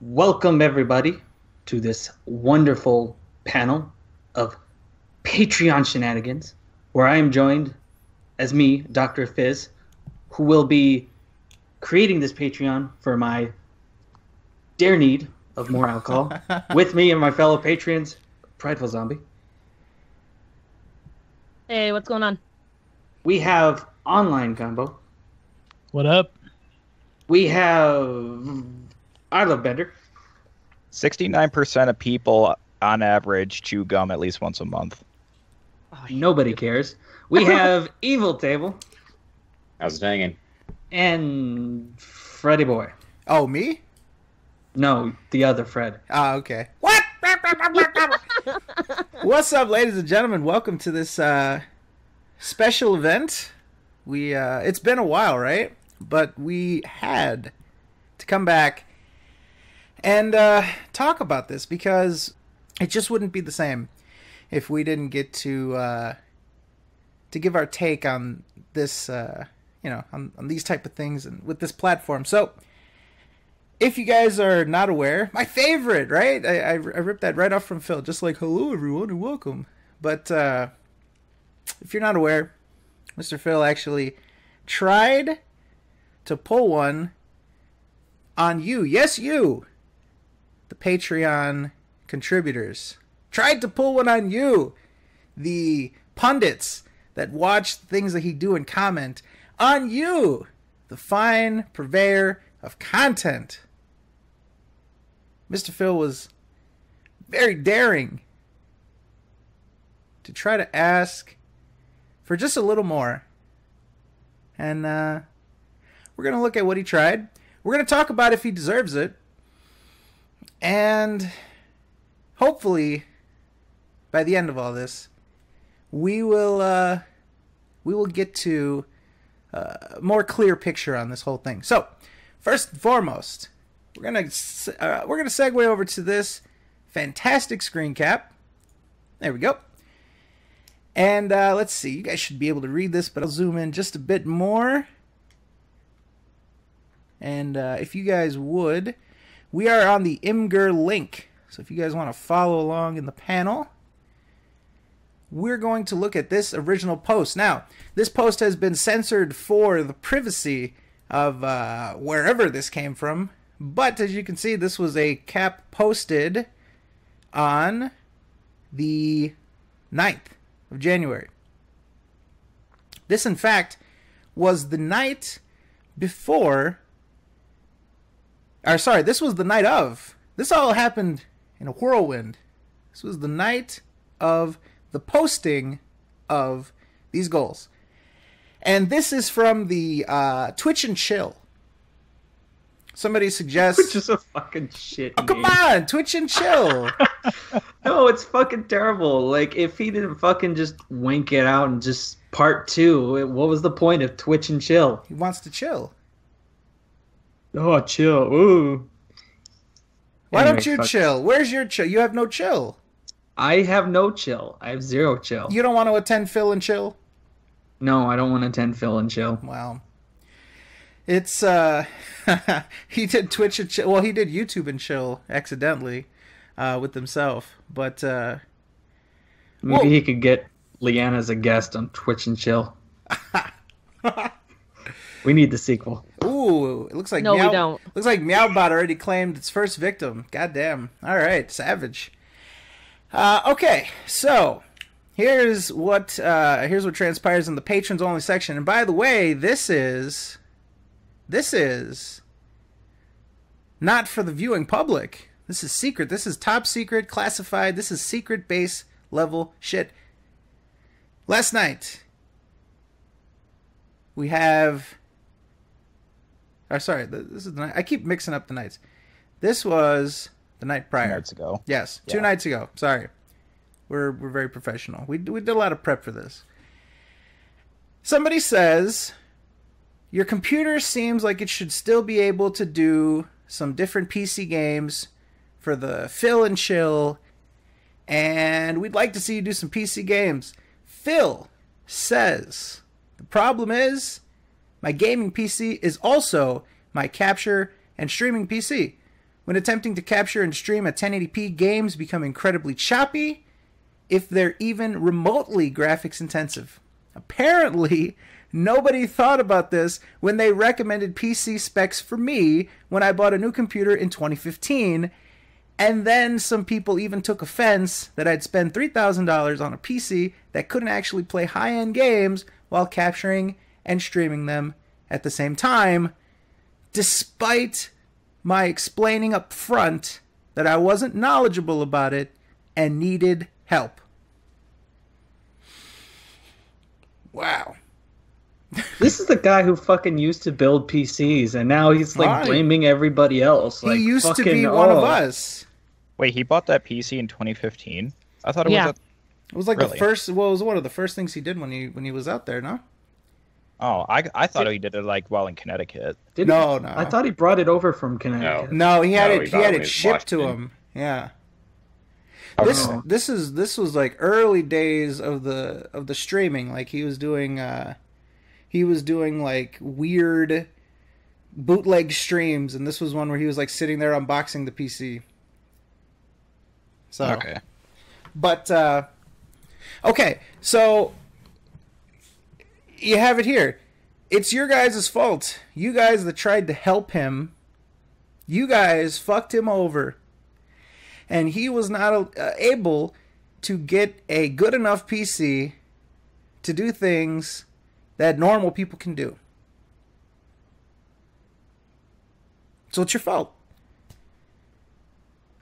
Welcome, everybody, to this wonderful panel of Patreon Shenanigans, where I am joined as me, Dr. Fizz, who will be creating this Patreon for my dare need of more alcohol. With me and my fellow patrons, Prideful Zombie. Hey, what's going on? We have Online Combo. What up? We have I Love Bender. 69% of people on average chew gum at least once a month. Nobody cares. We have Evil Table. How's it hanging? And Freddy Boy. Oh, me? No, the other Fred. Ah, okay. What? What's up, ladies and gentlemen? Welcome to this special event. It's been a while, right? But we had to come back and talk about this because it just wouldn't be the same if we didn't get to give our take on this, on these type of things and with this platform. So, if you guys are not aware, my favorite, right? I ripped that right off from Phil, just like, hello, everyone, and welcome. But if you're not aware, Mr. Phil actually tried to pull one on you. Yes, you, the Patreon contributors. Tried to pull one on you, the pundits that watch the things that he do and comment. On you, the fine purveyor of content. Mr. Phil was very daring to try to ask for just a little more. And we're going to look at what he tried. We're going to talk about if he deserves it. And hopefully, by the end of all this, we will get to a more clear picture on this whole thing. So, first and foremost, we're gonna segue over to this fantastic screen cap. There we go. And let's see. You guys should be able to read this, but I'll zoom in just a bit more. And if you guys would, we are on the Imgur link. So if you guys want to follow along in the panel, we're going to look at this original post. Now, this post has been censored for the privacy of wherever this came from. But as you can see, this was a cap posted on the 9th of January. This, in fact, was the night before... this was the night of. This all happened in a whirlwind. This was the night of the posting of these goals. And this is from the Twitch and Chill. Somebody suggests... Which is a fucking shit Oh, come on! Twitch and Chill! No, it's fucking terrible. Like, if he didn't fucking just wink it out and just part two, what was the point of Twitch and Chill? He wants to chill. Oh, chill. Ooh. Why Anyway, don't you fuck. chill? Where's your chill? You have no chill. I have no chill. I have zero chill. You don't want to attend Phil and Chill? No, I don't want to attend Phil and Chill. Wow. It's, he did Twitch and Chill. Well, he did YouTube and Chill accidentally with himself. But, Maybe he could get Leanna as a guest on Twitch and Chill. We need the sequel. Ooh, it looks like No, we don't. Looks like Meowbot already claimed its first victim. Goddamn. All right, savage. Okay, so here's what transpires in the patrons only section. And by the way, this is not for the viewing public. This is secret. This is top secret, classified. This is secret base level shit. Last night we have. This is the night. I keep mixing up the nights. This was the night prior. 2 nights ago. Yes, Yeah. 2 nights ago. Sorry, we're very professional. We did a lot of prep for this. Somebody says your computer seems like it should still be able to do some different PC games for the Phil and Chill, and we'd like to see you do some PC games. Phil says the problem is my gaming PC is also my capture and streaming PC. when attempting to capture and stream at 1080p, games become incredibly choppy if they're even remotely graphics intensive. Apparently, nobody thought about this when they recommended PC specs for me when I bought a new computer in 2015. And then some people even took offense that I'd spend $3,000 on a PC that couldn't actually play high-end games while capturing and streaming them at the same time, despite my explaining up front that I wasn't knowledgeable about it and needed help. Wow. This is the guy who fucking used to build PCs, and now he's like Right. blaming everybody else. Like, He used to fucking, be one of us. Wait, he bought that PC in 2015? I thought it Yeah. was It was like Really? the first. Well, it was one of the first things he did when he was out there. No. I thought he did it like while in Connecticut. Did No, he? no. I thought he brought it over from Connecticut. No, he had No, it. he He bought had it it in shipped to Washington. him. Yeah. Okay. This was like early days of the streaming. Like he was doing like weird bootleg streams, and this was one where he was like sitting there unboxing the PC. So Okay. But okay, so you have it here. It's your guys' fault. You guys that tried to help him, you guys fucked him over. And he was not able to get a good enough PC to do things that normal people can do. So it's your fault.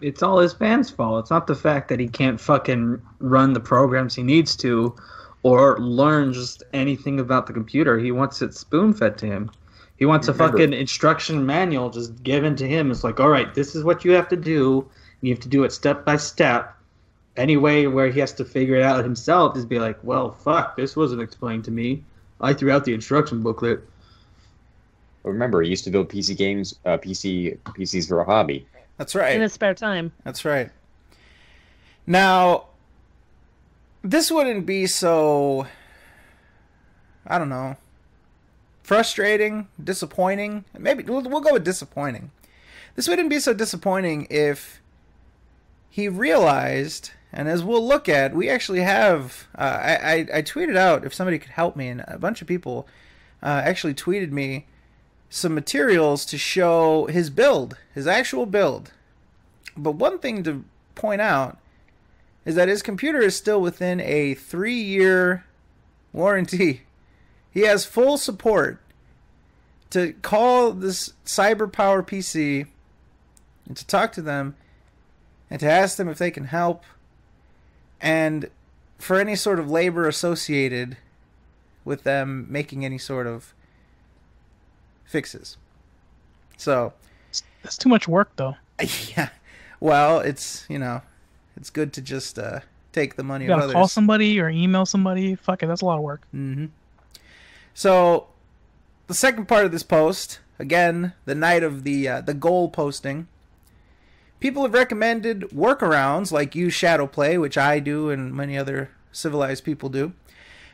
It's all his fans' fault. It's not the fact that he can't fucking run the programs he needs to or learn just anything about the computer. He wants it spoon-fed to him. He wants a Remember- fucking instruction manual just given to him. It's like, all right, this is what you have to do. You have to do it step by step. Any way where he has to figure it out himself is be like, well, fuck, this wasn't explained to me. I threw out the instruction booklet. But remember, he used to build PC games, PCs for a hobby. That's right. in his spare time. That's right. Now, this wouldn't be so, I don't know, frustrating, disappointing. Maybe we'll go with disappointing. This wouldn't be so disappointing if he realized, and as we'll look at, we actually have, I tweeted out if somebody could help me, and a bunch of people actually tweeted me some materials to show his build, his actual build. But one thing to point out is that his computer is still within a 3-year warranty. He has full support to call this CyberPower PC and to talk to them and to ask them if they can help, and for any sort of labor associated with them making any sort of fixes. So, That's too much work, though. yeah. Well, it's, it's good to just take the money You of gotta others. call somebody or email somebody. Fuck it, that's a lot of work. Mm-hmm. So, the second part of this post, again, the night of the goal posting, people have recommended workarounds like use Shadowplay, which I do and many other civilized people do.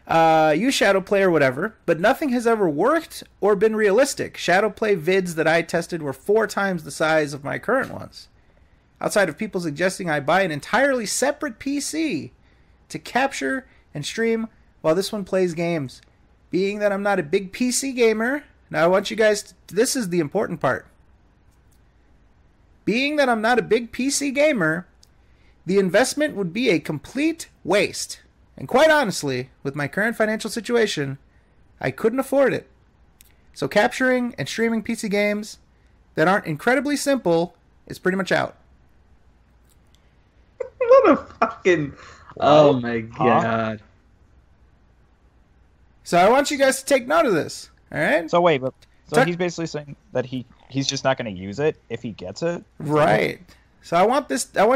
Use Shadowplay or whatever, but nothing has ever worked or been realistic. Shadowplay vids that I tested were 4 times the size of my current ones. Outside of people suggesting I buy an entirely separate PC to capture and stream while this one plays games. Being that I'm not a big PC gamer, now I want you guys to, this is the important part. Being that I'm not a big PC gamer, the investment would be a complete waste. And quite honestly, with my current financial situation, I couldn't afford it. So capturing and streaming PC games that aren't incredibly simple is pretty much out. What a fucking... Oh my god. So I want you guys to take note of this. All right? So wait, but Tuck- he's basically saying that he's just not going to use it if he gets it. Right. So I want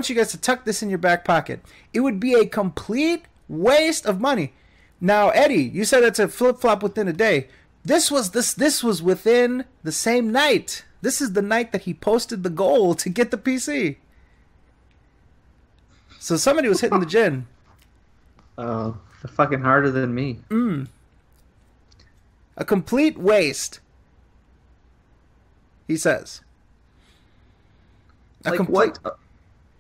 you guys to tuck this in your back pocket. It would be a complete waste of money. Now, Eddie, you said it's a flip-flop within a day. This was within the same night. This is the night that he posted the goal to get the PC. So somebody was hitting the gin. Oh, they're fucking harder than me. A complete waste, he says. like what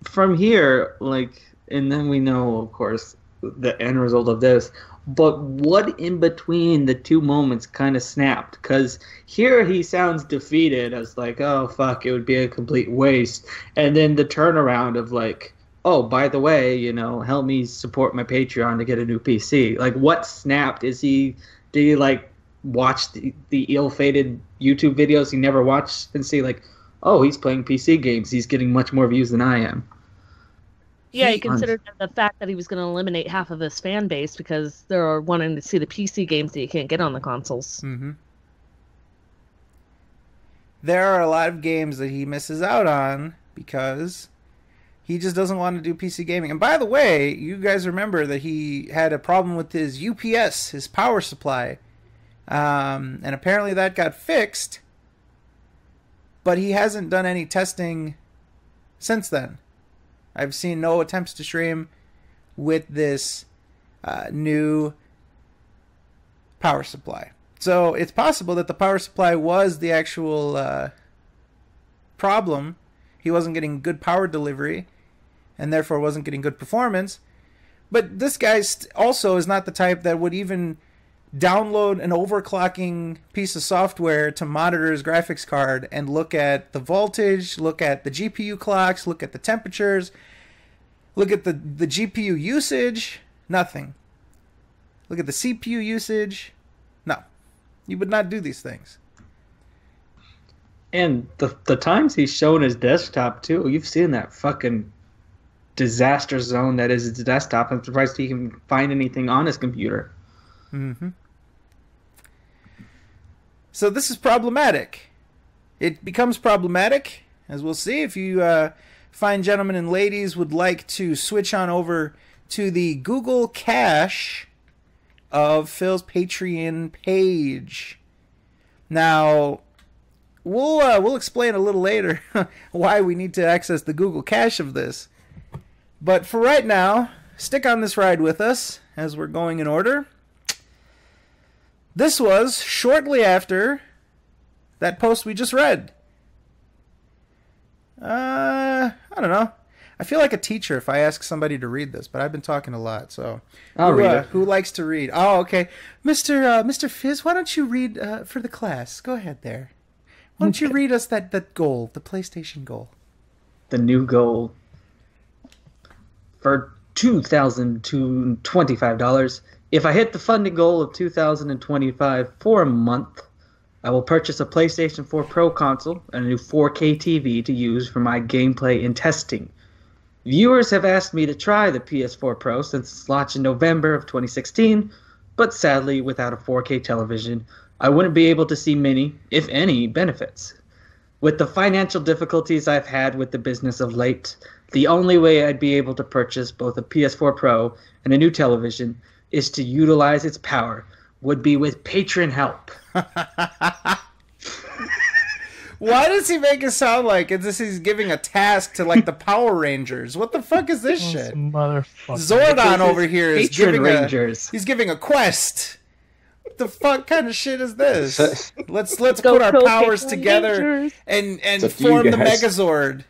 from here, like, and then we know, of course, the end result of this. But what in between the two moments kind of snapped? Because here he sounds defeated as like, oh, fuck, it would be a complete waste. And then the turnaround of like, oh, by the way, help me support my Patreon to get a new PC. Like, what snapped? Did he like watch the ill-fated YouTube videos he never watched and see like, oh, he's playing PC games. He's getting much more views than I am. Yeah, he considered the fact that he was going to eliminate half of his fan base because they're wanting to see the PC games that you can't get on the consoles. Mm-hmm. There are a lot of games that he misses out on because he just doesn't want to do PC gaming. And by the way, you guys remember that he had a problem with his UPS, his power supply. And apparently that got fixed. But he hasn't done any testing since then. I've seen no attempts to stream with this new power supply. So it's possible that the power supply was the actual problem. He wasn't getting good power delivery and therefore wasn't getting good performance. But this guy also is not the type that would even download an overclocking piece of software to monitor his graphics card and look at the voltage, look at the GPU clocks, look at the temperatures, look at the GPU usage. Nothing. Look at the CPU usage. No. You would not do these things. And the times he's shown his desktop too, you've seen that fucking disaster zone that is his desktop. I'm surprised he can find anything on his computer. Mm-hmm. So this is problematic. It becomes problematic, as we'll see, if you fine gentlemen and ladies would like to switch on over to the Google Cache of Phil's Patreon page. Now, we'll explain a little later why we need to access the Google Cache of this. But for right now, stick on this ride with us as we're going in order. This was shortly after that post we just read. I don't know. I feel like a teacher if I ask somebody to read this, but I've been talking a lot, so I'll read it. Who likes to read? Oh, okay, Mr. Fizz, why don't you read for the class? Go ahead there. Why don't you read us that goal, the PlayStation goal? The new goal for $2,025. If I hit the funding goal of $2,025 for a month, I will purchase a PlayStation 4 Pro console and a new 4K TV to use for my gameplay and testing. Viewers have asked me to try the PS4 Pro since its launch in November of 2016, but sadly, without a 4K television, I wouldn't be able to see many, if any, benefits. With the financial difficulties I've had with the business of late, the only way I'd be able to purchase both a PS4 Pro and a new television is to utilize its power, would be with patron help. Why does he make it sound like he's giving a task to like the Power Rangers? What the fuck is this shit? Motherfucker. Zordon over here is Patron giving a quest. What the fuck kind of shit is this? Let's put our powers together and form the Megazord.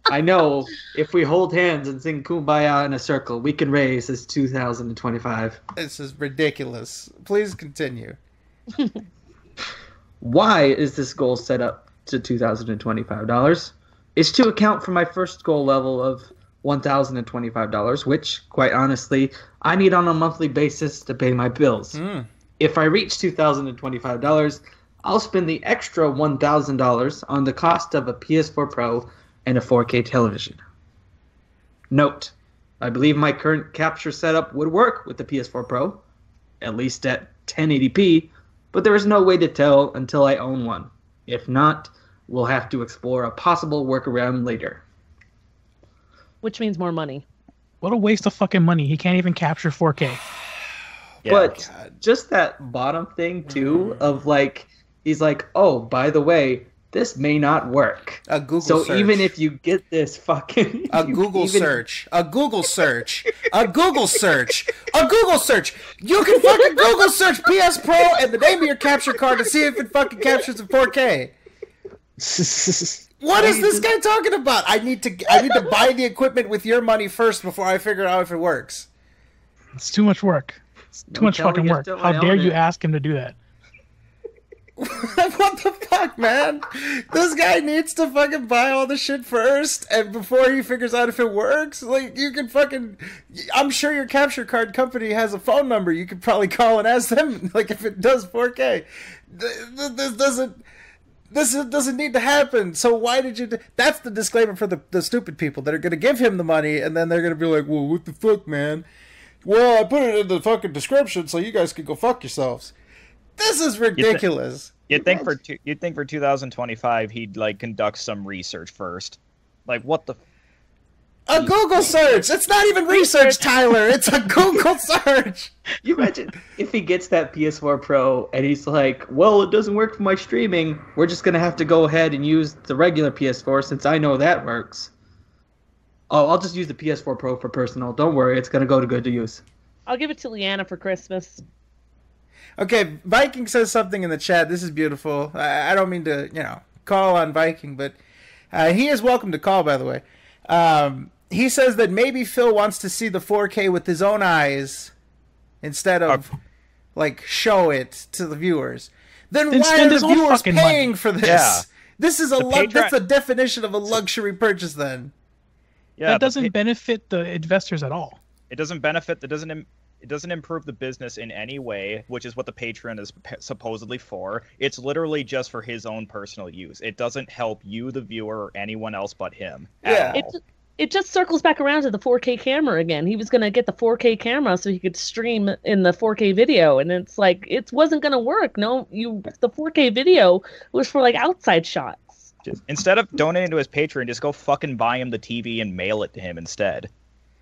I know if we hold hands and sing Kumbaya in a circle, we can raise this 2025. This is ridiculous. Please continue. Why is this goal set up to $2,025? It's to account for my first goal level of $1,025, which, quite honestly, I need on a monthly basis to pay my bills. If I reach $2,025, I'll spend the extra $1,000 on the cost of a PS4 Pro and a 4K television. Note, I believe my current capture setup would work with the PS4 Pro, at least at 1080p, but there is no way to tell until I own one. If not, we'll have to explore a possible workaround later. Which means more money. What a waste of fucking money. He can't even capture 4K. But just that bottom thing, too, of like, he's like, oh, by the way, this may not work. A Google so search. Even if you get this fucking... A Google search. A Google search. A Google search. A Google search. You can fucking Google search PS Pro and the name of your capture card to see if it fucking captures in 4K. What is this guy talking about? I need to buy the equipment with your money first before I figure out if it works. It's too much work. It's too much fucking work. How dare you ask him to do that? What the fuck, man? This guy needs to fucking buy all the shit first, and before he figures out if it works, like, you can fucking... I'm sure your capture card company has a phone number. You could probably call and ask them, like, if it does 4K. This doesn't need to happen. So why did you... That's the disclaimer for the stupid people that are going to give him the money, and then they're going to be like, well, what the fuck, man? Well, I put it in the fucking description so you guys can go fuck yourselves. This is ridiculous. You'd think for 2025 he'd like conduct some research first. Like what the? A Google search. It's not even research, Tyler. It's a Google search. You imagine if he gets that PS4 Pro and he's like, "Well, it doesn't work for my streaming. We're just gonna have to go ahead and use the regular PS4 since I know that works." Oh, I'll just use the PS4 Pro for personal. Don't worry, it's gonna go to good use. I'll give it to Leanna for Christmas. Okay, Viking says something in the chat. This is beautiful. I don't mean to, call on Viking, but he is welcome to call, by the way. He says that maybe Phil wants to see the 4K with his own eyes instead of, show it to the viewers. Then why are the viewers paying for this? Yeah. This is that's the definition of a luxury purchase, then. Yeah, that doesn't benefit the investors at all. It doesn't improve the business in any way, which is what the Patreon is supposedly for. It's literally just for his own personal use. It doesn't help you, the viewer, or anyone else but him. Yeah. It just circles back around to the 4K camera again. He was going to get the 4K camera so he could stream in the 4K video, and it's like, it wasn't going to work. No, the 4K video was for, outside shots. Instead of donating to his Patreon, just go fucking buy him the TV and mail it to him instead.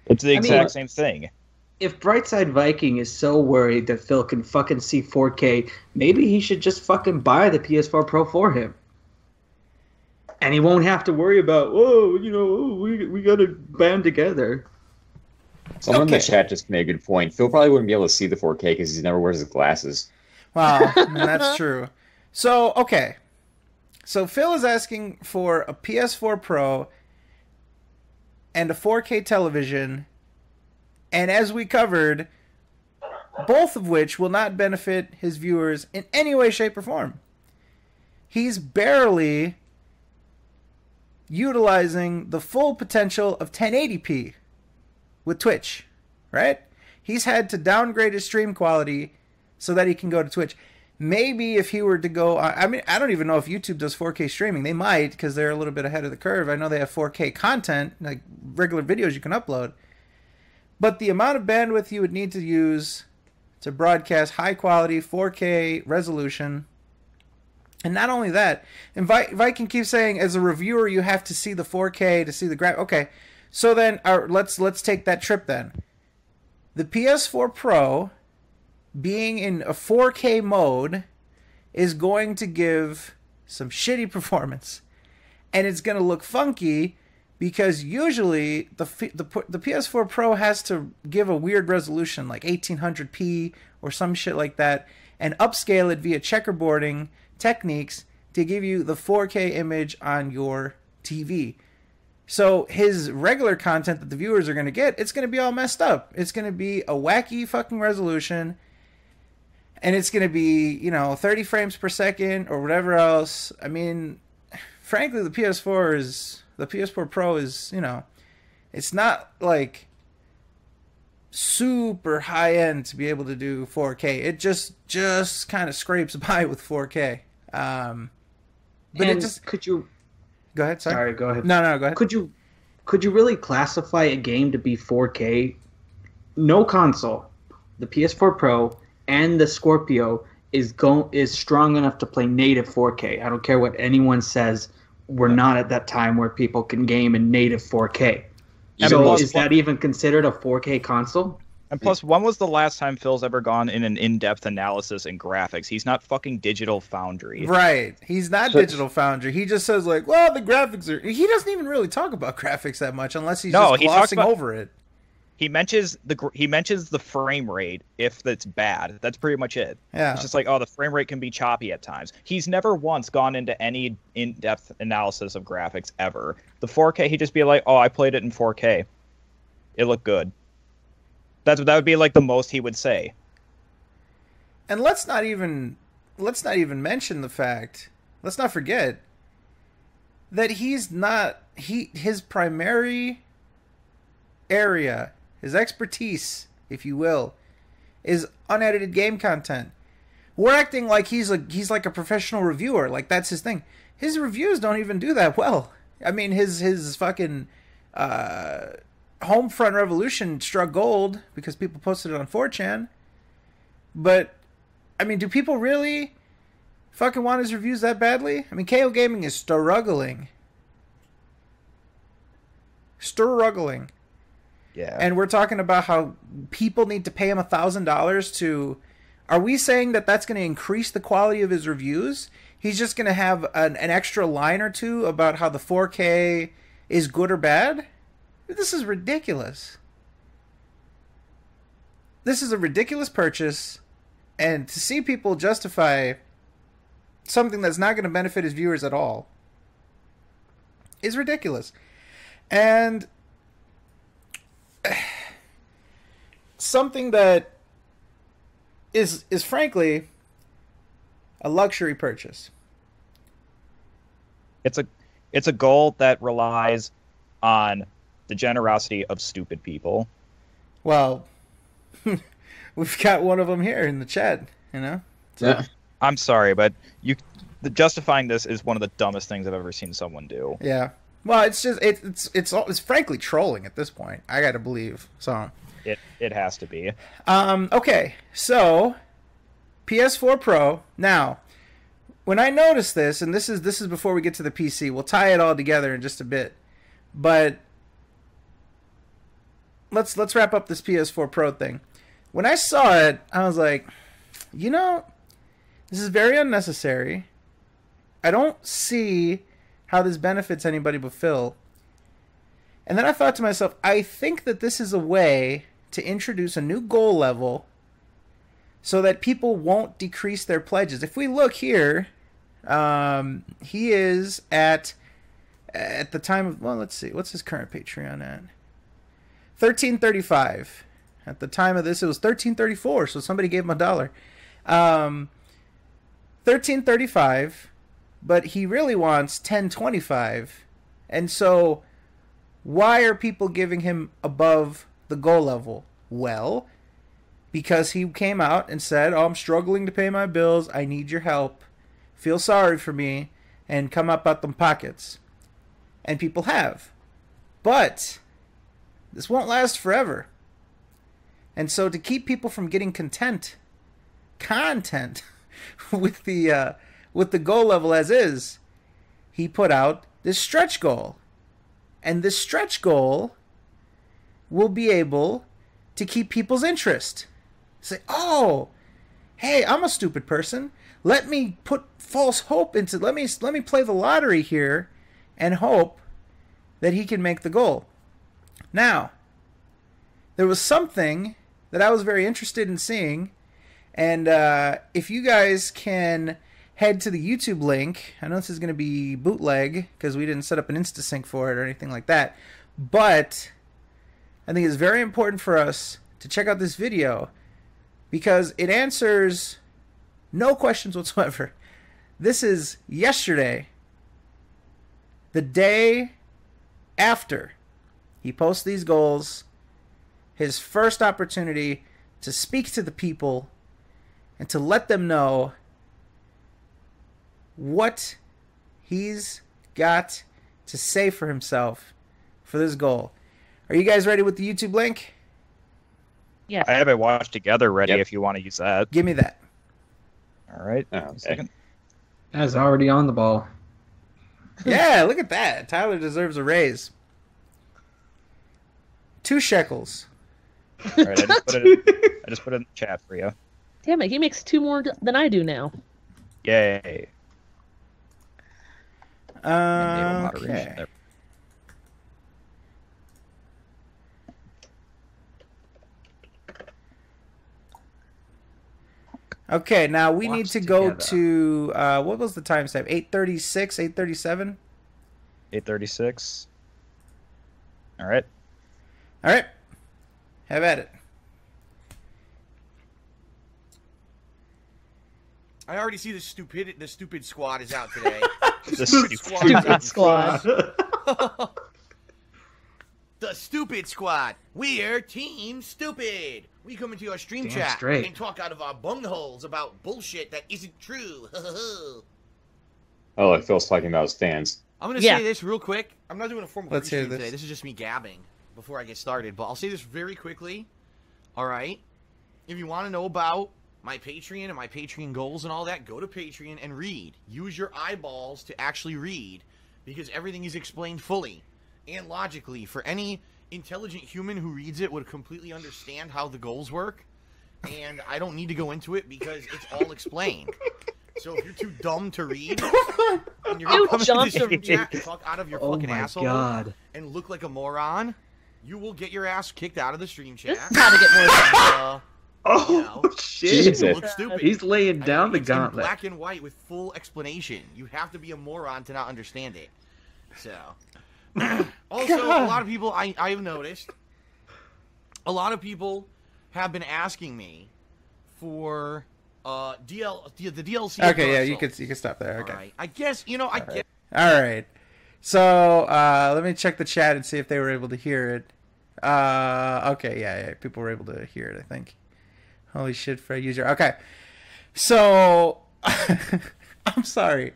It's the exact same thing. If Brightside Viking is so worried that Phil can fucking see 4K, maybe he should just fucking buy the PS4 Pro for him. And he won't have to worry about, we gotta band together. Someone in the chat just made a good point. Phil probably wouldn't be able to see the 4K because he never wears his glasses. Wow, that's true. So, okay. So Phil is asking for a PS4 Pro and a 4K television, and as we covered, both of which will not benefit his viewers in any way, shape, or form. He's barely utilizing the full potential of 1080p with Twitch, right? He's had to downgrade his stream quality so that he can go to Twitch. Maybe if he were to go... I don't even know if YouTube does 4K streaming. They might, because they're a little bit ahead of the curve. I know they have 4K content, like regular videos you can upload. But the amount of bandwidth you would need to use to broadcast high-quality 4K resolution... And not only that, and Viking keeps saying, as a reviewer, you have to see the 4K to see the graph. Okay, so then let's take that trip then. The PS4 Pro, being in a 4K mode, is going to give some shitty performance, and it's going to look funky because usually the PS4 Pro has to give a weird resolution, like 1800p or some shit like that, and upscale it via checkerboarding techniques to give you the 4K image on your TV. So his regular content that the viewers are going to get, it's going to be all messed up. It's going to be a wacky fucking resolution, and it's going to be, 30 frames per second or whatever else. I mean, frankly, the PS4 Pro is, it's not like super high end to be able to do 4K. It just kind of scrapes by with 4K. But and it just... Could you... Go ahead, sorry. Go ahead. No, go ahead. Could you really classify a game to be 4K? No console, the PS4 Pro and the Scorpio is strong enough to play native 4K. I don't care what anyone says. We're not at that time where people can game in native 4K. So is that even considered a 4K console? And plus, when was the last time Phil's ever gone in an in-depth analysis in graphics? He's not fucking Digital Foundry. Right. He's not Digital Foundry. He just says, the graphics are... He doesn't even really talk about graphics that much unless he's just glossing over it. He mentions the frame rate if it's bad. That's pretty much it. Yeah. It's just like, oh, the frame rate can be choppy at times. He's never once gone into any in-depth analysis of graphics ever. The 4K, he'd just be like, oh, I played it in 4K. It looked good. That would be like the most he would say. And let's not even mention the fact. Let's not forget that his primary area, his expertise, if you will, is unedited game content. We're acting like he's like a professional reviewer, like that's his thing. His reviews don't even do that well. I mean, his fucking Homefront Revolution struck gold because people posted it on 4chan. But I mean, do people really fucking want his reviews that badly? I mean, KO Gaming is struggling. Yeah. And we're talking about how people need to pay him $1,000 to... Are we saying that that's going to increase the quality of his reviews? He's just going to have an extra line or two about how the 4K is good or bad? This is ridiculous. This is a ridiculous purchase. And to see people justify something that's not going to benefit his viewers at all is ridiculous. And something that is frankly a luxury purchase. It's a goal that relies on the generosity of stupid people. Well, we've got one of them here in the chat, you know? So. Yeah. I'm sorry, but justifying this is one of the dumbest things I've ever seen someone do. Yeah. Well, it's just it's frankly trolling at this point. I got to believe. So it has to be. Okay. So PS4 Pro. Now, when I noticed this, and this is before we get to the PC, we'll tie it all together in just a bit. But let's wrap up this PS4 Pro thing. When I saw it, I was like, you know, this is very unnecessary. I don't see how this benefits anybody but Phil. And then I thought to myself, I think that this is a way to introduce a new goal level so that people won't decrease their pledges. If we look here, he is at the time of, well, let's see, what's his current Patreon at? $13.35. At the time of this, it was $13.34, so somebody gave him $1. $13.35, but he really wants $10.25. And so why are people giving him above the goal level? Well, because he came out and said, oh, I'm struggling to pay my bills. I need your help. Feel sorry for me and come up out them pockets. And people have. But this won't last forever. And so to keep people from getting content with the goal level as is, he put out this stretch goal. And this stretch goal will be able to keep people's interest. Say, oh, hey, I'm a stupid person. Let me put false hope into, let me play the lottery here and hope that he can make the goal. Now, there was something that I was very interested in seeing, and if you guys can head to the YouTube link, I know this is going to be bootleg because we didn't set up an InstaSync for it or anything like that, but I think it's very important for us to check out this video because it answers no questions whatsoever. This is yesterday, the day after he posts these goals, his first opportunity to speak to the people and to let them know what he's got to say for himself for this goal. Are you guys ready with the YouTube link? Yes. I have it watched together ready Yep. if you want to use that. Give me that. All right. Oh, okay. A second. That's already on the ball. Yeah, look at that. Tyler deserves a raise. 2 shekels. All right, I just put it in the chat for you. Damn it, he makes 2 more than I do now. Yay. Enable Okay. moderation. There. Okay, now we Watch need to go together. to what was the timestamp? 8:36, 8:37. 8:36. All right. All right, have at it. I already see the stupid squad is out today. The Stupid squad. The stupid squad. We're Team Stupid. We come into your stream Damn chat straight. and talk out of our bungholes about bullshit that isn't true. Oh, like Phil's talking about his fans. I'm gonna Yeah. say this real quick. I'm not doing a formal Let's hear pre-stream this. today. This is just me gabbing before I get started. But I'll say this very quickly. All right. If you want to know about my Patreon and my Patreon goals and all that, go to Patreon and read. Use your eyeballs to actually read, because everything is explained fully and logically. For any intelligent human who reads it would completely understand how the goals work. And I don't need to go into it because it's all explained. So if you're too dumb to read, and you're You gonna come into jumped the stream chat and talk out of your Oh fucking my asshole god. and look like a moron, you will get your ass kicked out of the stream chat. This is how to get more. And, Oh, you shit. Jesus. look stupid. He's laying down the it's in gauntlet. black and white with full explanation. You have to be a moron to not understand it. So, also, a lot of people I've noticed, a lot of people have been asking me for the DLC. Okay, yeah, reversal. you can stop there. Okay. All right. I guess I get. All right. So let me check the chat and see if they were able to hear it. Okay, yeah, people were able to hear it, I think. Holy shit, Fred user. Okay. So I'm sorry.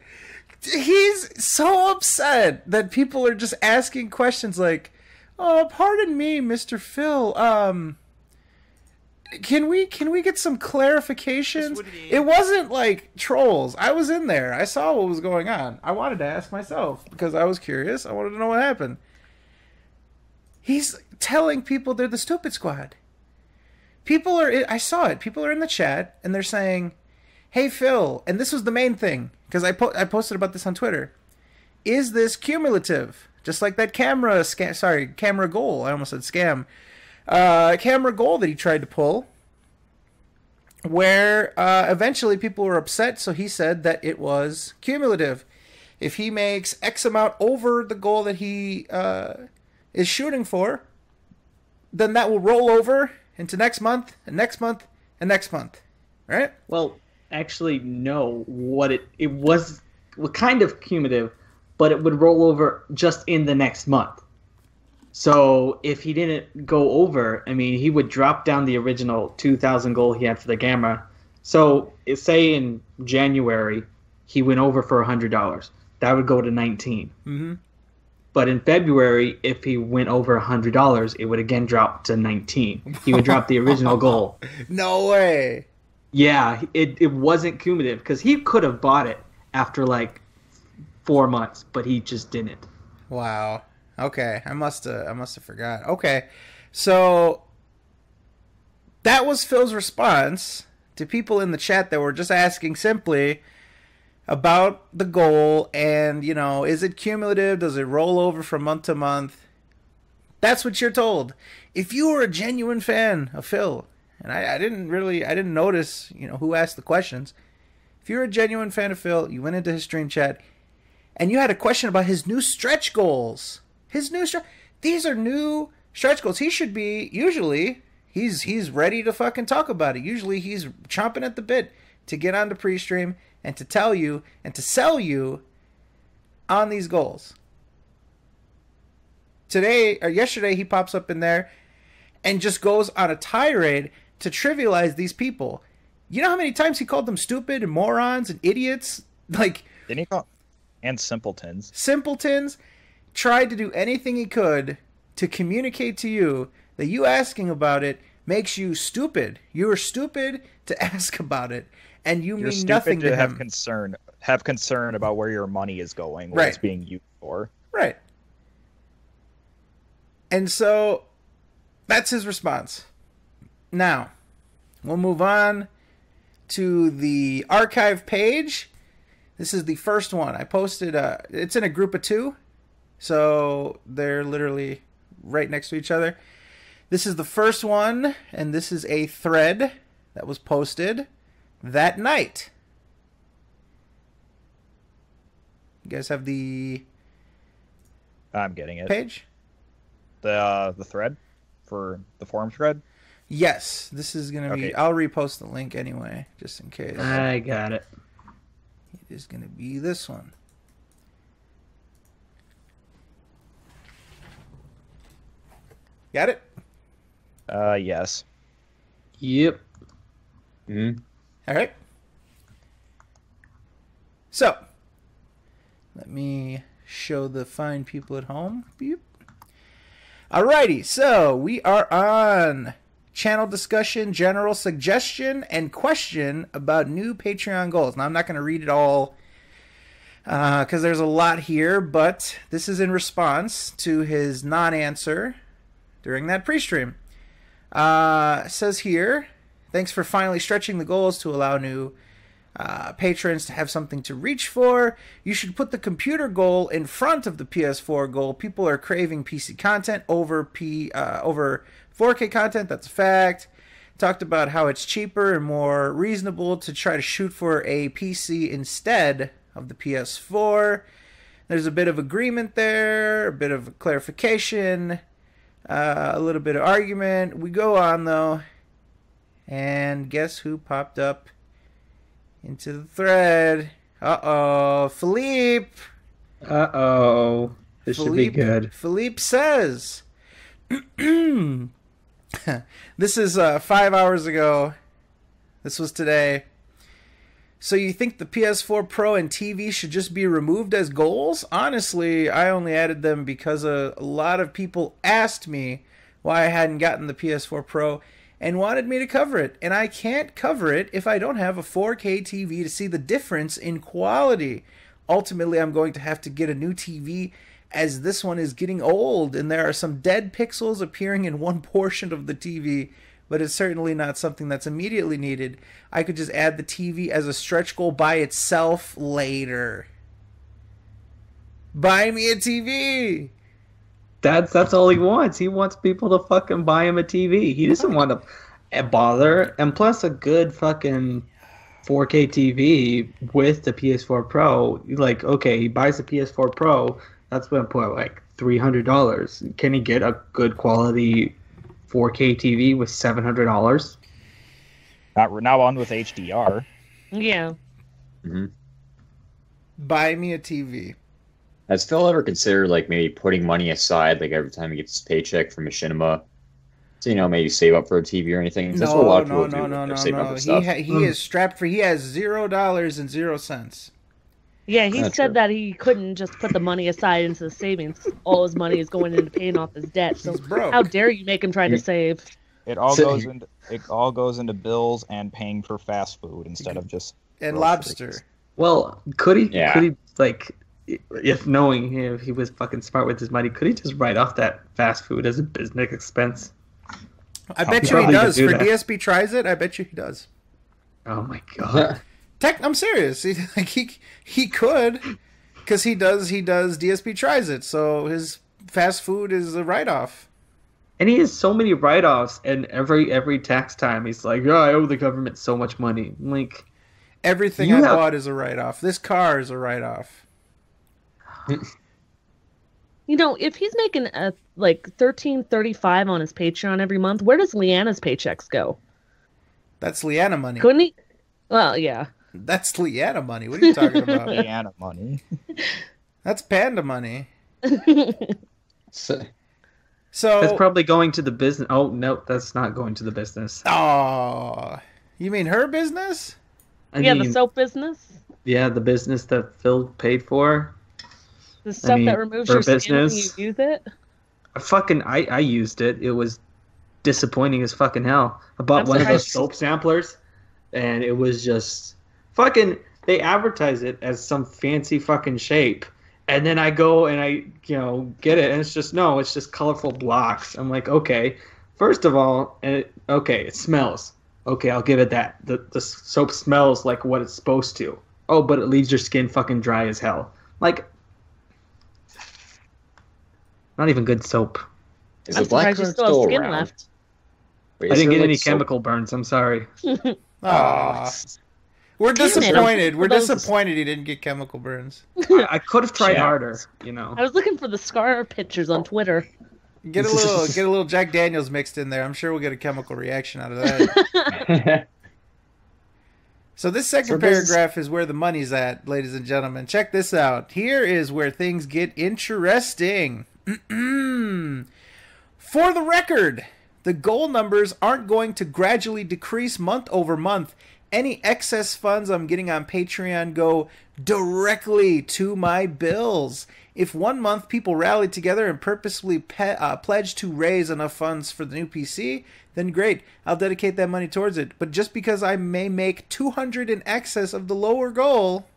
He's so upset that people are just asking questions like, "Oh, pardon me, Mr. Phil. Can we get some clarifications?" what it is. It wasn't like trolls. I was in there. I saw what was going on. I wanted to ask myself because I was curious. I wanted to know what happened. He's telling people they're the stupid squad. I saw it. People are in the chat and they're saying, "Hey Phil," and this was the main thing because I posted about this on Twitter. Is this cumulative? Just like that camera goal. I almost said scam. Camera goal that he tried to pull, where eventually people were upset, so he said that it was cumulative. If he makes X amount over the goal that he is shooting for, then that will roll over into next month, and next month, and next month. Right? Well, actually, no. It was kind of cumulative, but it would roll over just in the next month. So if he didn't go over, I mean, he would drop down the original 2,000 goal he had for the camera. So say in January he went over for $100, that would go to 19. Mm-hmm. But in February, if he went over $100, it would again drop to 19. He would drop the original goal. No way. Yeah, it wasn't cumulative because he could have bought it after like 4 months, but he just didn't. Wow. Okay, I must have forgot. Okay, so that was Phil's response to people in the chat that were just asking simply about the goal and, is it cumulative? Does it roll over from month to month? That's what you're told. If you were a genuine fan of Phil, and I didn't notice, who asked the questions. If you're a genuine fan of Phil, you went into his stream chat and you had a question about his new stretch goals. These are new stretch goals. He should be, usually, he's ready to fucking talk about it. Usually he's chomping at the bit to get on the pre-stream and to tell you and to sell you on these goals. Yesterday he pops up in there and just goes on a tirade to trivialize these people. You know how many times he called them stupid and morons and idiots? Like, Didn't he call? And simpletons. Simpletons. Tried to do anything he could to communicate to you that you asking about it makes you stupid. You are stupid to ask about it, and you You're mean stupid nothing to have him. concern about where your money is going, what Right. it's being used for. Right. And so that's his response. Now, we'll move on to the archive page. This is the first one. I posted, it's in a group of 2. So they're literally right next to each other. This is the first one, and this is a thread that was posted that night. You guys have the I'm getting it. page? The thread for the forum thread. Yes, this is going to be... Okay. I'll repost the link anyway, just in case. I got it. It is going to be this one. Got it? Yes. Yep. Mm-hmm. All right. So, let me show the fine people at home. Beep. Alrighty, so we are on channel discussion, general suggestion, and question about new Patreon goals. Now, I'm not going to read it all because there's a lot here, but this is in response to his non-answer during that pre-stream. It says here, thanks for finally stretching the goals to allow new patrons to have something to reach for. You should put the computer goal in front of the PS4 goal. People are craving PC content over 4K content. That's a fact. Talked about how it's cheaper and more reasonable to try to shoot for a PC instead of the PS4. There's a bit of agreement there, a bit of clarification, a little bit of argument. We go on though, and guess who popped up into the thread? Uh-oh, Philippe. Uh-oh. This should be good. Philippe says, this is 5 hours ago. This was today. So you think the PS4 Pro and TV should just be removed as goals? Honestly, I only added them because a lot of people asked me why I hadn't gotten the PS4 Pro and wanted me to cover it. And I can't cover it if I don't have a 4K TV to see the difference in quality. Ultimately, I'm going to have to get a new TV as this one is getting old and there are some dead pixels appearing in one portion of the TV, but it's certainly not something that's immediately needed. I could just add the TV as a stretch goal by itself later. Buy me a TV! That's all he wants. He wants people to fucking buy him a TV. He doesn't want to bother. And plus a good fucking 4K TV with the PS4 Pro. Like, okay, he buys the PS4 Pro. That's going to put like $300. Can he get a good quality 4K TV with $700? We're now on with HDR. Yeah. Mm-hmm. Buy me a TV. Has Phil ever considered like maybe putting money aside like every time he gets his paycheck from machinima? So, maybe save up for a TV or anything? That's what a lot of people do. No. For stuff. He is strapped for. He has $0.00. Yeah, he That's said true. that he couldn't just put the money aside into the savings. All his money is going into paying off his debt. So He's broke. how dare you make him try to save? It all So- goes into bills and paying for fast food instead of just And groceries. lobster. Well, could he, Yeah. like, if knowing him, if he was fucking smart with his money, could he just write off that fast food as a business expense? I bet He you he probably does. could do For that. DSP tries it. I bet you he does. Oh my god. I'm serious. He could, because he does DSP tries it. So his fast food is a write off. And he has so many write-offs, and every tax time he's like, "Yeah, I owe the government so much money." I'm like, Everything You I have- bought is a write off. This car is a write off. If he's making like $13.35 on his Patreon every month, where does Leanna's paychecks go? That's Leanna money. Couldn't he? Well, yeah. That's Leanna money. What are you talking about? Leanna money. That's Panda money. So- So, that's probably going to the business. Oh no, that's not going to the business. oh, you mean her business? I The mean, soap business? yeah, the business that Phil paid for. The stuff mean, that removes for your skin when you business. use it? I used it. It was disappointing as fucking hell. I bought I'm one of those surprised- soap samplers, and it was just fucking. They advertise it as some fancy fucking shape, and then I go and I get it, and it's just colorful blocks. I'm like, okay, first of all, it smells. Okay, I'll give it that. The soap smells like what it's supposed to. Oh, but it leaves your skin fucking dry as hell. Like, not even good soap. Is I'm the black surprised you card still have still skin around? left. Wait, I is didn't there, get like, any soap- chemical burns. I'm sorry. Aw. We're Damn it, disappointed. I'm We're looking for disappointed he didn't get chemical burns. I could have tried Yeah. harder, you know. I was looking for the scar pictures on Twitter. Get a little Jack Daniels mixed in there. I'm sure we'll get a chemical reaction out of that. So this second paragraph is where the money's at, ladies and gentlemen. Check this out. Here is where things get interesting. For the record, the goal numbers aren't going to gradually decrease month over month. Any excess funds I'm getting on Patreon go directly to my bills. If 1 month people rally together and purposefully pledge to raise enough funds for the new PC, then great, I'll dedicate that money towards it. But just because I may make 200 in excess of the lower goal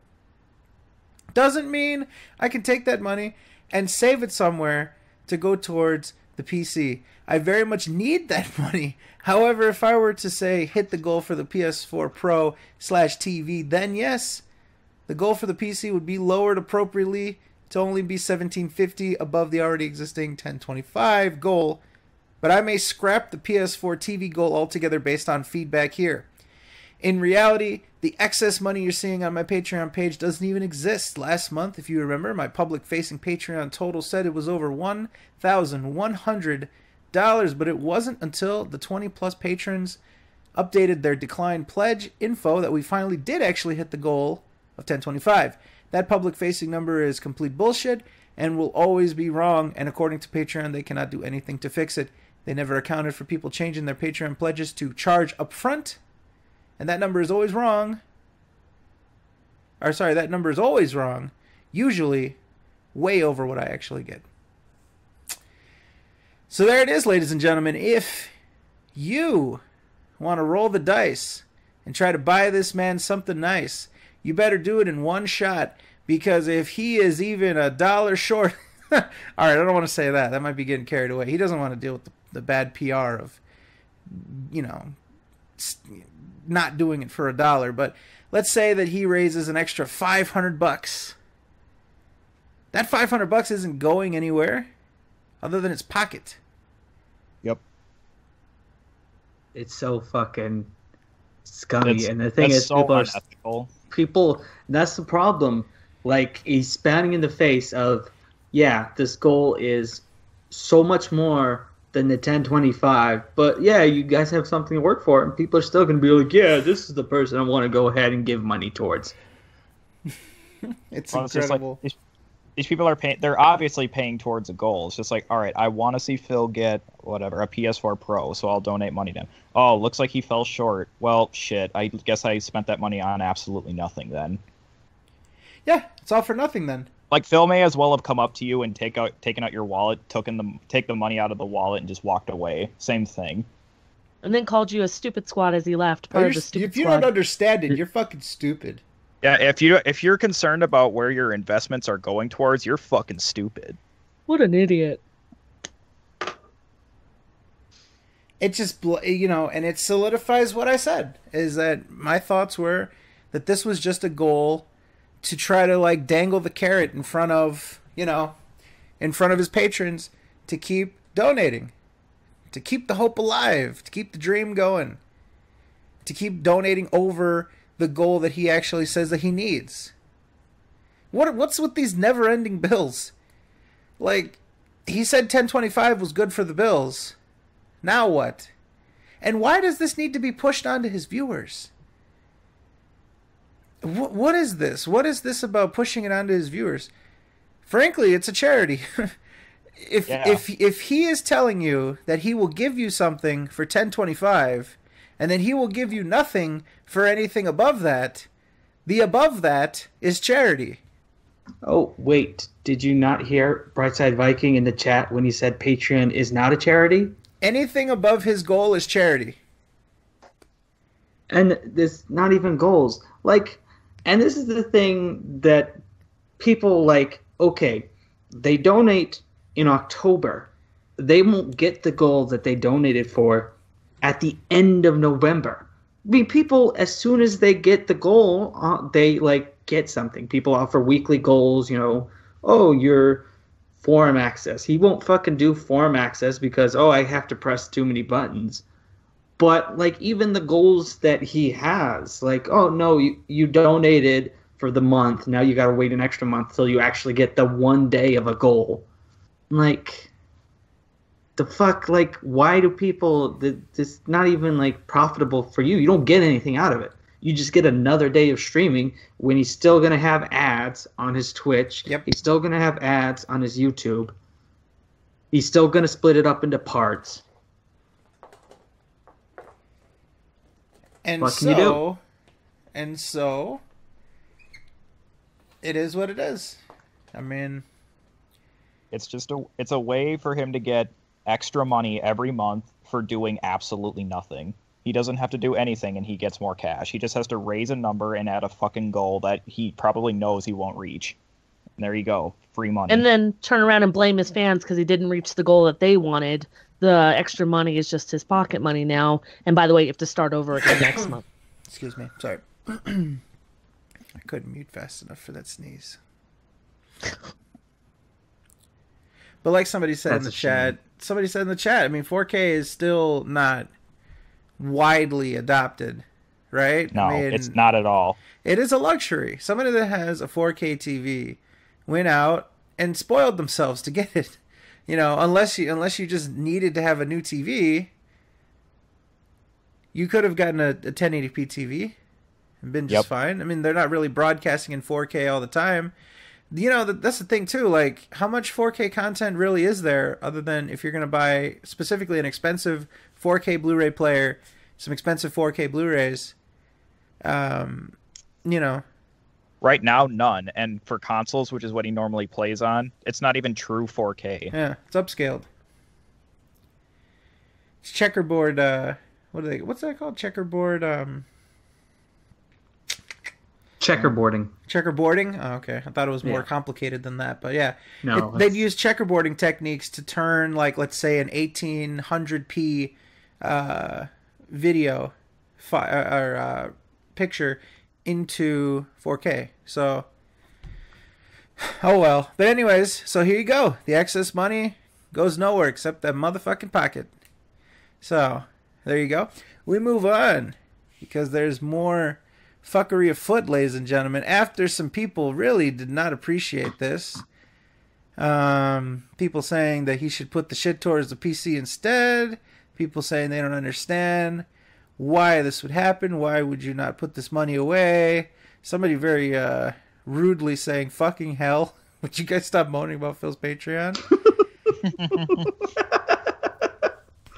doesn't mean I can take that money and save it somewhere to go towards the PC. I very much need that money. However, if I were to say hit the goal for the PS4 Pro /TV, then yes, the goal for the PC would be lowered appropriately to only be $1,750 above the already existing $1,025 goal. But I may scrap the PS4 TV goal altogether based on feedback here. In reality, the excess money you're seeing on my Patreon page doesn't even exist. Last month, if you remember, my public-facing Patreon total said it was over $1,100, but it wasn't until the 20-plus patrons updated their declined pledge info that we finally did actually hit the goal of $1,025. That public-facing number is complete bullshit and will always be wrong, and according to Patreon, they cannot do anything to fix it. They never accounted for people changing their Patreon pledges to charge up front, and that number is always wrong. That number is always wrong, usually way over what I actually get. So there it is, ladies and gentlemen. If you want to roll the dice and try to buy this man something nice, you better do it in one shot, because if he is even $1 short... All right, I don't want to say that. That might be getting carried away. He doesn't want to deal with the bad PR of, not doing it for $1. But let's say that he raises an extra $500. That $500 isn't going anywhere other than his pocket. Yep. It's so fucking scummy. And the thing that's is, so unethical. That's the problem. Like, he's spouting in the face of, yeah, this goal is so much more than the 1025, but yeah, you guys have something to work for, and people are still going to be like, yeah, this is the person I want to go ahead and give money towards. It's incredible. It's These people are paying. They're obviously paying towards a goal. It's just like, all right, I want to see Phil get whatever, a PS4 Pro, so I'll donate money to him. Oh, looks like he fell short. Well, shit. I guess I spent that money on absolutely nothing then. Yeah, it's all for nothing then. Like, Phil may as well have come up to you and taken out your wallet, take the money out of the wallet, and just walked away. Same thing. And then called you a stupid squad as he left. Part of the stupid if you squad. don't understand it, you're fucking stupid. Yeah, if you're concerned about where your investments are going towards, you're fucking stupid. What an idiot. It just, and it solidifies what I said, is that my thoughts were that this was just a goal to try to, like, dangle the carrot in front of his patrons to keep donating, to keep the hope alive, to keep the dream going, to keep donating over the goal that he actually says that he needs. What's with these never-ending bills? Like, he said 1025 was good for the bills. Now what? And why does this need to be pushed onto his viewers? What is this? What is this about pushing it onto his viewers? Frankly, it's a charity. If he is telling you that he will give you something for 1025, and then he will give you nothing for anything above that, the above that is charity. Oh, wait. Did you not hear Brightside Viking in the chat when he said Patreon is not a charity? Anything above his goal is charity. And there's not even goals. Like, and this is the thing that people like, okay, they donate in October. They won't get the goal that they donated for at the end of November. I mean, people, as soon as they get the goal, they, like, get something. People offer weekly goals, oh, your forum access. He won't fucking do forum access because, I have to press too many buttons. But like even the goals that he has, like, oh no, you donated for the month. Now you got to wait an extra month till you actually get the one day of a goal. Like, the fuck, like, why do people? This not even like profitable for you. You don't get anything out of it. You just get another day of streaming when he's still gonna have ads on his Twitch. Yep. He's still gonna have ads on his YouTube. He's still gonna split it up into parts. And What can you do? And so, it is what it is. I mean, it's a way for him to get extra money every month for doing absolutely nothing. He doesn't have to do anything and he gets more cash. He just has to raise a number and add a fucking goal that he probably knows he won't reach. And there you go. Free money. And then turn around and blame his fans because he didn't reach the goal that they wanted. The extra money is just his pocket money now. And by the way, you have to start over again next month. excuse me. Sorry. I couldn't mute fast enough for that sneeze. But like somebody said in the chat, I mean, 4K is still not widely adopted, right? No, I mean, it's not at all. It is a luxury. Somebody that has a 4K TV went out and spoiled themselves to get it. You know, unless you just needed to have a new TV, you could have gotten a 1080p TV and been just fine. I mean, they're not really broadcasting in 4K all the time. You know, that's the thing too. Like, how much 4K content really is there, other than if you're going to buy specifically an expensive 4K Blu-ray player, some expensive 4K Blu-rays? You know, right now, none. And for consoles, which is what he normally plays on, it's not even true 4K. Yeah, it's upscaled. It's checkerboard. What's that called? Checkerboard. Checkerboarding. Checkerboarding? Oh, okay. I thought it was more complicated than that, but yeah. No, they'd use checkerboarding techniques to turn, like, let's say an 1800p video or picture into 4K. So, oh well. But anyways, so here you go. The excess money goes nowhere except that motherfucking pocket. So, there you go. We move on because there's more fuckery afoot, ladies and gentlemen, after some people really did not appreciate this. People saying that he should put the shit towards the PC instead. People saying they don't understand why this would happen. Why would you not put this money away? Somebody very rudely saying, fucking hell. Would you guys stop moaning about Phil's Patreon?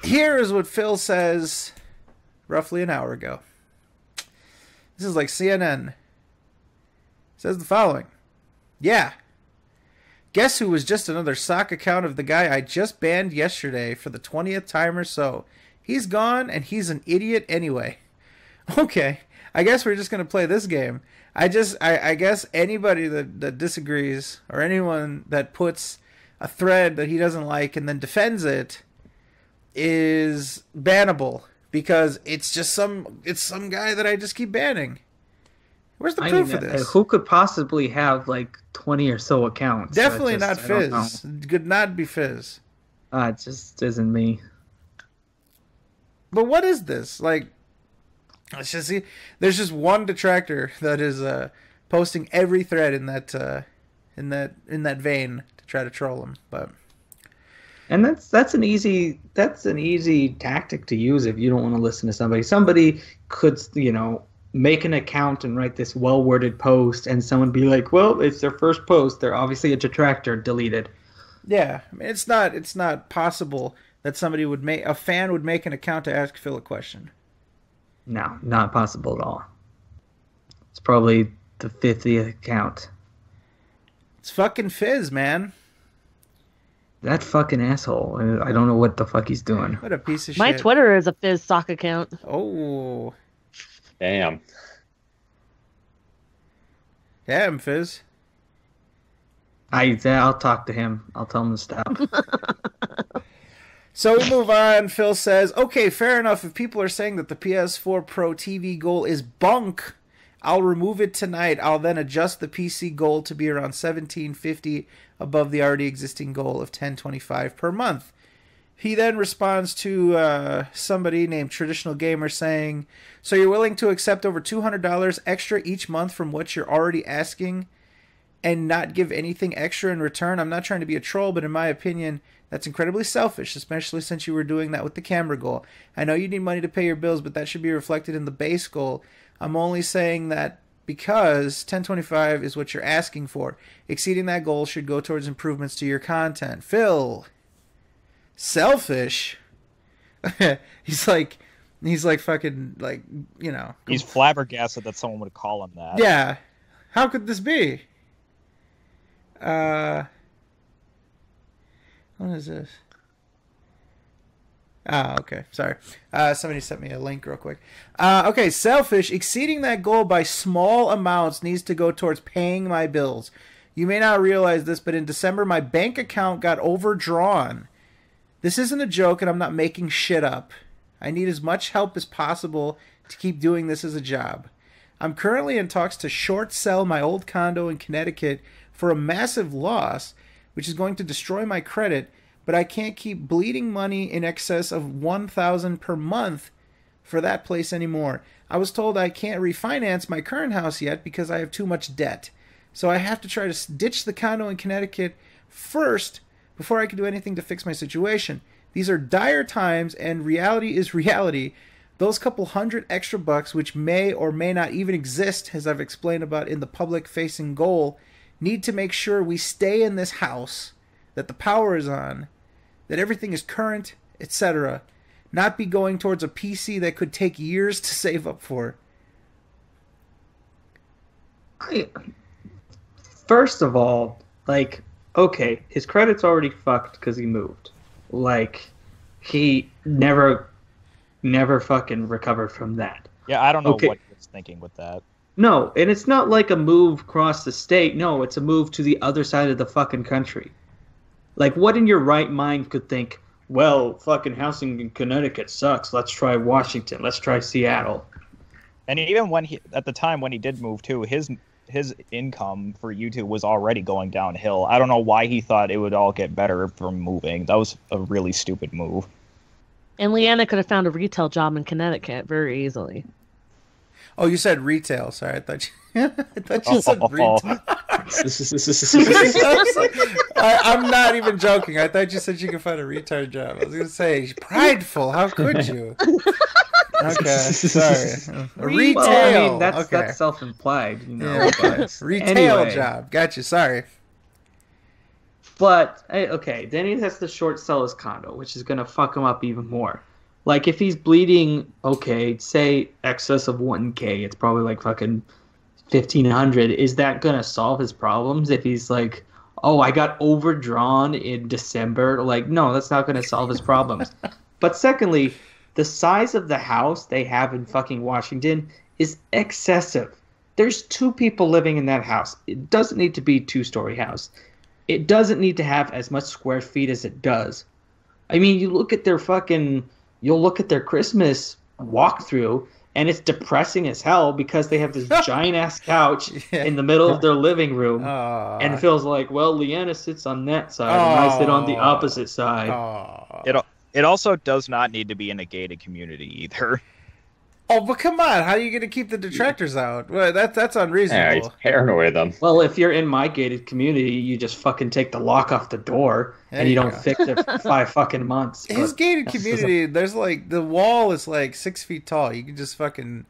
Here is what Phil says roughly an hour ago. This is like CNN. It says the following. Yeah. Guess who was just another sock account of the guy I just banned yesterday for the 20th time or so? He's gone and he's an idiot anyway. Okay. I guess we're just going to play this game. I guess anybody that disagrees or anyone that puts a thread that he doesn't like and then defends it is bannable. Because it's just some guy that I just keep banning. Where's the proof of this? Who could possibly have like 20 or so accounts? Definitely not Fizz. Could not be Fizz. It just isn't me. But what is this? Like, let's just see. There's just one detractor that is posting every thread in that vein to try to troll him. But. And that's an easy tactic to use if you don't want to listen to somebody. Somebody could, make an account and write this well-worded post, and someone be like, "Well, it's their first post. They're obviously a detractor. Deleted." Yeah, I mean, it's not possible that a fan would make an account to ask Phil a question. No, not possible at all. It's probably the 50th account. It's fucking Fizz, man. That fucking asshole. I don't know what the fuck he's doing. What a piece of shit. My Twitter is a Fizz sock account. Oh. Damn. Damn, Fizz. I'll talk to him. I'll tell him to stop. So we move on. Phil says, okay, fair enough. If people are saying that the PS4 Pro TV goal is bunk, I'll remove it tonight. I'll then adjust the PC goal to be around $1,750 above the already existing goal of $1,025 per month. He then responds to somebody named Traditional Gamer saying, so you're willing to accept over $200 extra each month from what you're already asking and not give anything extra in return? I'm not trying to be a troll, but in my opinion, that's incredibly selfish, especially since you were doing that with the camera goal. I know you need money to pay your bills, but that should be reflected in the base goal. I'm only saying that because 1025 is what you're asking for. Exceeding that goal should go towards improvements to your content. Phil... selfish. he's like fucking, like, you know, he's flabbergasted that someone would call him that. Yeah, how could this be? What is this? Okay, sorry. Somebody sent me a link real quick. Okay, selfish. Exceeding that goal by small amounts needs to go towards paying my bills. You may not realize this, but in December my bank account got overdrawn. This isn't a joke, and I'm not making shit up. I need as much help as possible to keep doing this as a job. I'm currently in talks to short sell my old condo in Connecticut for a massive loss, which is going to destroy my credit, but I can't keep bleeding money in excess of $1,000 per month for that place anymore. I was told I can't refinance my current house yet because I have too much debt. So I have to try to ditch the condo in Connecticut first before I can do anything to fix my situation. These are dire times, and reality is reality. Those couple $100 extra bucks, which may or may not even exist, as I've explained about in the public-facing goal, need to make sure we stay in this house, that the power is on, that everything is current, etc. Not be going towards a PC that could take years to save up for. First of all, like... okay, his credit's already fucked because he moved. Like, he never fucking recovered from that. Yeah, I don't know what he was thinking with that. No, and it's not like a move across the state. No, it's a move to the other side of the fucking country. Like, what in your right mind could think, well, fucking housing in Connecticut sucks. Let's try Washington. Let's try Seattle. And even when at the time when he did move too, his income for YouTube was already going downhill. I don't know why he thought it would all get better from moving. That was a really stupid move. And Leanna could have found a retail job in Connecticut very easily. Oh, you said retail. Sorry, I thought you said retail. I'm not even joking. I thought you said you could find a retard job. I was going to say, prideful. How could you? Okay, sorry. Retail. Well, I mean, that's self-implied, you know. Yeah, but retail anyway. job. Gotcha. Sorry. But okay, then he has to short sell his condo, which is gonna fuck him up even more. Like if he's bleeding, okay, say excess of $1,000, it's probably like fucking $1,500. Is that gonna solve his problems? If he's like, oh, I got overdrawn in December, like no, that's not gonna solve his problems. But secondly, the size of the house they have in fucking Washington is excessive. There's 2 people living in that house. It doesn't need to be a 2-story house. It doesn't need to have as much square feet as it does. I mean, you'll look at their Christmas walkthrough, and it's depressing as hell because they have this giant-ass couch in the middle of their living room, and it feels like, well, Leanna sits on that side, and I sit on the opposite side. It also does not need to be in a gated community either. Oh, but come on! How are you going to keep the detractors out? Well, that's unreasonable. Yeah, he's paranoid them. Well, if you're in my gated community, you just fucking take the lock off the door, and you don't fix it for 5 fucking months. His gated community, there's like the wall is like 6 feet tall. You can just fucking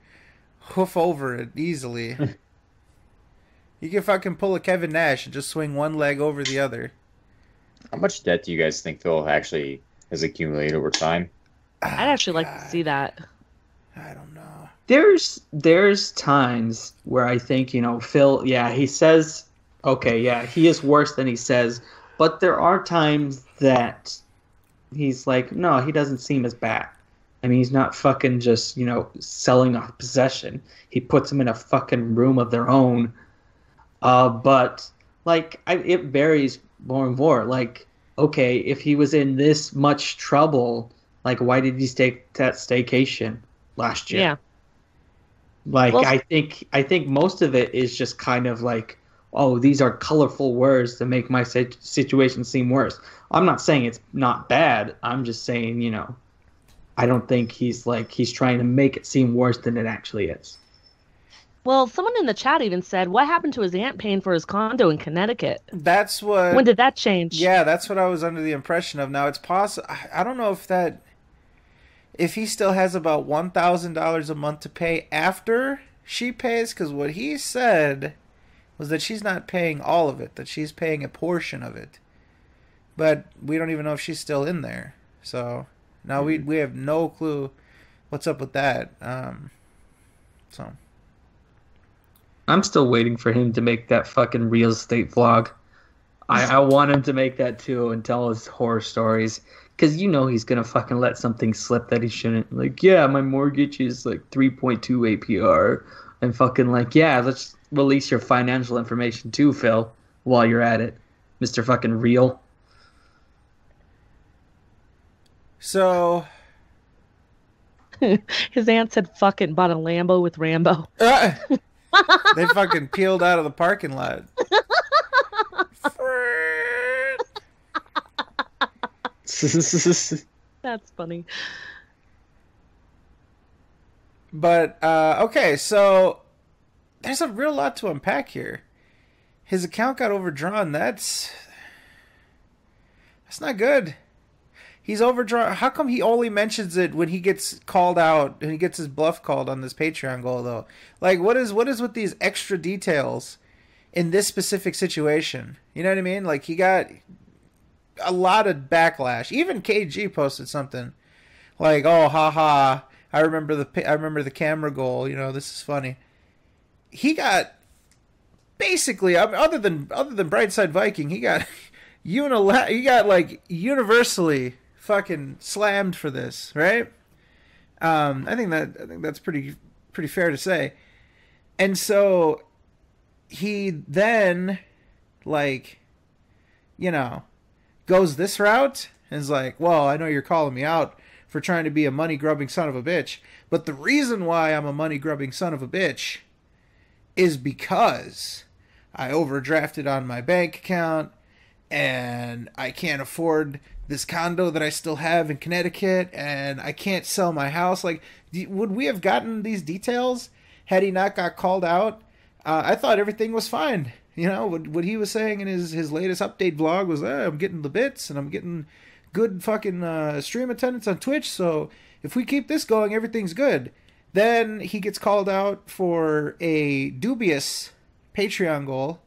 hoof over it easily. You can fucking pull a Kevin Nash and just swing one leg over the other. How much debt do you guys think Phil actually has accumulated over time? I'd actually like to see that. I don't know. There's times where I think, you know, Phil, yeah, he says, okay, yeah, he is worse than he says, but there are times that he's like, no, he doesn't seem as bad. I mean, he's not fucking just, you know, selling a possession. He puts them in a fucking room of their own. But, like, it varies more and more. Like, okay, if he was in this much trouble, like, why did he take that staycation last year? Yeah. Like, Well, I think most of it is just kind of like, oh, these are colorful words to make my situation seem worse. I'm not saying it's not bad. I'm just saying, I don't think he's trying to make it seem worse than it actually is. Well, someone in the chat even said, what happened to his aunt paying for his condo in Connecticut? That's what... When did that change? Yeah, that's what I was under the impression of. Now, it's possible... I don't know if he still has about $1,000 a month to pay after she pays, because what he said was that she's not paying all of it, that she's paying a portion of it. But we don't even know if she's still in there. So, now we have no clue what's up with that. So... I'm still waiting for him to make that fucking real estate vlog. I want him to make that too and tell his horror stories. Because he's going to fucking let something slip that he shouldn't. Like, yeah, my mortgage is like 3.2 APR. And fucking let's release your financial information too, Phil, while you're at it. Mr. fucking Real. So... His aunt said fucking bought a Lambo with Rambo. They fucking peeled out of the parking lot. That's funny. But, okay, so there's a real lot to unpack here. His account got overdrawn. That's not good. He's overdrawn. How come he only mentions it when he gets called out and he gets his bluff called on this Patreon goal, though? Like, what is with these extra details in this specific situation? You know what I mean? Like, he got a lot of backlash. Even KG posted something like, "Oh, haha, I remember the camera goal. This is funny." He got basically, other than Brightside Viking, he got universally fucking slammed for this, right? I think that's pretty fair to say. And so he then goes this route and is like, well, I know you're calling me out for trying to be a money grubbing son of a bitch, but the reason why I'm a money grubbing son of a bitch is because I overdrafted on my bank account and I can't afford this condo that I still have in Connecticut, and I can't sell my house. Like, would we have gotten these details had he not got called out? I thought everything was fine. What he was saying in his latest update vlog was, I'm getting the bits, and I'm getting good fucking stream attendance on Twitch, so if we keep this going, everything's good. Then he gets called out for a dubious Patreon goal,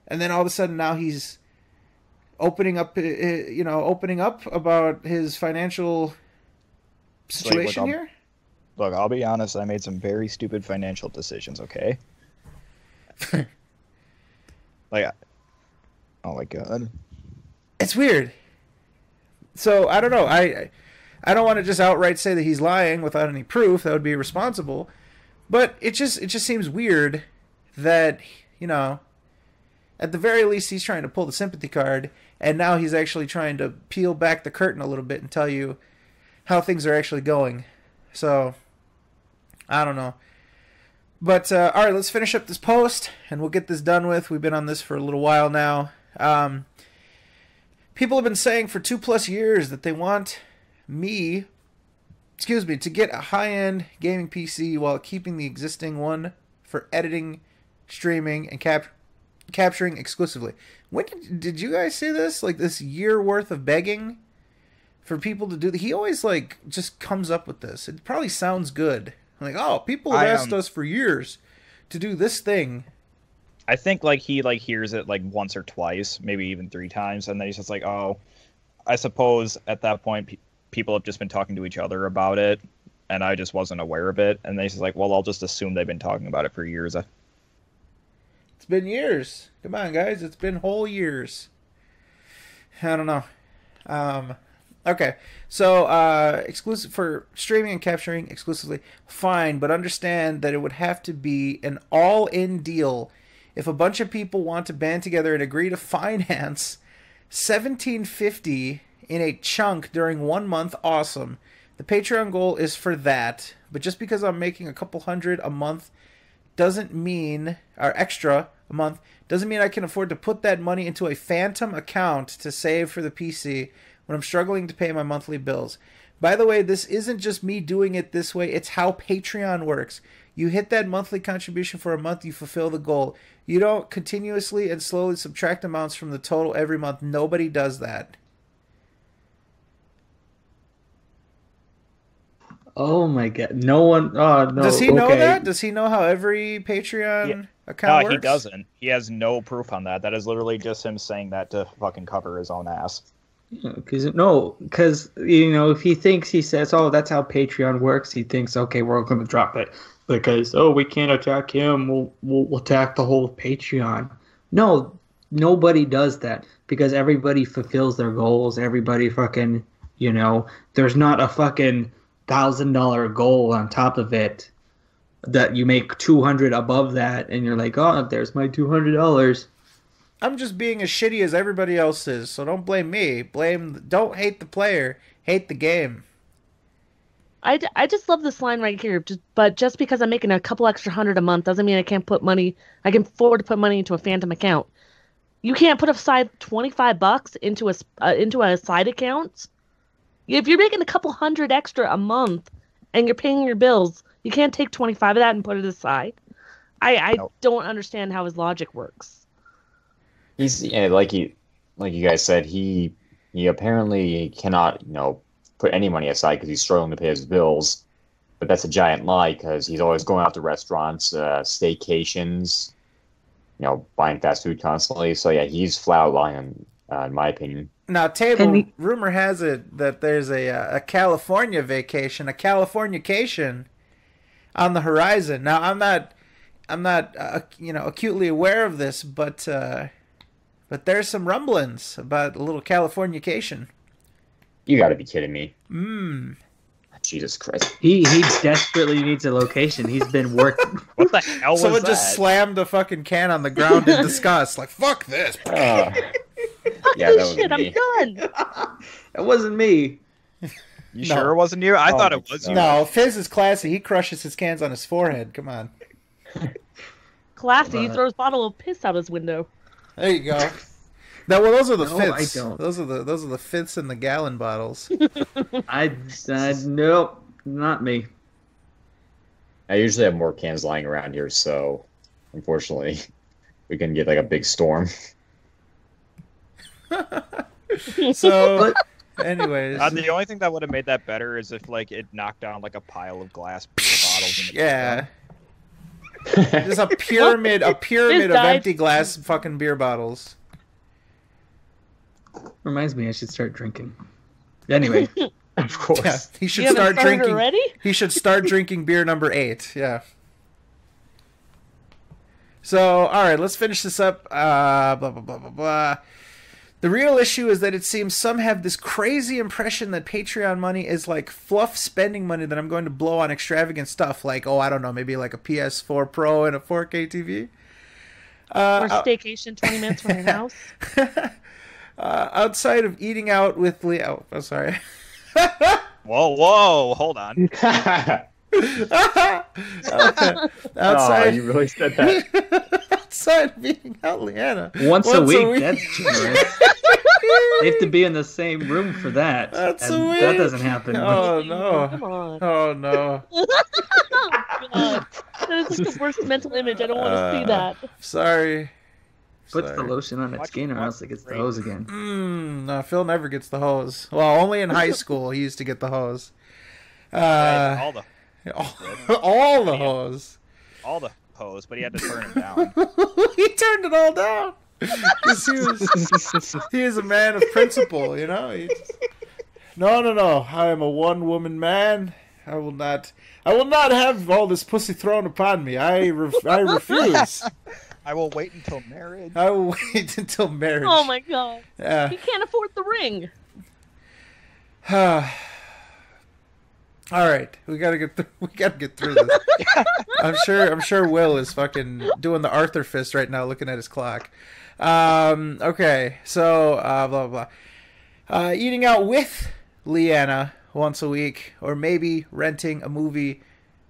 and then all of a sudden now he's opening up about his financial situation here. Look, I'll be honest. I made some very stupid financial decisions. Okay. Oh my god, it's weird. So I don't know. I don't want to just outright say that he's lying without any proof. That would be irresponsible. But it just seems weird that at the very least he's trying to pull the sympathy card. And now he's actually trying to peel back the curtain a little bit and tell you how things are actually going. So, I don't know. But, alright, let's finish up this post, and we'll get this done with. We've been on this for a little while now. People have been saying for 2+ years that they want me to get a high-end gaming PC while keeping the existing one for editing, streaming, and capturing exclusively. When did you guys see this? Like, this year worth of begging for people to do that? He always just comes up with this. It probably sounds good. Like, oh, people have asked us for years to do this thing. I think he hears it once or twice, maybe even 3 times, and then he's just like, oh, I suppose at that point people have just been talking to each other about it, and I just wasn't aware of it. And then he's just like, well, I'll just assume they've been talking about it for years. It's been years. Come on, guys. It's been whole years. I don't know. Okay. So, exclusive for streaming and capturing exclusively, fine, but understand that it would have to be an all-in deal. If a bunch of people want to band together and agree to finance $17.50 in a chunk during 1 month, awesome. The Patreon goal is for that, but just because I'm making a couple hundred a month doesn't mean, or extra, a month doesn't mean I can afford to put that money into a phantom account to save for the PC when I'm struggling to pay my monthly bills. By the way, this isn't just me doing it this way. It's how Patreon works. You hit that monthly contribution for a month, you fulfill the goal. You don't continuously and slowly subtract amounts from the total every month. Nobody does that. Oh my god. No one. Oh, no. Does he know that? Does he know how every Patreon account works? No, he doesn't. He has no proof on that. That is literally just him saying that to fucking cover his own ass. Because if he thinks, he says, oh, that's how Patreon works, he thinks, okay, we're going to drop it because, oh, we can't attack him, we'll attack the whole Patreon. No, nobody does that because everybody fulfills their goals. Everybody fucking, there's not a fucking $1,000 goal on top of it that you make 200 above that and you're like, oh, there's my $200. I'm just being as shitty as everybody else is, so don't blame me. Don't hate the player, hate the game. I just love this line right here. But just because I'm making a couple extra $100 a month doesn't mean I can afford to put money into a phantom account. You can't put aside $25 into a side account. If you're making a couple $100 extra a month and you're paying your bills, you can't take 25 of that and put it aside. I don't understand how his logic works. He's like you guys said, he apparently cannot put any money aside because he's struggling to pay his bills. But that's a giant lie because he's always going out to restaurants, staycations, buying fast food constantly. So yeah, he's flat out lying, in my opinion. Now, rumor has it that there's a California vacation, a Californication on the horizon. Now, I'm not acutely aware of this, but there's some rumblings about a little Californication. You got to be kidding me. Jesus Christ. He desperately needs a location. He's been working. What the hell was that? Someone just slammed a fucking can on the ground in disgust. Like, fuck this. Yeah, that was shit, me. I'm done. That wasn't me. You sure it wasn't you? I thought it was you. No, Fizz is classy. He crushes his cans on his forehead. Come on. Classy. He throws a bottle of piss out his window. There you go. Those are the no, fifths. I don't. Those are the fifths in the gallon bottles. Nope, not me. I usually have more cans lying around here, so unfortunately, we can get like a big storm. So, anyways, the only thing that would have made that better is if it knocked down like a pile of glass bottles. In the yeah. There's a pyramid of empty glass fucking beer bottles. Reminds me, I should start drinking. Anyway, of course, yeah, he should start drinking. Already? He should start drinking beer number 8. Yeah. So, all right, let's finish this up. Blah blah blah blah blah. The real issue is that it seems some have this crazy impression that Patreon money is like fluff spending money that I'm going to blow on extravagant stuff, like I don't know, maybe like a PS4 Pro and a 4K TV. Or staycation 20 minutes from your house. Outside of eating out with Leo. Oh, sorry. Whoa, hold on. Outside, you really said that. Outside of eating out, Leanna. Once a week. That's generous. They have to be in the same room for that. That's and a week. That doesn't happen. Oh no! Come on. Oh no! Oh, God. That is the worst mental image. I don't want to see that. Sorry. Puts the lotion on its skin or else it gets the hose again. No, Phil never gets the hose. Well, only in high school he used to get the hose. All the hose. All the hose, but he had to turn it down. He turned it all down. Because he is a man of principle, No. I am a one-woman man. I will not have all this pussy thrown upon me. I refuse. I will wait until marriage. Oh my God. He can't afford the ring. All right, we gotta get through this. I'm sure Will is fucking doing the Arthur fist right now, looking at his clock. Okay, so blah blah blah. Eating out with Leanna once a week, or maybe renting a movie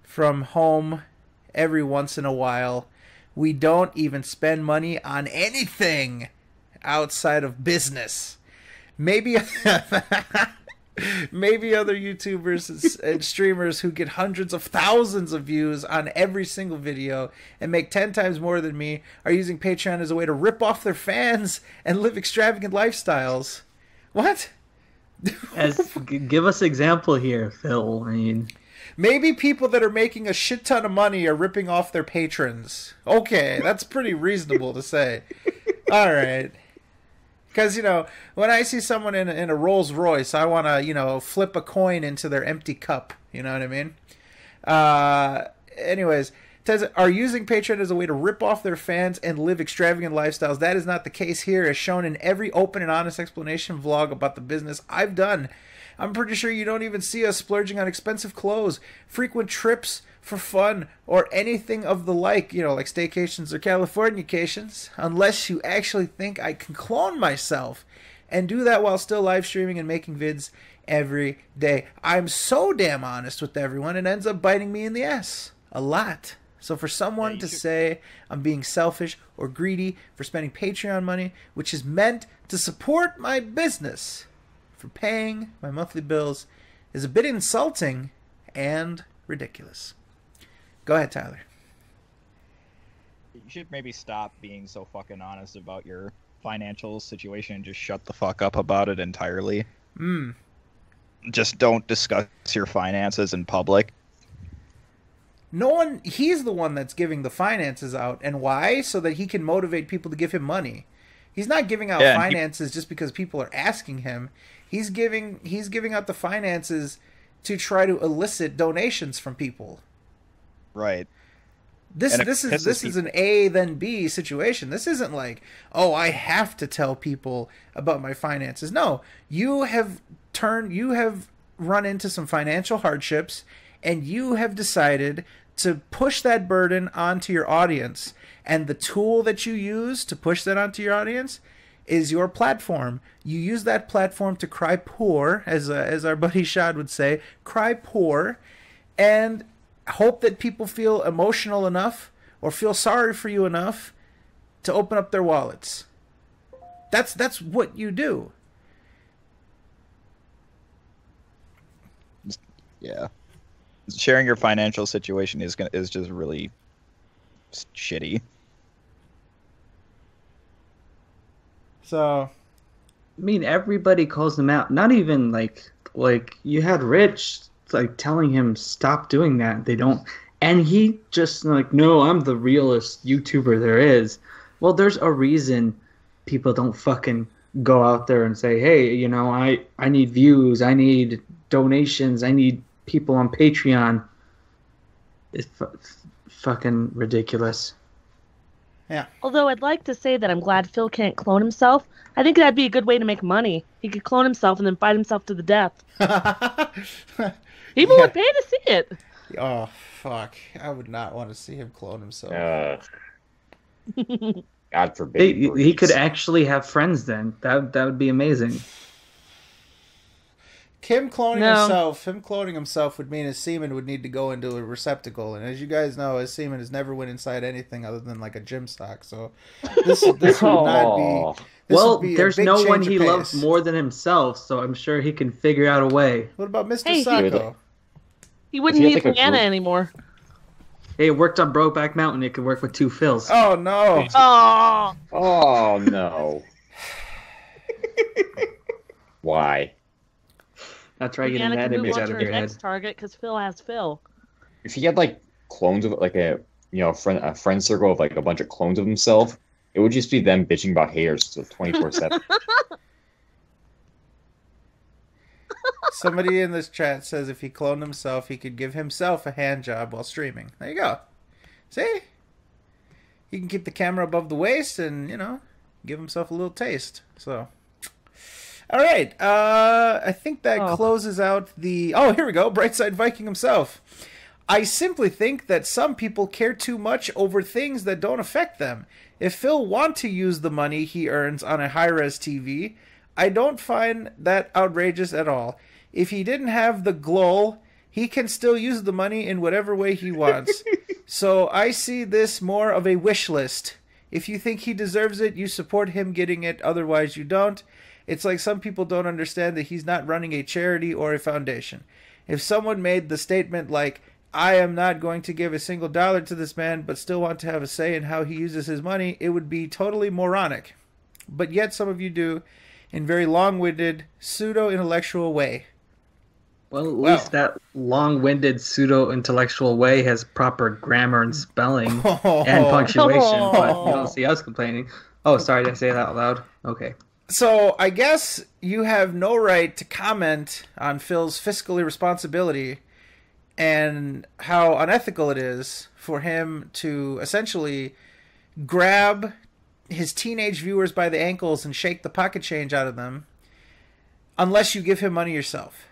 from home every once in a while. We don't even spend money on anything outside of business. Maybe maybe other YouTubers and streamers who get hundreds of thousands of views on every single video and make 10 times more than me are using Patreon as a way to rip off their fans and live extravagant lifestyles. What? Give us an example here, Phil. I mean, maybe people that are making a shit ton of money are ripping off their patrons. Okay, that's pretty reasonable to say. All right. Because, when I see someone in a Rolls Royce, I want to, flip a coin into their empty cup. You know what I mean? Anyways, it says, are using Patreon as a way to rip off their fans and live extravagant lifestyles. That is not the case here, as shown in every open and honest explanation vlog about the business I've done. I'm pretty sure you don't even see us splurging on expensive clothes, frequent trips for fun, or anything of the like, like staycations or Californications, unless you actually think I can clone myself and do that while still live streaming and making vids every day. I'm so damn honest with everyone, it ends up biting me in the ass. A lot. So for someone to say I'm being selfish or greedy for spending Patreon money, which is meant to support my business, for paying my monthly bills, is a bit insulting and ridiculous. Go ahead, Tyler. You should maybe stop being so fucking honest about your financial situation and just shut the fuck up about it entirely. Just don't discuss your finances in public. He's the one that's giving the finances out. And why? So that he can motivate people to give him money. He's not giving out finances just because people are asking him. He's giving out the finances to try to elicit donations from people. Right. This is an A then B situation. This isn't like, oh, I have to tell people about my finances. No, you have run into some financial hardships, and you have decided to push that burden onto your audience. And the tool that you use to push that onto your audience is your platform. You use that platform to cry poor, as our buddy Shad would say, cry poor, and hope that people feel emotional enough or feel sorry for you enough to open up their wallets. That's what you do. Yeah. Sharing your financial situation is just really shitty. So, I mean, everybody calls him out. Not even like you had Rich telling him stop doing that. They don't, and he just no, I'm the realest YouTuber there is. Well, there's a reason people don't fucking go out there and say, hey, I need views, I need donations, I need people on Patreon. It's fucking ridiculous. Yeah. Although I'd like to say that I'm glad Phil can't clone himself. I think that'd be a good way to make money. He could clone himself and then fight himself to the death. People would pay to see it. Oh, fuck. I would not want to see him clone himself. God forbid. He could actually have friends then. That would be amazing. Him cloning himself would mean his semen would need to go into a receptacle, and as you guys know, his semen has never went inside anything other than like a gym sock. So this would not be. Well, there's no one he loves more than himself, so I'm sure he can figure out a way. What about Mr. Sacco? He wouldn't need Rihanna anymore. Hey, it worked on Brokeback Mountain. It could work with two Phils. Oh no! Oh no! Why? That's right, getting that image out of your head. Next target, because Phil has Phil. If he had clones of a friend circle of a bunch of clones of himself, it would just be them bitching about haters 24/7. Somebody in this chat says if he cloned himself, he could give himself a hand job while streaming. There you go. See? He can keep the camera above the waist and, give himself a little taste. So, all right. I think that closes out the... Oh, here we go. Brightside Viking himself. I simply think that some people care too much over things that don't affect them. If Phil want to use the money he earns on a high-res TV, I don't find that outrageous at all. If he didn't have the glull, he can still use the money in whatever way he wants. So I see this more of a wish list. If you think he deserves it, you support him getting it. Otherwise, you don't. It's like some people don't understand that he's not running a charity or a foundation. If someone made the statement like, I am not going to give a single dollar to this man, but still want to have a say in how he uses his money, it would be totally moronic. But yet some of you do in very long-winded, pseudo-intellectual way. Well, at least that long-winded pseudo-intellectual way has proper grammar and spelling and punctuation, but you don't see us complaining. Oh, sorry, did I say that out loud? Okay. So I guess you have no right to comment on Phil's fiscal irresponsibility and how unethical it is for him to essentially grab his teenage viewers by the ankles and shake the pocket change out of them unless you give him money yourself.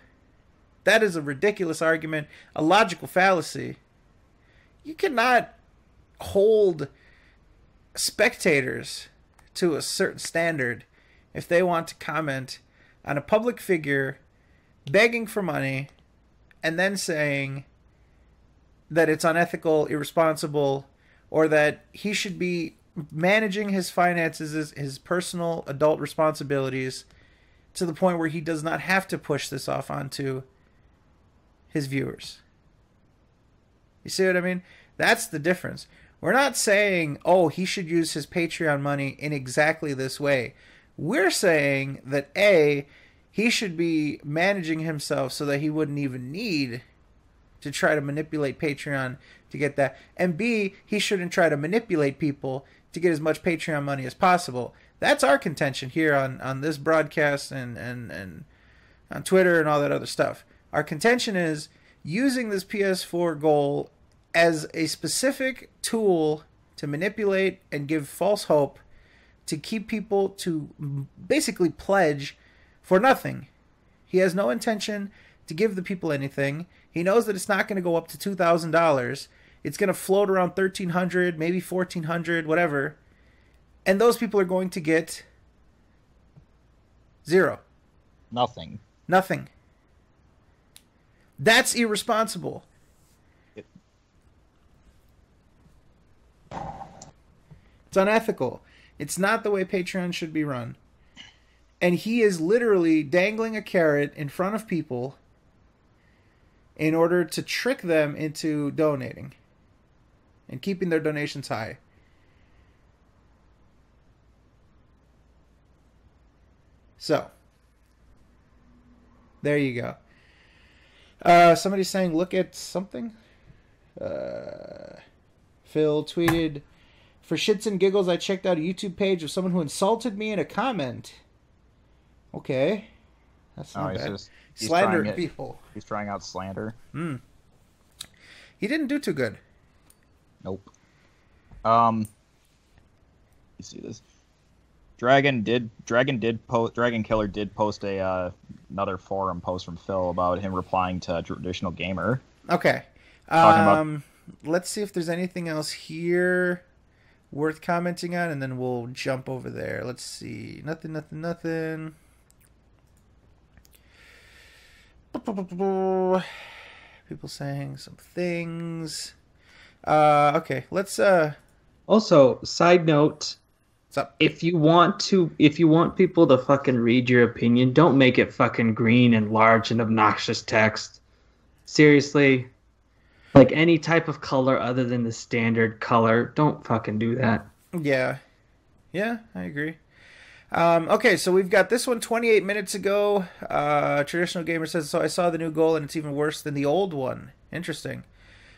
That is a ridiculous argument, a logical fallacy. You cannot hold spectators to a certain standard if they want to comment on a public figure begging for money and then saying that it's unethical, irresponsible, or that he should be managing his finances, his personal adult responsibilities, to the point where he does not have to push this off onto his viewers. You see what I mean? That's the difference. We're not saying, oh, he should use his Patreon money in exactly this way. We're saying that A, he should be managing himself so that he wouldn't even need to try to manipulate Patreon to get that. And B, he shouldn't try to manipulate people to get as much Patreon money as possible. That's our contention here on this broadcast and on Twitter and all that other stuff. Our contention is using this PS4 goal as a specific tool to manipulate and give false hope to keep people to basically pledge for nothing. He has no intention to give the people anything. He knows that it's not going to go up to $2,000. It's going to float around $1,300, maybe $1,400, whatever. And those people are going to get zero. Nothing. Nothing. That's irresponsible. It's unethical. It's not the way Patreon should be run. And he is literally dangling a carrot in front of people in order to trick them into donating and keeping their donations high. So, there you go. Somebody's saying, look at something. Phil tweeted, for shits and giggles, I checked out a YouTube page of someone who insulted me in a comment. Okay. That's not bad. He's Slandering people. He's trying out slander. He didn't do too good. Nope. You see this? Dragon Killer did post another forum post from Phil about him replying to Traditional Gamer. Okay. Let's see if there's anything else here worth commenting on, and then we'll jump over there. Let's see. Nothing. People saying some things. Okay, let's Also, side note, what's up? if you want people to fucking read your opinion, don't make it fucking green and large and obnoxious text. Seriously. Like any type of color other than the standard color, don't fucking do that. Yeah, I agree. Okay, so we've got this one 28 minutes ago. Traditional Gamer says, so I saw the new goal and it's even worse than the old one. Interesting.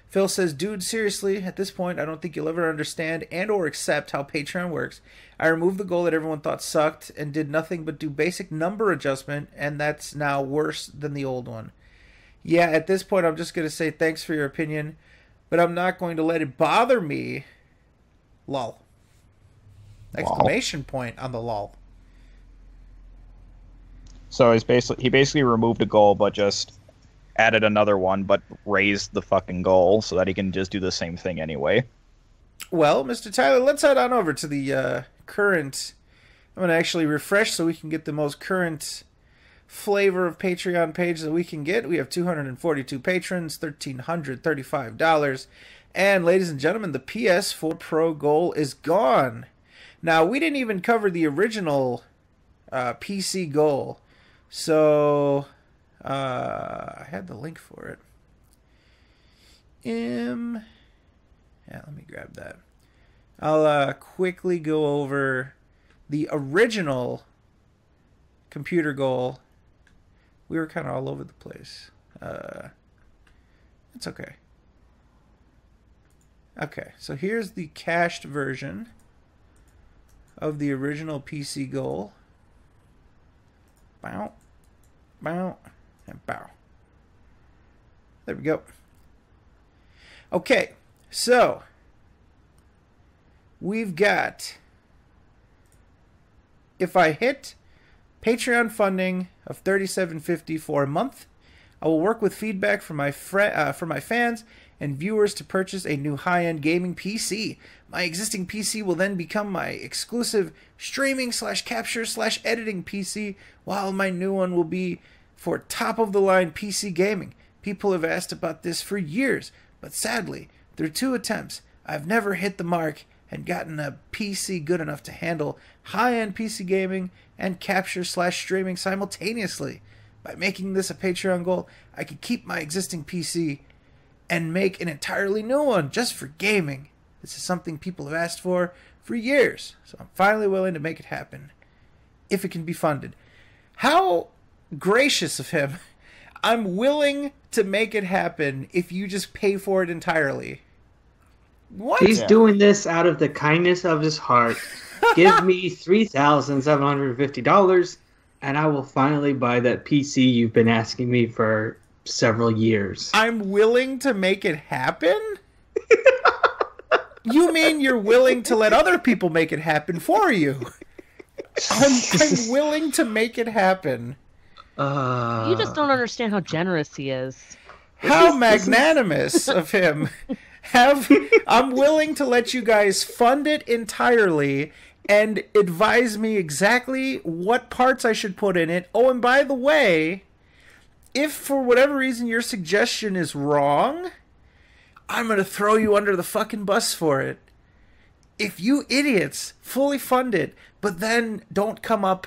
Phil says, dude, seriously, at this point, I don't think you'll ever understand and or accept how Patreon works. I removed the goal that everyone thought sucked and did nothing but do basic number adjustment, and that's now worse than the old one. Yeah, at this point, I'm just going to say thanks for your opinion, but I'm not going to let it bother me. Lol. Exclamation point on the lol. So he basically removed a goal, but just added another one, but raised the fucking goal so that he can just do the same thing anyway. Well, Mr. Tyler, let's head on over to the current. I'm going to actually refresh so we can get the most current flavor of Patreon page that we can get. We have 242 patrons, $1,335. And ladies and gentlemen, the PS4 Pro goal is gone. Now, we didn't even cover the original PC goal. So, I had the link for it. Yeah, let me grab that. I'll quickly go over the original computer goal. We were kind of all over the place. It's okay. Okay, so here's the cached version of the original PC goal. Bow, bow, and bow. There we go. Okay, so we've got, if I hit Patreon funding of $37.50 for a month, I will work with feedback from my fans and viewers to purchase a new high-end gaming PC. My existing PC will then become my exclusive streaming/capture/editing PC, while my new one will be for top-of-the-line PC gaming. People have asked about this for years, but sadly, through 2 attempts, I've never hit the mark and gotten a PC good enough to handle high-end PC gaming and capture/streaming simultaneously. By making this a Patreon goal, I could keep my existing PC and make an entirely new one just for gaming. This is something people have asked for years, so I'm finally willing to make it happen, if it can be funded. How gracious of him. I'm willing to make it happen if you just pay for it entirely. What? He's doing this out of the kindness of his heart. Give me $3,750 and I will finally buy that PC you've been asking me for several years. I'm willing to make it happen? You mean you're willing to let other people make it happen for you? I'm willing to make it happen. You just don't understand how generous he is. How magnanimous of him. I'm willing to let you guys fund it entirely and advise me exactly what parts I should put in it. Oh, and by the way, if for whatever reason your suggestion is wrong, I'm going to throw you under the fucking bus for it. If you idiots fully fund it, but then don't come up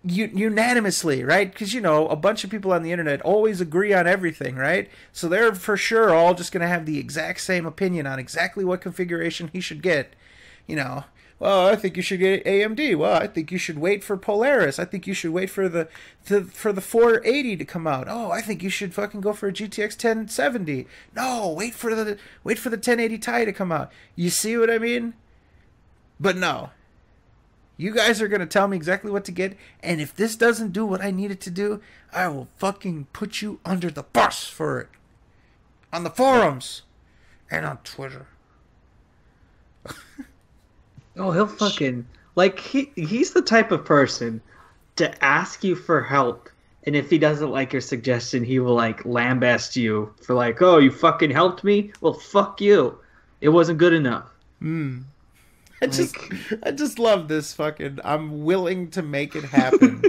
unanimously, right? Because, you know, a bunch of people on the internet always agree on everything, right? So they're for sure all just going to have the exact same opinion on exactly what configuration he should get. You know, well, I think you should get AMD. Well, I think you should wait for Polaris. I think you should wait for the 480 to come out. Oh, I think you should fucking go for a GTX 1070. No, wait for the 1080 Ti to come out. You see what I mean? But no. You guys are going to tell me exactly what to get, and if this doesn't do what I need it to do, I will fucking put you under the bus for it. On the forums. And on Twitter. Oh, he'll fucking... Like, he's the type of person to ask you for help, and if he doesn't like your suggestion, he will, like, lambaste you for, like, oh, you fucking helped me? Well, fuck you. It wasn't good enough. I just love this fucking... I'm willing to make it happen.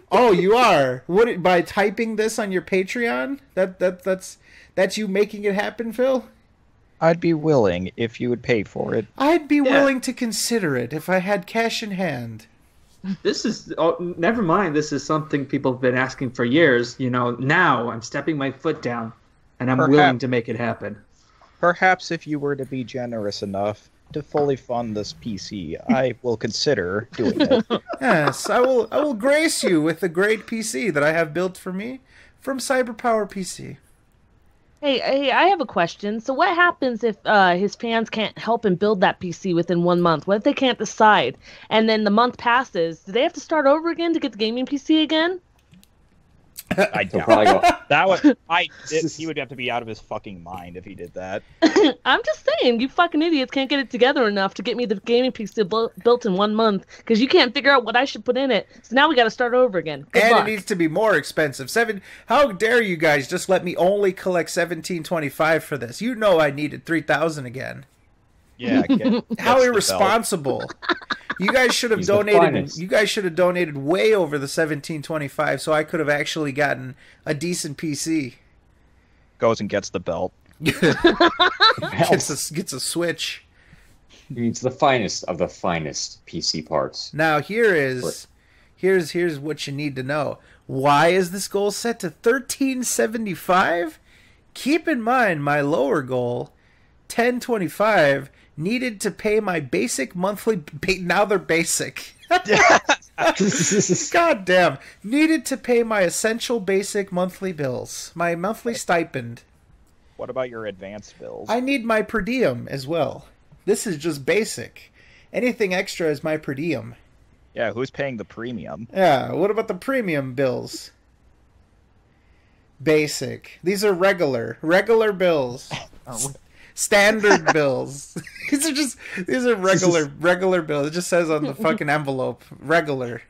Oh, you are? What, by typing this on your Patreon? That's you making it happen, Phil? I'd be willing if you would pay for it. I'd be willing to consider it if I had cash in hand. This is... Oh, never mind. This is something people have been asking for years. You know, now I'm stepping my foot down, and I'm willing to make it happen. Perhaps if you were to be generous enough to fully fund this PC, I will consider doing it. Yes, I will grace you with the great PC that I have built for me from CyberPower PC. Hey, I have a question. So what happens if his fans can't help him build that PC within 1 month? What if they can't decide? And then the month passes. Do they have to start over again to get the gaming PC again? I doubt he would have to be out of his fucking mind if he did that. I'm just saying, you fucking idiots can't get it together enough to get me the gaming PC built in 1 month because you can't figure out what I should put in it. So now we got to start over again. Good luck. It needs to be more expensive. How dare you guys just let me only collect $1,725 for this? You know I needed $3,000 again. Yeah. How irresponsible! You guys should have donated. You guys should have donated way over the $17.25, so I could have actually gotten a decent PC. Goes and gets the belt. gets a Switch. It's the finest of the finest PC parts. Now here's what you need to know. Why is this goal set to $13.75? Keep in mind my lower goal, $10.25, needed to pay my basic monthly. Now they're basic. God damn! Needed to pay my essential basic monthly bills, my monthly stipend. What about your advanced bills? I need my per diem as well. This is just basic. Anything extra is my per diem. Yeah, who's paying the premium? Yeah, what about the premium bills? Basic. These are regular bills. Standard bills. These are regular bills. It just says on the fucking envelope, regular.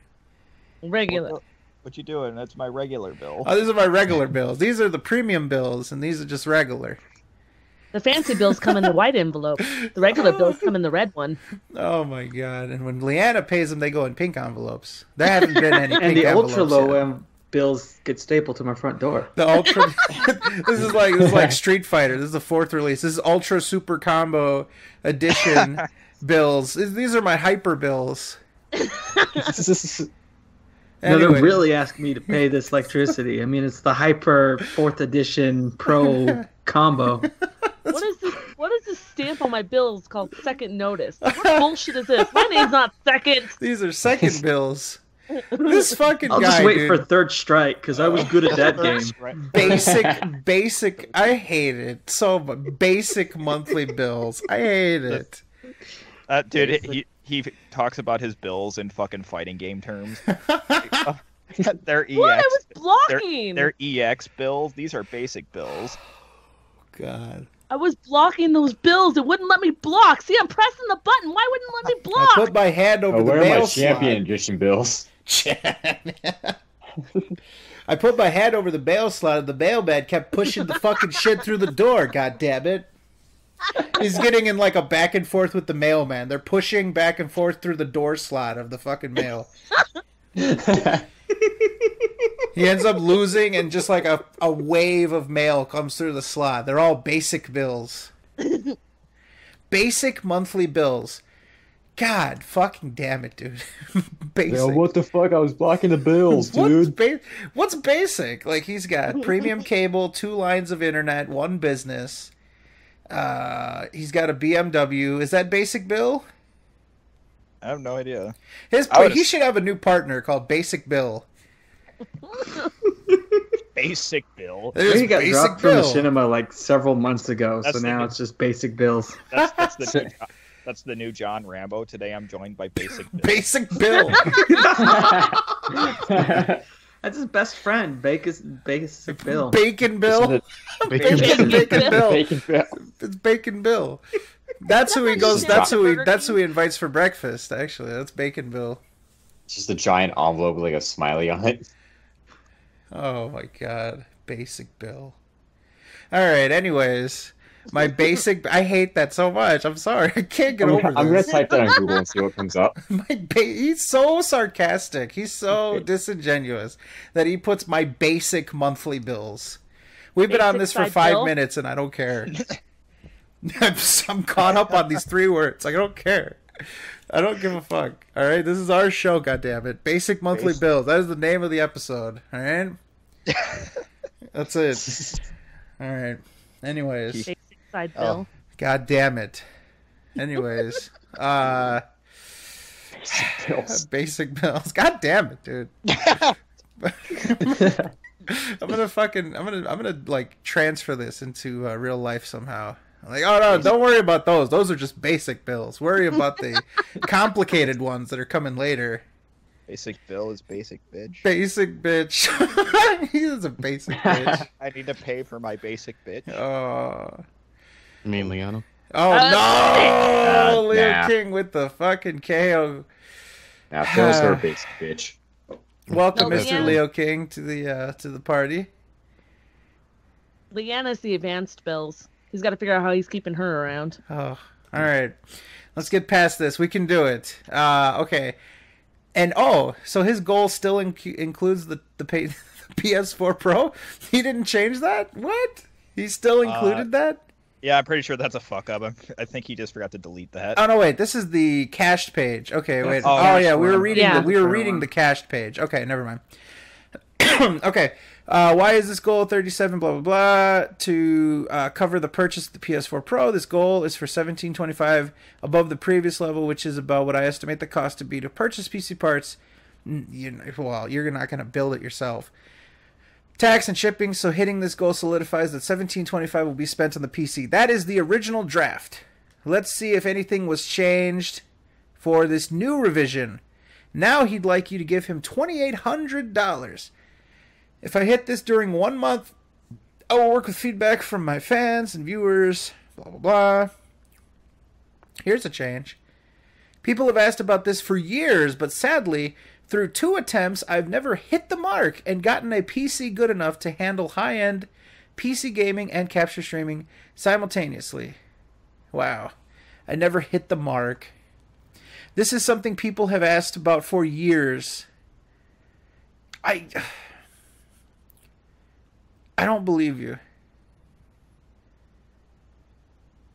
Regular. What you doing? That's my regular bill. Oh, these are my regular bills. These are the premium bills, and these are just regular. The fancy bills come in the white envelope. The regular bills come in the red one. Oh my god! And when Leanna pays them, they go in pink envelopes. There haven't been any pink and the envelopes ultra low yet. bills get stapled to my front door. The ultra. This is like Street Fighter. This is the 4th release. This is Ultra Super Combo Edition bills. These are my hyper bills. No, they really ask me to pay this electricity. I mean, it's the Hyper 4th Edition Pro combo. What is this stamp on my bills called second notice? What bullshit is this? My name's not second. These are second bills. This fucking I'll guy, just wait dude. for third strike because I was good at that game. Basic. I hate it so much. Basic monthly bills. I hate it. Dude, he talks about his bills in fucking fighting game terms. They're EX. What? I was blocking. They're EX bills. These are basic bills. God. I was blocking those bills. It wouldn't let me block. See, I'm pressing the button. Why wouldn't it let me block? I put my hand over the where are mail my slot. champion edition bills? I put my hand over the bail slot, and the mailman kept pushing the fucking shit through the door. God damn it! He's getting in like a back and forth with the mailman. They're pushing back and forth through the door slot of the fucking mail. He ends up losing, and just like a wave of mail comes through the slot. They're all basic bills. Basic monthly bills. God fucking damn it, dude. Basic. Yo, what the fuck? I was blocking the bills, dude. What's basic? Like, he's got premium cable, 2 lines of internet, 1 business. He's got a BMW. Is that basic bill? I have no idea. He should have a new partner called Basic Bill. Basic bill. He got dropped from the cinema like several months ago, so now it's just Basic Bills. That's the new John Rambo. Today I'm joined by Basic Bill. Basic Bill. That's his best friend, Basic Bill. Bacon Bill. Bacon Bill. It's Bacon Bill. That's who he goes. That's who he invites for breakfast. Actually, that's Bacon Bill. It's just a giant envelope with like a smiley on it. Oh my god, Basic Bill. All right. Anyways, my basic. I hate that so much. I'm sorry. I can't get over this. I'm gonna type that on Google and see what comes up. He's so sarcastic. He's so disingenuous that he puts my basic monthly bills. We've been on this for 5 minutes and I don't care. I'm caught up on these 3 words. I don't care. I don't give a fuck. All right, this is our show. Goddammit. Basic monthly bills. That is the name of the episode. All right. That's it. All right. Anyways. Basic side bill. God damn it. Anyways. Basic bills. God damn it, dude. I'm gonna like transfer this into real life somehow. I'm like, oh no, don't worry about those. Those are just basic bills. Worry about the complicated ones that are coming later. Basic bill is basic bitch. Basic bitch. He is a basic bitch. I need to pay for my basic bitch. Oh. You mean Leanna? Oh no! Leo King with the fucking KO. Now Phil's her basic bitch. Welcome, Mr. Leo King, to the party. Leanna's the advanced bills. He's got to figure out how he's keeping her around. Oh, All right. Let's get past this. We can do it. Okay. And so his goal still includes the PS4 Pro? He didn't change that? What? He still included that? Yeah, I'm pretty sure that's a fuck up. I think he just forgot to delete that. Oh no, wait. This is the cached page. Okay, wait. Oh, Yeah, we were reading. Yeah. We were reading the cached page. Okay, never mind. Okay. Why is this goal 37? Blah blah blah. To cover the purchase of the PS4 Pro. This goal is for 1725 above the previous level, which is about what I estimate the cost to be to purchase PC parts. You're not going to build it yourself. Tax and shipping, so hitting this goal solidifies that 1725 will be spent on the PC. That is the original draft. Let's see if anything was changed for this new revision. Now he'd like you to give him $2,800. If I hit this during 1 month, I will work with feedback from my fans and viewers, blah, blah, blah. Here's a change. People have asked about this for years, but sadly, through 2 attempts, I've never hit the mark and gotten a PC good enough to handle high-end PC gaming and capture streaming simultaneously. Wow. I never hit the mark. This is something people have asked about for years. I don't believe you.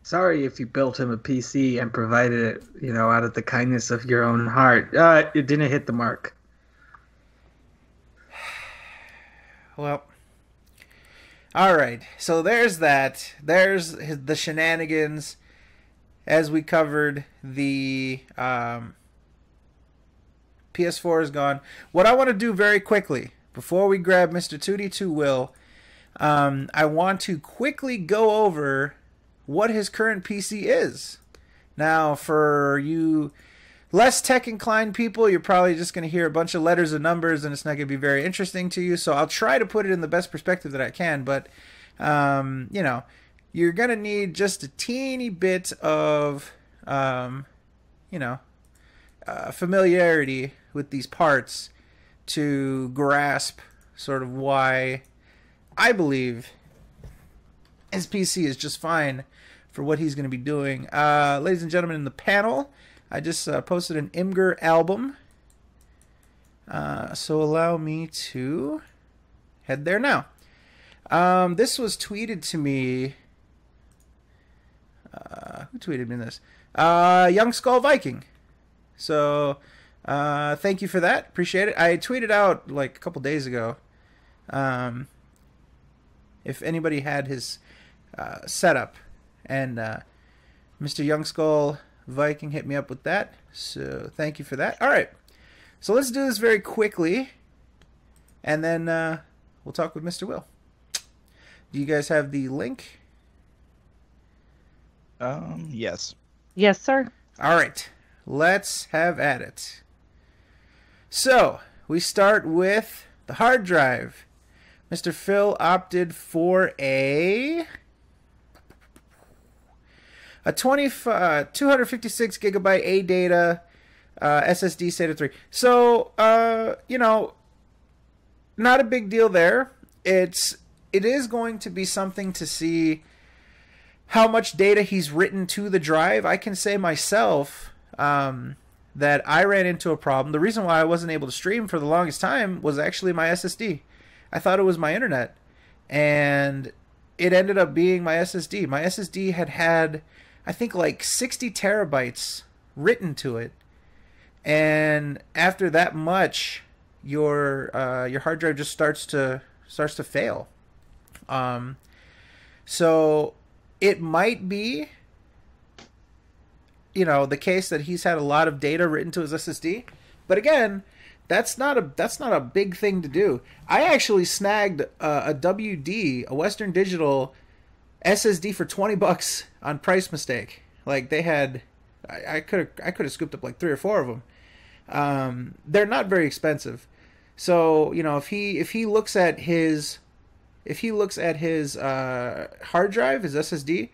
Sorry if you built him a PC and provided it, out of the kindness of your own heart. It didn't hit the mark. Well, all right. So there's that. There's the shenanigans. As we covered, the PS4 is gone. What I want to do very quickly, before we grab Mr. 2D2 Will, I want to quickly go over what his current PC is. Now, for you less tech-inclined people, you're probably just going to hear a bunch of letters and numbers, and it's not going to be very interesting to you, so I'll try to put it in the best perspective that I can, but, you're going to need just a teeny bit of, familiarity with these parts to grasp sort of why I believe his PC is just fine for what he's going to be doing. Ladies and gentlemen, in the panel, I just posted an Imgur album. So allow me to head there now. This was tweeted to me. Who tweeted me this? Young Skull Viking. So thank you for that. Appreciate it. I tweeted out like a couple days ago. If anybody had his setup, and Mr. Young Skull Viking hit me up with that, so thank you for that. All right, so let's do this very quickly, and then we'll talk with Mr. Will. Do you guys have the link? Yes. Yes, sir. All right, let's have at it. So we start with the hard drive. Mr. Phil opted for a 256 gigabyte ADATA SSD SATA 3. So, not a big deal there. It is going to be something to see how much data he's written to the drive. I can say myself that I ran into a problem. The reason why I wasn't able to stream for the longest time was actually my SSD. I thought it was my internet, and it ended up being my SSD. My SSD had I think like 60 terabytes written to it, and after that much, your hard drive just starts to fail. So it might be, the case that he's had a lot of data written to his SSD, but again, that's not a big thing to do. I actually snagged a WD, a Western Digital SSD for $20 on price mistake. Like they had, I could have scooped up like 3 or 4 of them. They're not very expensive. So if he looks at his hard drive, his SSD,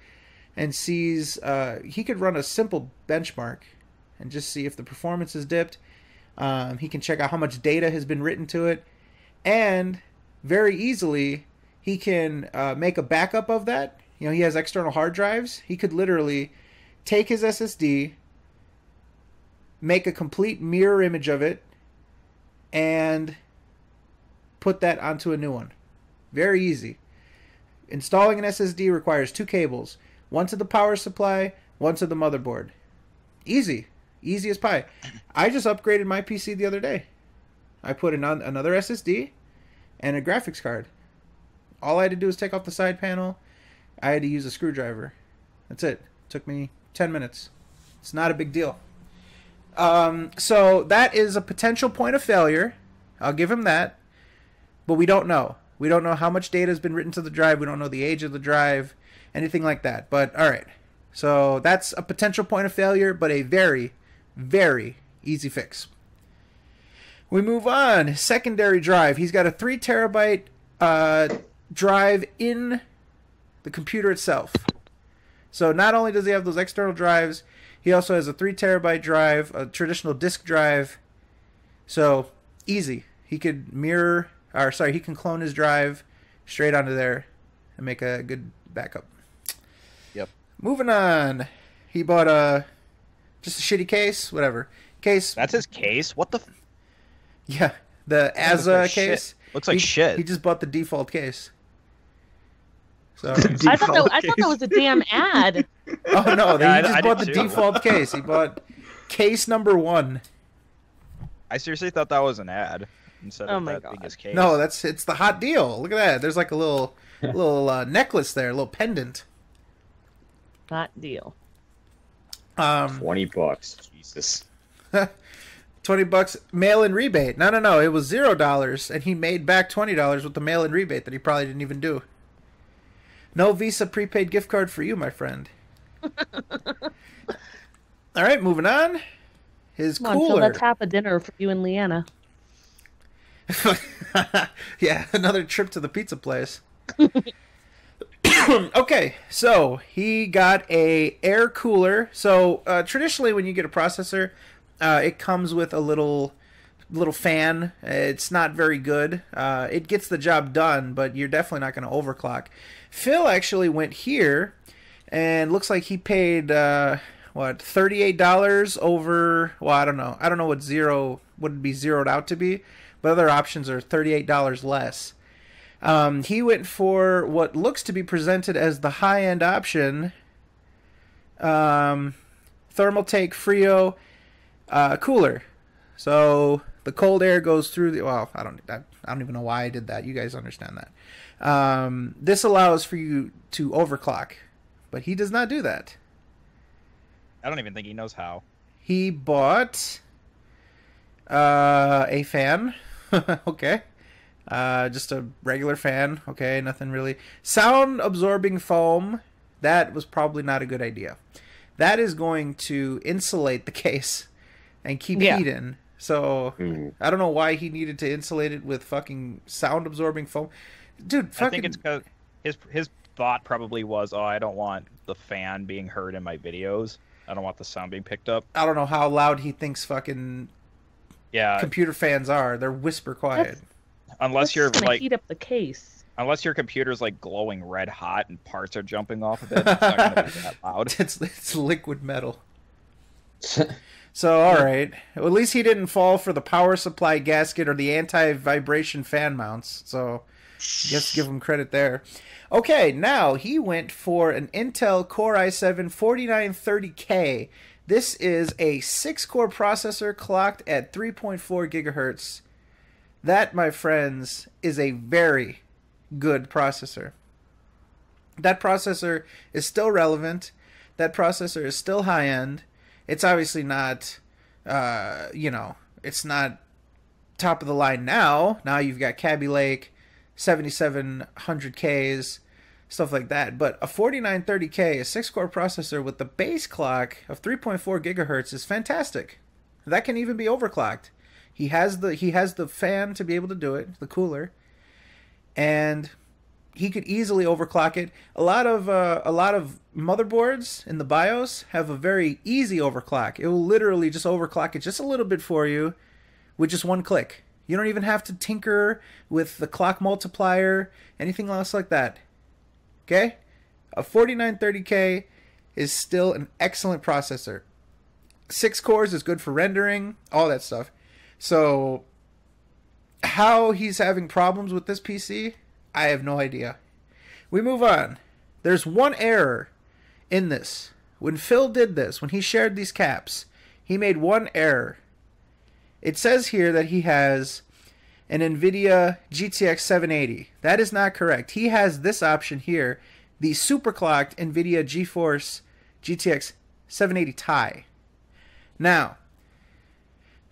and sees he could run a simple benchmark and just see if the performance is dipped. He can check out how much data has been written to it, and very easily he can make a backup of that. He has external hard drives. He could literally take his SSD, make a complete mirror image of it, and put that onto a new one. Very easy. Installing an SSD requires 2 cables. One to the power supply, one to the motherboard. Easy. Easy as pie. I just upgraded my PC the other day. I put in another SSD and a graphics card. All I had to do was take off the side panel. I had to use a screwdriver. That's it. Took me 10 minutes. It's not a big deal. So that is a potential point of failure. I'll give him that. But we don't know. We don't know how much data has been written to the drive. We don't know the age of the drive. Anything like that. But all right. So that's a potential point of failure, but a very, very easy fix. We move on. Secondary drive. He's got a 3 terabyte drive in the computer itself. So not only does he have those external drives, he also has a 3 terabyte drive, a traditional disk drive. So easy. He could he can clone his drive straight onto there and make a good backup. Yep. Moving on. He bought just a shitty case, whatever. Case. That's his case? What the? Yeah, the Asa case. Looks like shit. He just bought the default case. So I thought that was a damn ad. oh no, Yeah, he just I bought the did too. default case. He bought case number 1. I seriously thought that was an ad instead Oh of my that God. being his case. No, it's the hot deal. Look at that. There's like a little necklace there, a little pendant. Hot deal. $20. Jesus. $20 mail-in rebate. No. It was $0, and he made back $20 with the mail-in rebate that he probably didn't even do. No Visa prepaid gift card for you, my friend. All right, moving on. His Come on, Phil, cooler. let's have a dinner for you and Leanna. Yeah, another trip to the pizza place. Okay, so he got a air cooler. So traditionally, when you get a processor, it comes with a little fan. It's not very good. It gets the job done, but you're definitely not going to overclock. Phil actually went here, and looks like he paid $38 over. Well, I don't know. I don't know what would be zeroed out to be, but other options are $38 less. He went for what looks to be presented as the high-end option. Thermaltake Frio cooler. So the cold air goes through the. Well, I don't even know why I did that. You guys understand that. This allows for you to overclock, but he does not do that. I don't even think he knows how. He bought a fan. Okay. Just a regular fan. Okay, nothing really. Sound absorbing foam. That was probably not a good idea. That is going to insulate the case and keep heat in. So I don't know why he needed to insulate it with fucking sound absorbing foam. Dude, fucking... I think it's because his thought probably was, oh, I don't want the fan being heard in my videos. I don't want the sound being picked up. I don't know how loud he thinks fucking computer fans are. They're whisper quiet. Unless you're like heat up the case. Unless your computer's like glowing red hot and parts are jumping off of it, it's not going to be that loud. It's liquid metal. So, all right. Well, at least he didn't fall for the power supply gasket or the anti-vibration fan mounts. So, I guess give him credit there. Okay, now he went for an Intel Core i7 4930K. This is a 6-core processor clocked at 3.4 gigahertz. That, my friends, is a very good processor. That processor is still relevant. That processor is still high-end. It's obviously not, it's not top of the line now. Now you've got Kaby Lake, 7700Ks, stuff like that. But a 4930K, a 6-core processor with the base clock of 3.4 gigahertz is fantastic. That can even be overclocked. He has the fan to be able to do it, the cooler, and he could easily overclock it. A lot of motherboards in the BIOS have a very easy overclock. It will literally just overclock it just a little bit for you with just one click. You don't even have to tinker with the clock multiplier, anything else like that. Okay? A 4930K is still an excellent processor. 6 cores is good for rendering, all that stuff. So how he's having problems with this PC, I have no idea. We move on. There's one error in this. When Phil did this, when he shared these caps, he made one error. It says here that he has an NVIDIA GTX 780. That is not correct. He has this option here, the superclocked NVIDIA GeForce GTX 780 Ti. Now,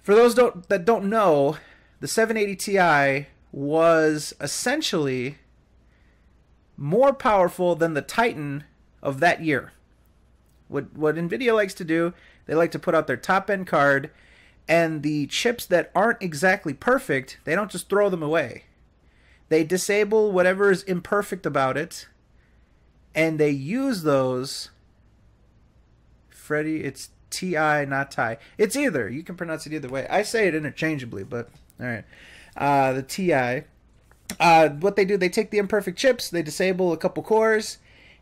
for those that don't know, the 780 Ti was essentially more powerful than the Titan of that year. What NVIDIA likes to do, they like to put out their top-end card, and the chips that aren't exactly perfect, they don't just throw them away. They disable whatever is imperfect about it, and they use those. Freddie, it's Ti, not Ti. It's either. You can pronounce it either way. I say it interchangeably, but all right. The Ti. What they do, they take the imperfect chips, they disable a couple cores,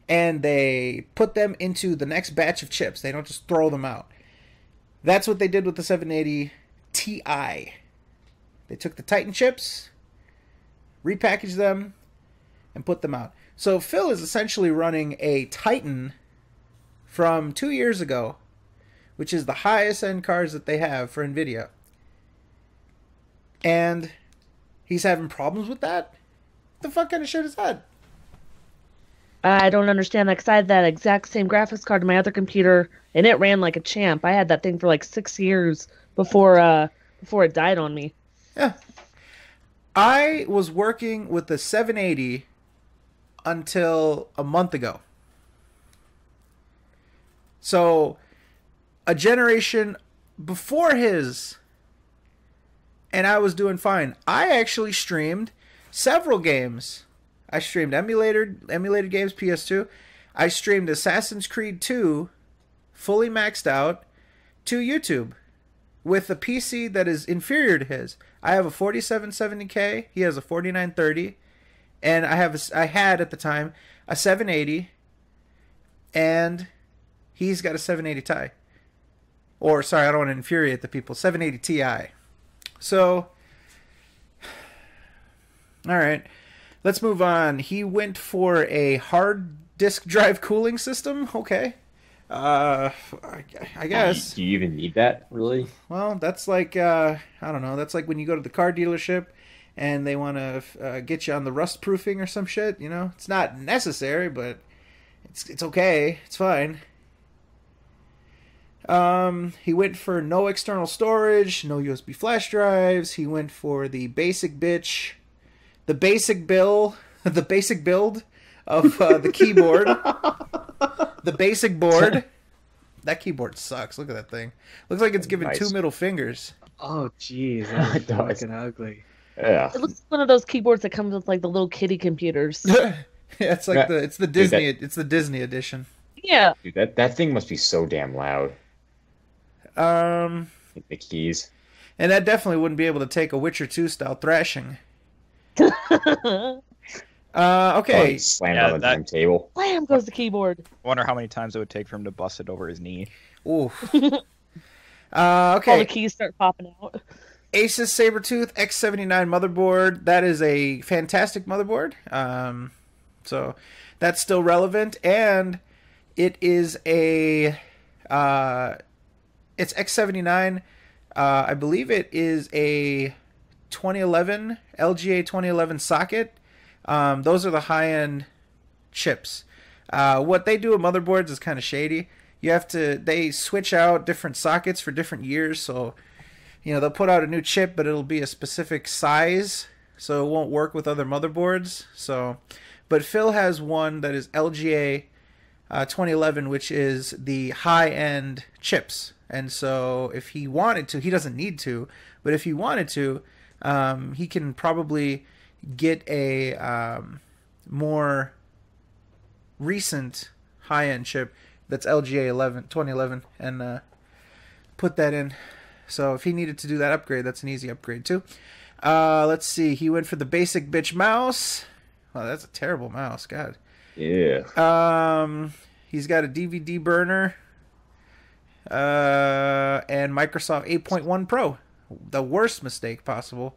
and they put them into the next batch of chips. They don't just throw them out. That's what they did with the 780 Ti. They took the Titan chips, repackaged them, and put them out. So Phil is essentially running a Titan from 2 years ago, which is the highest end cards that they have for NVIDIA. And he's having problems with that? What the fuck kind of shit is that? I don't understand that because I had that exact same graphics card in my other computer, and it ran like a champ. I had that thing for like 6 years before it died on me. Yeah. I was working with the 780 until a month ago. So, a generation before his, and I was doing fine. I actually streamed several games. I streamed emulated games, PS2. I streamed Assassin's Creed 2, fully maxed out, to YouTube with a PC that is inferior to his. I have a 4770K. He has a 4930, and I had at the time a 780, and he's got a 780 Ti. Or sorry, I don't want to infuriate the people. 780 Ti. So, all right. Let's move on. He went for a hard disk drive cooling system. Okay. I guess. Do you even need that, really? Well, that's like, I don't know. That's like when you go to the car dealership and they want to get you on the rust proofing or some shit, you know? It's not necessary, but it's okay. It's fine. He went for no external storage, no USB flash drives. He went for the basic bitch. The basic build of the keyboard. The basic board. That keyboard sucks. Look at that thing. Looks like it's giving 2 middle fingers. Oh, jeez. That's fucking ugly. Yeah. It looks like one of those keyboards that comes with like the little kitty computers. Yeah, it's like the Disney. It's the Disney edition. Yeah. Dude, that thing must be so damn loud. The keys. And that definitely wouldn't be able to take a Witcher 2 style thrashing. Okay. Slammed on the table. Slam goes the keyboard. I wonder how many times it would take for him to bust it over his knee. Ooh. Okay. All the keys start popping out. Asus Sabertooth X79 motherboard. That is a fantastic motherboard. So that's still relevant, and it is a it's X79. I believe it is a 2011 LGA 2011 socket. Those are the high-end chips. What they do with motherboards is kind of shady. They switch out different sockets for different years, so they'll put out a new chip, but it'll be a specific size, so it won't work with other motherboards. But Phil has one that is LGA 2011, which is the high-end chips. And so if he wanted to, he doesn't need to, but if he wanted to, he can probably get a more recent high-end chip that's LGA 2011 and put that in. So if he needed to do that upgrade, that's an easy upgrade too. Let's see. He went for the basic bitch mouse. Oh, that's a terrible mouse. God. Yeah. He's got a DVD burner. And Microsoft 8.1 Pro. The worst mistake possible.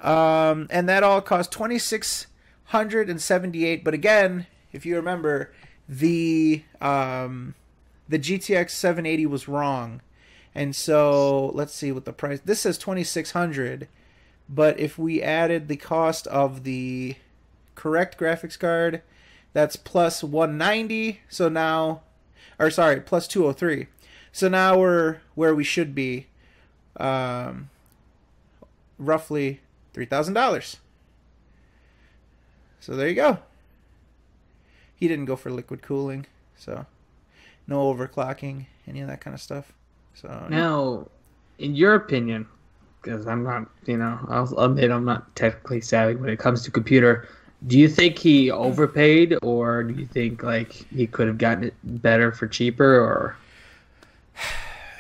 And that all cost $2,678. But again, if you remember, the GTX 780 was wrong. And so let's see what the price. This says $2,600, but if we added the cost of the correct graphics card, that's plus $190. So now, or sorry, plus $203. So now we're where we should be, roughly $3,000. So there you go. He didn't go for liquid cooling, so no overclocking, any of that kind of stuff. So now, in your opinion, because I'm not, I'll admit I'm not technically savvy when it comes to computer. Do you think he overpaid, or do you think like he could have gotten it better for cheaper, or?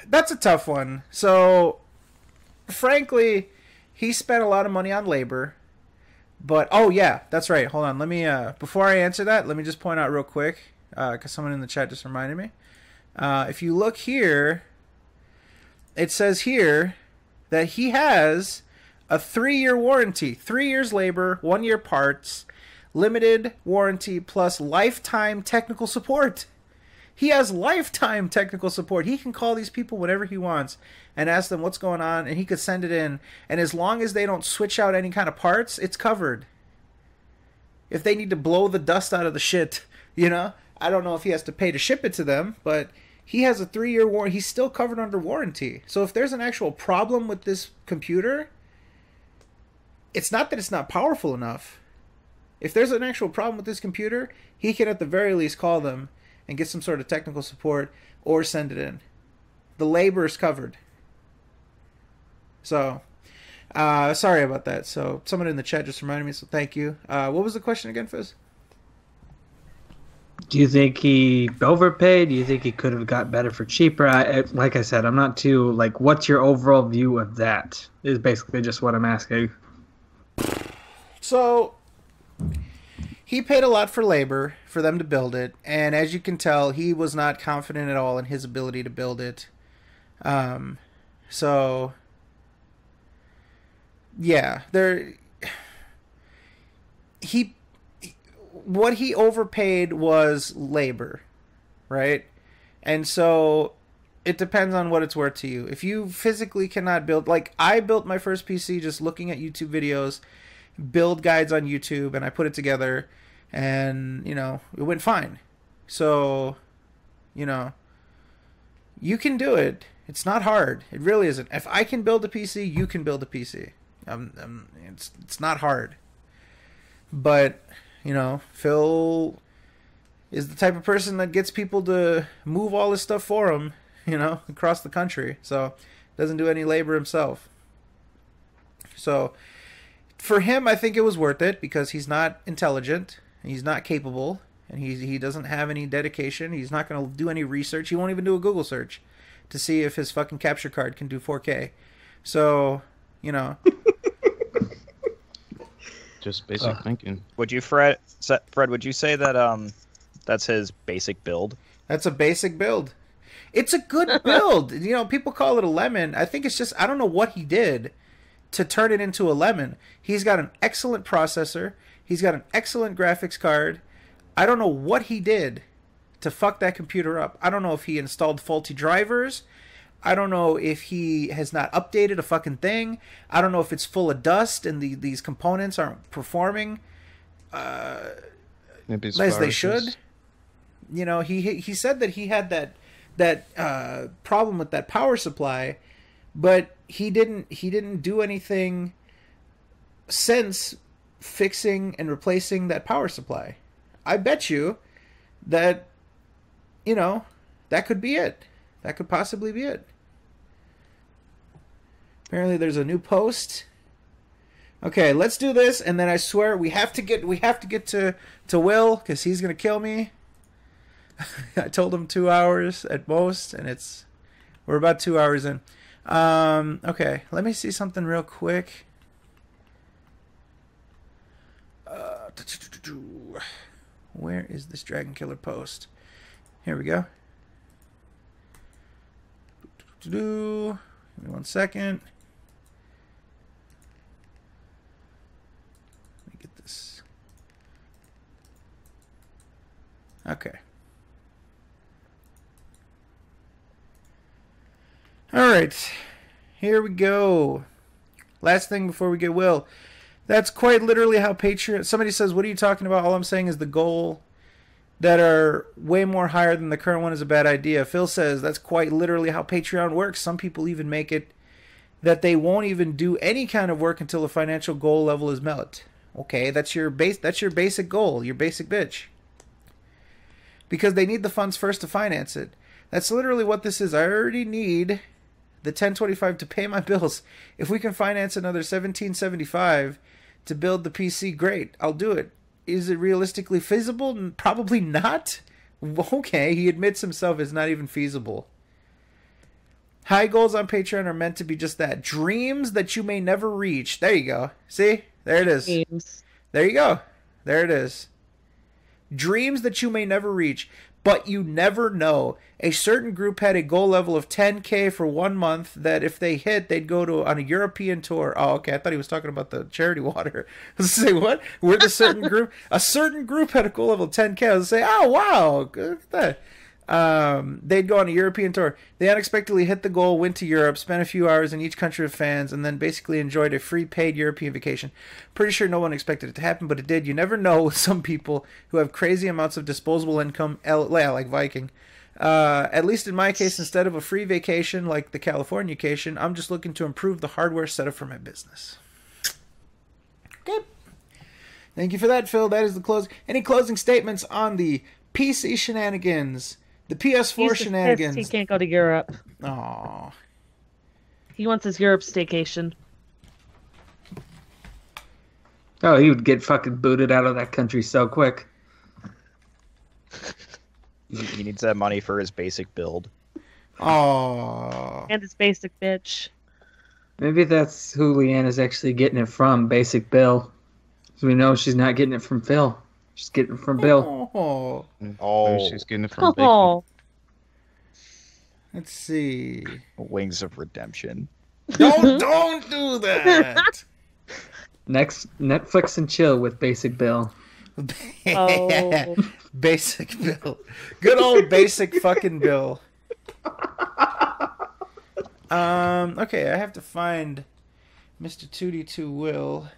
That's a tough one. So, frankly, he spent a lot of money on labor. But, oh yeah, that's right. Hold on. Let me, before I answer that, let me just point out real quick, because someone in the chat just reminded me. If you look here, it says here that he has a 3-year warranty. 3 years labor, 1 year parts, limited warranty, plus lifetime technical support. He has lifetime technical support. He can call these people whenever he wants and ask them what's going on, and he could send it in. And as long as they don't switch out any kind of parts, it's covered. If they need to blow the dust out of the shit, I don't know if he has to pay to ship it to them, but he has a 3-year warranty. He's still covered under warranty. So if there's an actual problem with this computer, it's not that it's not powerful enough. If there's an actual problem with this computer, he can at the very least call them and get some sort of technical support or send it in. The labor is covered. So, sorry about that. So, someone in the chat just reminded me, so thank you. What was the question again, Fizz? Do you think he overpaid? Do you think he could have got better for cheaper? Like I said, I'm not too, what's your overall view of that? Is basically just what I'm asking. So, he paid a lot for labor for them to build it, and as you can tell, he was not confident at all in his ability to build it. So, yeah, what he overpaid was labor, right? And so it depends on what it's worth to you. If you physically cannot build, I built my first PC just looking at YouTube videos, build guides on YouTube, and I put it together, and it went fine. So you can do it. It's not hard. It really isn't. If I can build a PC, you can build a PC. It's not hard. But Phil is the type of person that gets people to move all this stuff for him, across the country. So doesn't do any labor himself. So for him, I think it was worth it because he's not intelligent, he's not capable, and he doesn't have any dedication. He's not going to do any research. He won't even do a Google search to see if his fucking capture card can do 4K. So, just basic thinking. Would you, Fred? Would you say that that's his basic build? That's a basic build. It's a good build. People call it a lemon. I think it's just I don't know what he did to turn it into a lemon. He's got an excellent processor. He's got an excellent graphics card. I don't know what he did to fuck that computer up. I don't know if he installed faulty drivers. I don't know if he has not updated a fucking thing. I don't know if it's full of dust and these components aren't performing Maybe as they should. He said that he had that problem with that power supply, but he didn't do anything since fixing and replacing that power supply. I bet you that that could be it. That could possibly be it. Apparently there's a new post. Okay, let's do this, and then I swear we have to get to Will, because he's gonna kill me. I told him 2 hours at most, and we're about 2 hours in. Okay, let me see something real quick. Where is this Dragon Killer post? Here we go. Give me 1 second. Let me get this. Okay. All right. Here we go. Last thing before we get Will. That's quite literally how Patreon... Somebody says, what are you talking about? All I'm saying is the goal that are way more higher than the current one is a bad idea. Phil says, that's quite literally how Patreon works. Some people even make it that they won't even do any kind of work until the financial goal level is met. Okay, that's your basic goal, your basic bitch. Because they need the funds first to finance it. That's literally what this is. I already need the 1025 to pay my bills. If we can finance another 1775 to build the PC, great. I'll do it. Is it realistically feasible? Probably not. Okay, he admits himself it's not even feasible. High goals on Patreon are meant to be just that. Dreams that you may never reach. There you go. See? There it is. Dreams. There you go. There it is. Dreams that you may never reach. But you never know. A certain group had a goal level of 10K for 1 month that if they hit, they'd go on a European tour. Oh, okay. I thought he was talking about the charity water. I was say what? We're the certain group. A certain group had a goal level of 10K. I was say, oh wow, good at that. They'd go on a European tour. They unexpectedly hit the goal, went to Europe, spent a few hours in each country of fans, and then basically enjoyed a free paid European vacation. Pretty sure no one expected it to happen, but it did. You never know with some people who have crazy amounts of disposable income, like Viking. At least in my case, instead of a free vacation like the California vacation, I'm just looking to improve the hardware setup for my business. Okay. Thank you for that, Phil. That is the close. Any closing statements on the PC shenanigans? The PS4 shenanigans. He can't go to Europe. Aww. He wants his Europe staycation. Oh, he would get fucking booted out of that country so quick. He needs that money for his basic build. Aww. And his basic bitch. Maybe that's who Leanne is actually getting it from, Basic Bill. So we know she's not getting it from Phil. She's getting it from Bill. Oh. Oh, she's getting it from Oh. Let's see. Wings of Redemption. Don't do that. Next, Netflix and chill with Basic Bill. Oh. Basic Bill. Good old Basic fucking Bill. Okay, I have to find Mr. 2D2 Will.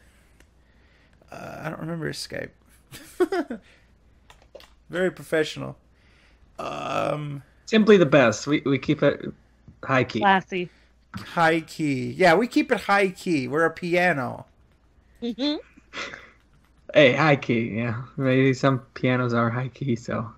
I don't remember his Skype. Very professional. Simply the best. We keep it high key. Classy. High key. Yeah, we keep it high key. We're a piano. Mm-hmm. Hey, high key, yeah. Maybe some pianos are high key, so.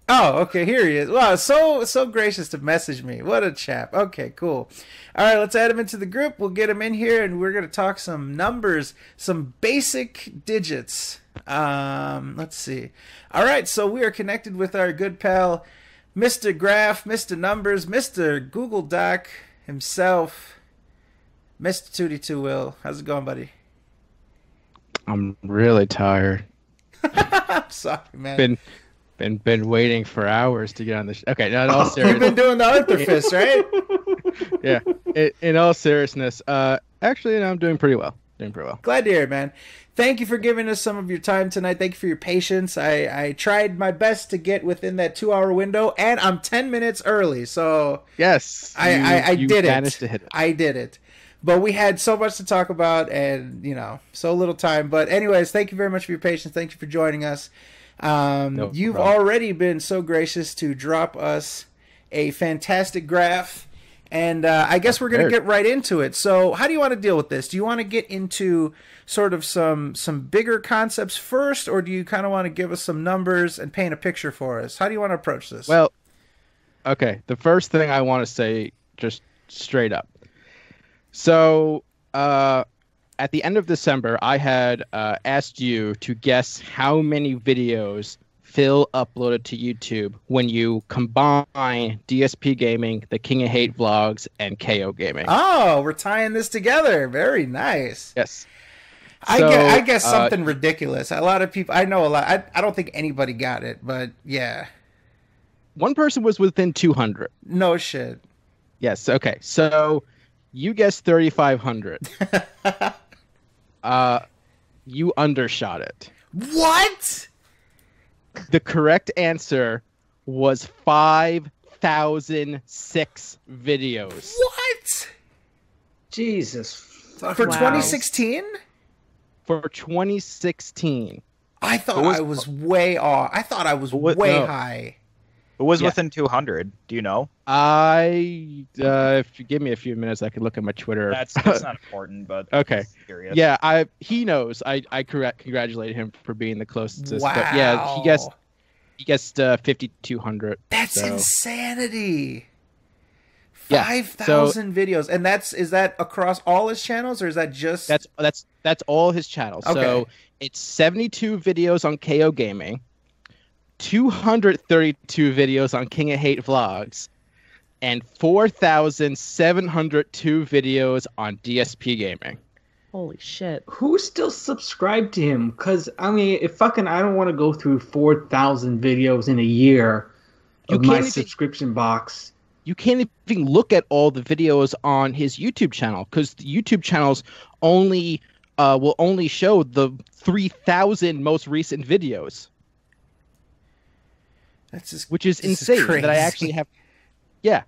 Oh, okay, here he is. Wow, so gracious to message me. What a chap. Okay, cool. All right, let's add him into the group. We'll get him in here, and we're going to talk some numbers, some basic digits. Let's see. All right, so we are connected with our good pal, Mr. Graph, Mr. Numbers, Mr. Google Doc himself, Mr. 2D2 Will. How's it going, buddy? I'm really tired. I'm sorry, man. Been waiting for hours to get on the Okay, now in all seriousness. You've been doing the Arthur Fist, right? Yeah. In all seriousness, actually, I'm doing pretty well. Glad to hear it, man. Thank you for giving us some of your time tonight. Thank you for your patience. I tried my best to get within that 2-hour window, and I'm 10 minutes early. So yes, I did managed it. To hit it. I did it. But we had so much to talk about, and so little time. But anyways, thank you very much for your patience. Thank you for joining us. You've already been so gracious to drop us a fantastic graph, and I guess we're going to get right into it. So how do you want to deal with this? Do you want to get into sort of some bigger concepts first, or do you kind of want to give us some numbers and paint a picture for us? How do you want to approach this? Well, okay, the first thing I want to say, just straight up. So at the end of December, I had asked you to guess how many videos Phil uploaded to YouTube when you combine DSP Gaming, the King of Hate vlogs, and KO Gaming. Oh, we're tying this together. Very nice. Yes. I guess something ridiculous. A lot of people, I know a lot. I don't think anybody got it, but yeah. one person was within 200. No shit. Yes. Okay. So you guessed 3,500. You undershot it. What? The correct answer was 5,006 videos. What? Jesus. For 2016? For 2016. I thought I was way off. I thought I was way high. Who was within 200? Do you know? If you give me a few minutes, I could look at my Twitter. That's not important, but okay. Curious. Yeah, he knows. I congratulate him for being the closest. Wow. But yeah, he guessed 5,200. That's insanity. Yeah, 5,000 videos, and is that across all his channels, or is that just? That's all his channels. Okay. So it's 72 videos on KO Gaming, 232 videos on King of Hate Vlogs, and 4,702 videos on DSP Gaming. Holy shit. Who's still subscribed to him? Because, I mean, I don't want to go through 4,000 videos in a year of my subscription box. You can't even look at all the videos on his YouTube channel, because the YouTube channels only will only show the 3,000 most recent videos. Which is insane that I actually have. Yeah.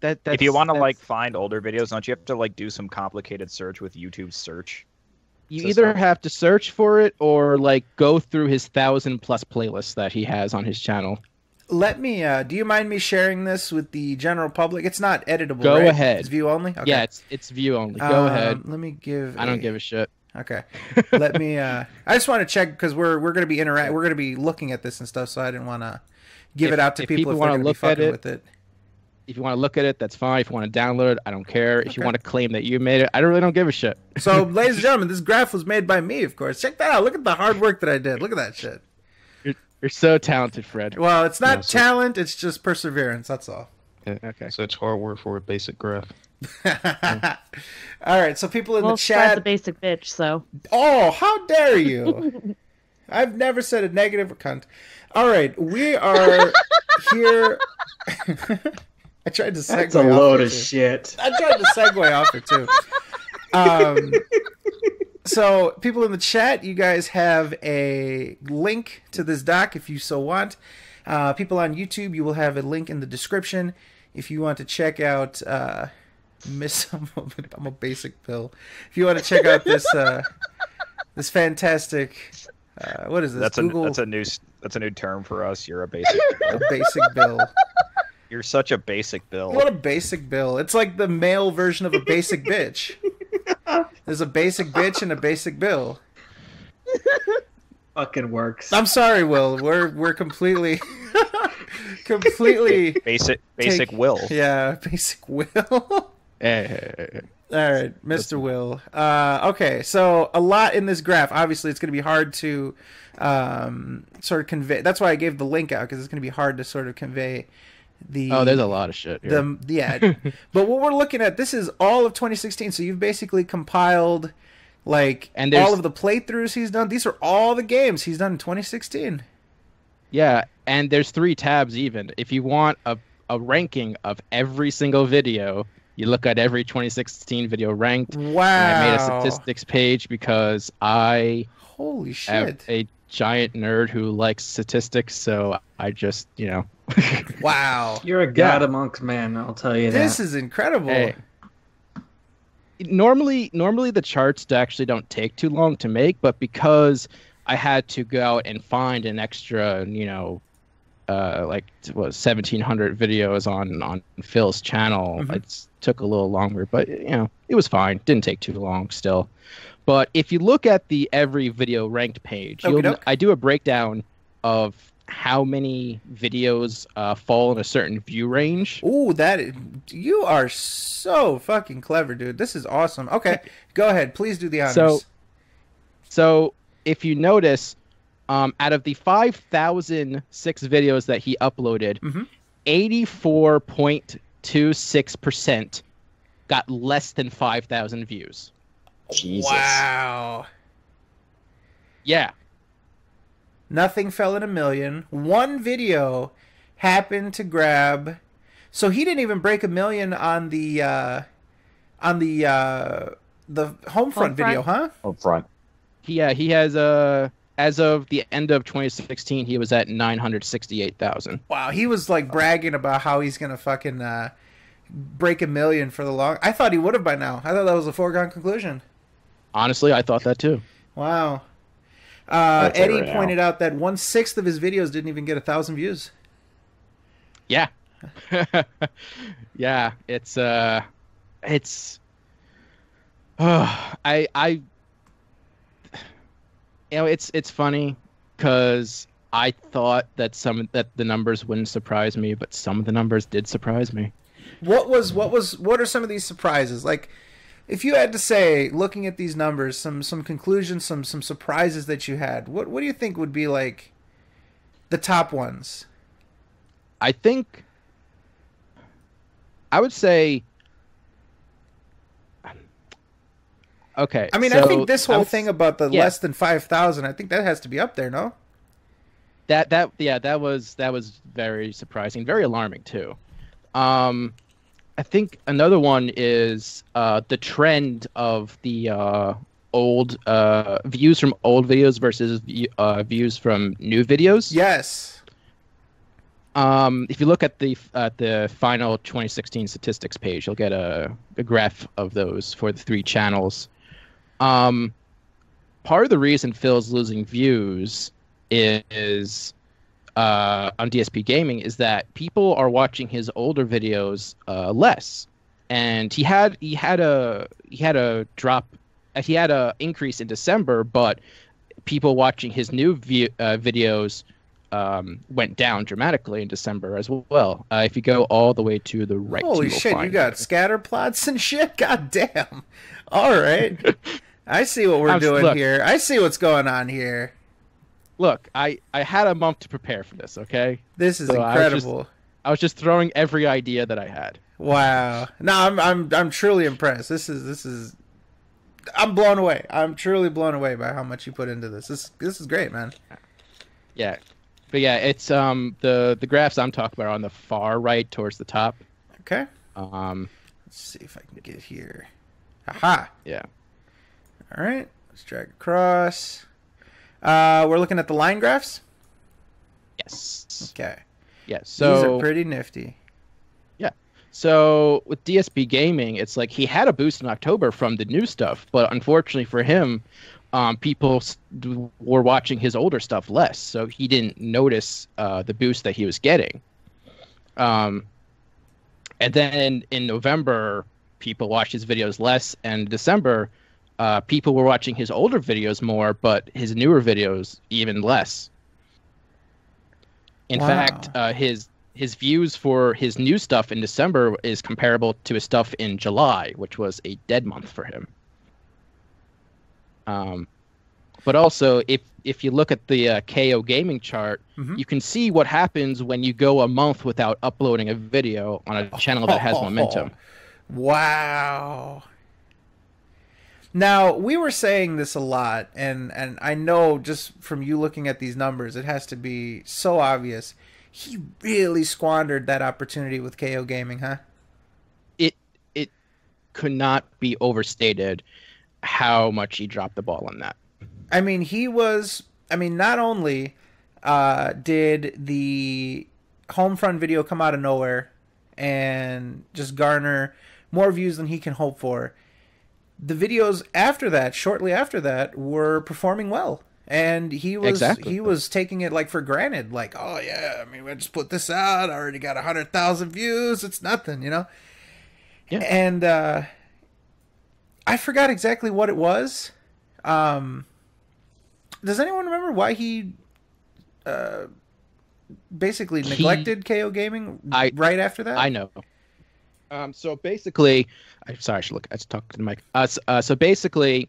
If you want to find older videos, don't you have to do some complicated search with YouTube search? You either have to search for it or go through his 1,000+ playlists that he has on his channel. Let me. Do you mind me sharing this with the general public? It's not editable. Go right? ahead. It's view only. Okay. Yeah, it's view only. Go ahead. Let me give. I don't give a shit. Okay. Let me. I just want to check because we're going to be We're going to be looking at this and stuff. So I didn't want to give it out to people if they're going to be fucking with it. If you want to look at it, that's fine. If you want to download it, I don't care. If you want to claim that you made it, I really don't give a shit. So, ladies and gentlemen, this graph was made by me, of course. Check that out. Look at the hard work that I did. Look at that shit. You're so talented, Fred. Well, it's not talent. It's just perseverance. That's all. Okay. So it's hard work for a basic graph. All right. So people in the chat. Fred's a basic bitch, so. Oh, how dare you! I've never said a negative or cunt. All right. We are here. I tried to segue. That's a load of shit. I tried to segue off it too. So, people in the chat, you guys have a link to this doc if you so want. People on YouTube, you will have a link in the description if you want to check out I'm a basic bill. If you want to check out this this fantastic what is this? That's a new term for us. You're a basic bill. A basic bill. You're such a basic bill. What a basic bill. It's like the male version of a basic bitch. There's a basic bitch and a basic bill. Fucking works. I'm sorry, Will. We're completely basic Will. Yeah, basic Will. Hey. All right, Mr. Will. Okay, so a lot in this graph. Obviously, it's going to be hard to sort of convey. That's why I gave the link out, because it's going to be hard to sort of convey there's a lot of shit here. But what we're looking at, this is all of 2016. So you've basically compiled and all of the playthroughs he's done. These are all the games he's done in 2016. Yeah, and there's 3 tabs even. If you want a ranking of every single video, you look at every 2016 video ranked. Wow. And I made a statistics page because I holy shit am a giant nerd who likes statistics, so I just, Wow. You're a god amongst men, I'll tell you that. This is incredible. Hey. Normally the charts actually don't take too long to make, but because I had to go out and find an extra, 1,700 videos on Phil's channel, it took a little longer, but it was fine. Didn't take too long still. But if you look at the every video ranked page, I do a breakdown of how many videos fall in a certain view range. Ooh, you are so fucking clever, dude. This is awesome. Okay, go ahead. Please do the honors. So if you notice, out of the 5,006 videos that he uploaded, 84.26% got less than 5,000 views. Jesus. Wow. Yeah. Nothing fell in a million. One video happened to grab. So he didn't even break 1 million on the Homefront video, huh? Homefront. He has as of the end of 2016, he was at 968,000. Wow, he was like bragging about how he's gonna fucking break 1 million for the long. I thought he would have by now. I thought that was a foregone conclusion. Honestly, I thought that too. Wow. Eddie pointed out that 1/6 of his videos didn't even get 1,000 views. Yeah. Yeah, it's it's funny because I thought that the numbers wouldn't surprise me, but some of the numbers did surprise me. What are some of these surprises? Like, if you had to say, looking at these numbers, some conclusions, some surprises that you had, what do you think would be like the top ones? I think I would say, okay. I mean, so I think this whole thing about the less than 5,000, I think that has to be up there, no? That was very surprising, very alarming too. I think another one is the trend of the old views from old videos versus views from new videos. Yes. If you look at the final 2016 statistics page, you'll get a graph of those for the 3 channels. Part of the reason Phil's losing views is on DSP Gaming is that people are watching his older videos less, and he had a increase in December, but people watching his new videos went down dramatically in December as well. If you go all the way to the right, holy shit, you got scatter plots and shit. God damn! All right, I see what we're doing here. I see what's going on here. Look, I had a month to prepare for this, okay? This is incredible. I was just throwing every idea that I had. Wow. No, I'm truly impressed. This is I'm blown away. I'm truly blown away by how much you put into this. This is great, man. Yeah. But yeah, it's the graphs I'm talking about are on the far right towards the top. Okay. Let's see if I can get here. Aha. Yeah. All right. Let's drag across. We're looking at the line graphs? Yes. Okay. Yeah, so these are pretty nifty. Yeah. So with DSP Gaming, it's like he had a boost in October from the new stuff, but unfortunately for him, people were watching his older stuff less, so he didn't notice the boost that he was getting. And then in November, people watched his videos less, and December, people were watching his older videos more, but his newer videos even less. In fact, his views for his new stuff in December is comparable to his stuff in July, which was a dead month for him. But also, if you look at the KO Gaming chart, you can see what happens when you go a month without uploading a video on a channel that has momentum. Wow. Now, we were saying this a lot, and I know just from you looking at these numbers, it has to be so obvious. He really squandered that opportunity with KO Gaming, huh? It could not be overstated how much he dropped the ball on that. I mean, not only did the Homefront video come out of nowhere and just garner more views than he can hope for, the videos after that, shortly after that, were performing well. And he was taking it like for granted, like, oh yeah, I mean, I just put this out, I already got 100,000 views, it's nothing, you know? Yeah. And I forgot exactly what it was. Does anyone remember why he basically neglected KO Gaming right after that? I know. So basically, I'm sorry, I should look. I just talked to the mic. So basically,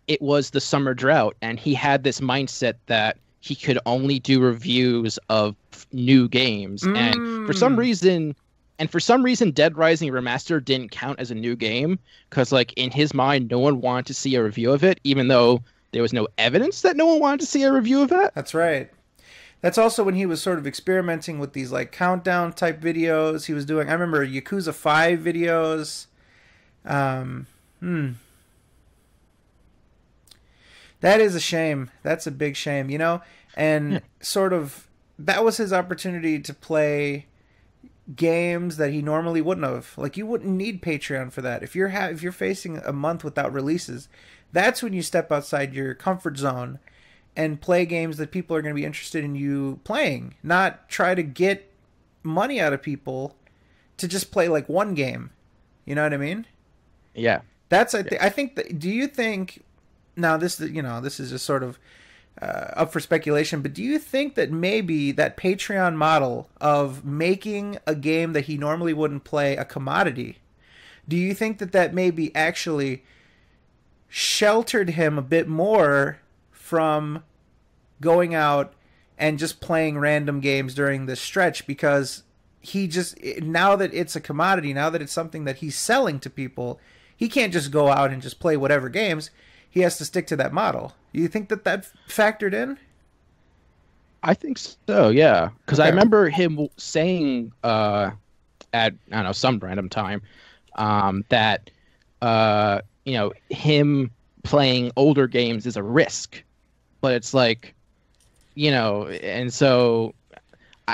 it was the summer drought, and he had this mindset that he could only do reviews of new games, and for some reason, Dead Rising Remastered didn't count as a new game because, like, in his mind, no one wanted to see a review of it, even though there was no evidence that no one wanted to see a review of it. That's right. That's also when he was sort of experimenting with these like countdown type videos. He was doing, I remember Yakuza 5 videos. That is a shame. That's a big shame, you know? And sort of, that was his opportunity to play games that he normally wouldn't have. Like, you wouldn't need Patreon for that. If you're facing a month without releases, that's when you step outside your comfort zone and play games that people are going to be interested in you playing. Not try to get money out of people to just play like one game. You know what I mean? Yeah. That's, I think that, do you think, now this, you know, this is just sort of up for speculation, but do you think that maybe that Patreon model of making a game that he normally wouldn't play a commodity, do you think that that maybe actually sheltered him a bit more from going out and just playing random games during this stretch? Because he just, now that it's a commodity, now that it's something that he's selling to people, he can't just go out and just play whatever games. He has to stick to that model. Do you think that that factored in? I think so, yeah. Because Okay. I remember him saying at, I don't know, some random time that, you know, him playing older games is a risk. But it's like, you know, and so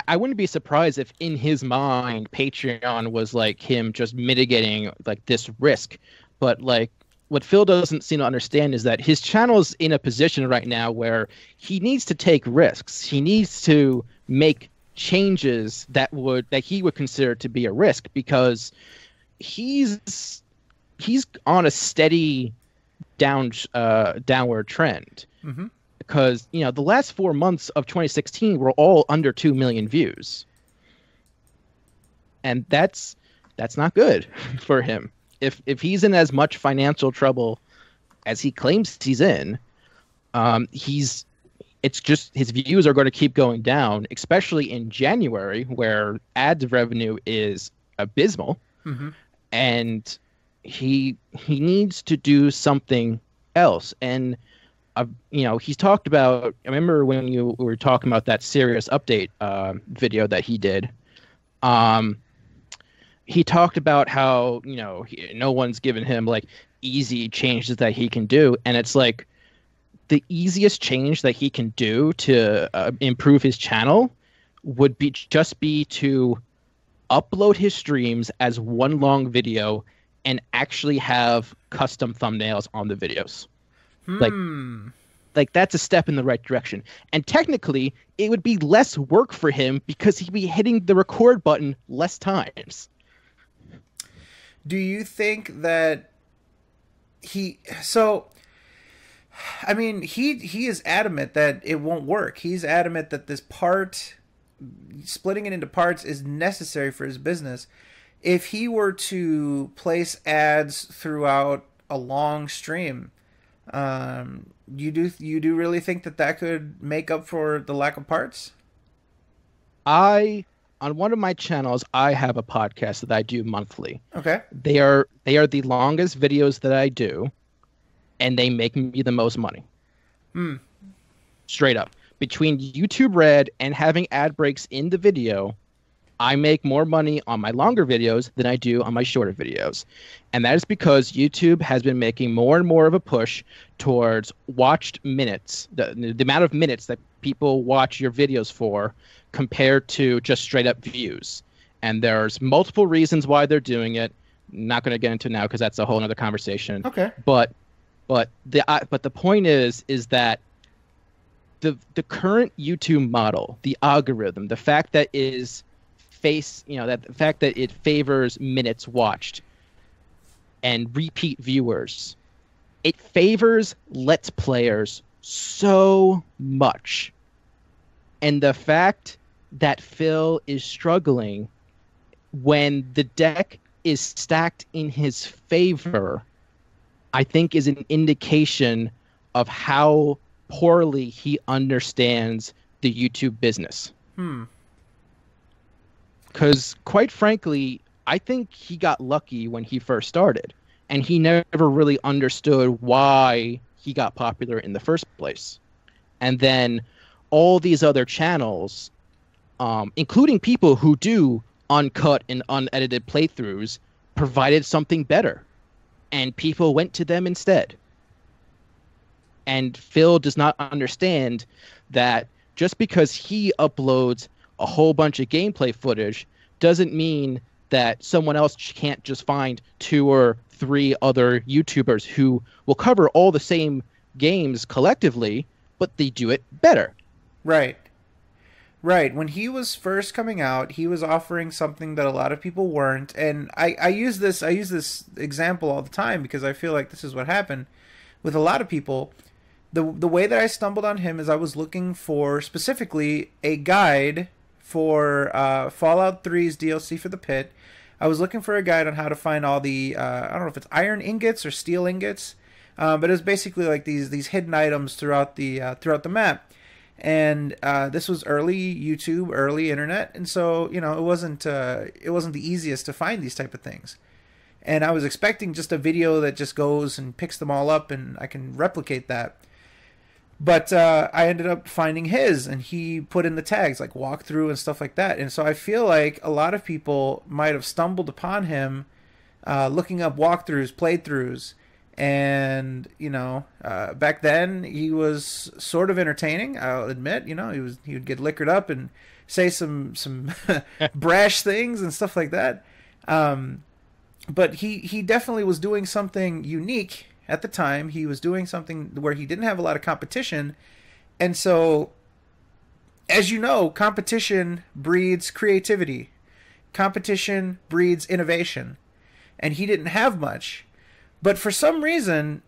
I wouldn't be surprised if in his mind Patreon was like him just mitigating like this risk. But like, what Phil doesn't seem to understand is that his channel is in a position right now where he needs to take risks. He needs to make changes that he would consider to be a risk, because he's on a steady downward trend. Mm-hmm. Because, you know, the last 4 months of 2016 were all under 2 million views, and that's not good for him. If he's in as much financial trouble as he claims he's in, it's just his views are going to keep going down, especially in January, where ads revenue is abysmal. Mm-hmm. And he needs to do something else. And you know, he's talked about, I remember when you were talking about that Serious Update video that he did. He talked about how, you know, no one's given him like easy changes that he can do. And it's like the easiest change that he can do to improve his channel would be to upload his streams as one long video and actually have custom thumbnails on the videos. Like that's a step in the right direction. And technically, it would be less work for him because he'd be hitting the record button less times. Do you think that he is adamant that it won't work. He's adamant that this part, splitting it into parts, is necessary for his business. If he were to place ads throughout a long stream, you do really think that could make up for the lack of parts? On one of my channels, I have a podcast that I do monthly. Okay. They are the longest videos that I do, and they make me the most money. Straight up. Between YouTube Red and having ad breaks in the video, I make more money on my longer videos than I do on my shorter videos. And that is because YouTube has been making more and more of a push towards watched minutes, the amount of minutes that people watch your videos for compared to just straight up views. And there's multiple reasons why they're doing it. Not going to get into now because that's a whole other conversation. Okay. But the point is that the current YouTube model, the algorithm, the fact that the fact that it favors minutes watched and repeat viewers, it favors Let's Players so much. And the fact that Phil is struggling when the deck is stacked in his favor, I think is an indication of how poorly he understands the YouTube business. Because, quite frankly, I think he got lucky when he first started, and he never really understood why he got popular in the first place. And then all these other channels, including people who do uncut and unedited playthroughs, provided something better, and people went to them instead. And Phil does not understand that just because he uploads a whole bunch of gameplay footage doesn't mean that someone else can't just find 2 or 3 other YouTubers who will cover all the same games collectively, but they do it better. Right. Right. When he was first coming out, he was offering something that a lot of people weren't. And I use this example all the time because I feel like this is what happened with a lot of people. The way that I stumbled on him is I was looking for specifically a guide for Fallout 3's DLC for the Pit. I was looking for a guide on how to find all the I don't know if it's iron ingots or steel ingots, but it was basically like these hidden items throughout the map. And this was early YouTube, early internet, and so it wasn't the easiest to find these type of things. And I was expecting just a video that just goes and picks them all up, and I can replicate that. But I ended up finding his, and he put in the tags like walkthrough and stuff like that. And so I feel like a lot of people might have stumbled upon him looking up walkthroughs, playthroughs, and back then he was sort of entertaining. I'll admit, he would get liquored up and say some brash things and stuff like that. But he definitely was doing something unique. At the time, he was doing something where he didn't have a lot of competition. And so, as you know, competition breeds creativity. Competition breeds innovation. And he didn't have much. But for some reason,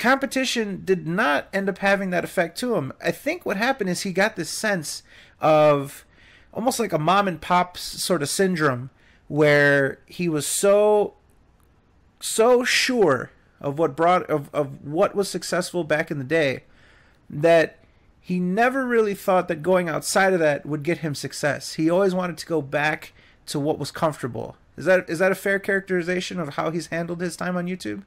competition did not end up having that effect to him. I think what happened is he got this sense of almost like a mom and pop sort of syndrome, where he was so sure of what was successful back in the day that he never really thought that going outside of that would get him success. He always wanted to go back to what was comfortable. Is that a fair characterization of how he's handled his time on YouTube?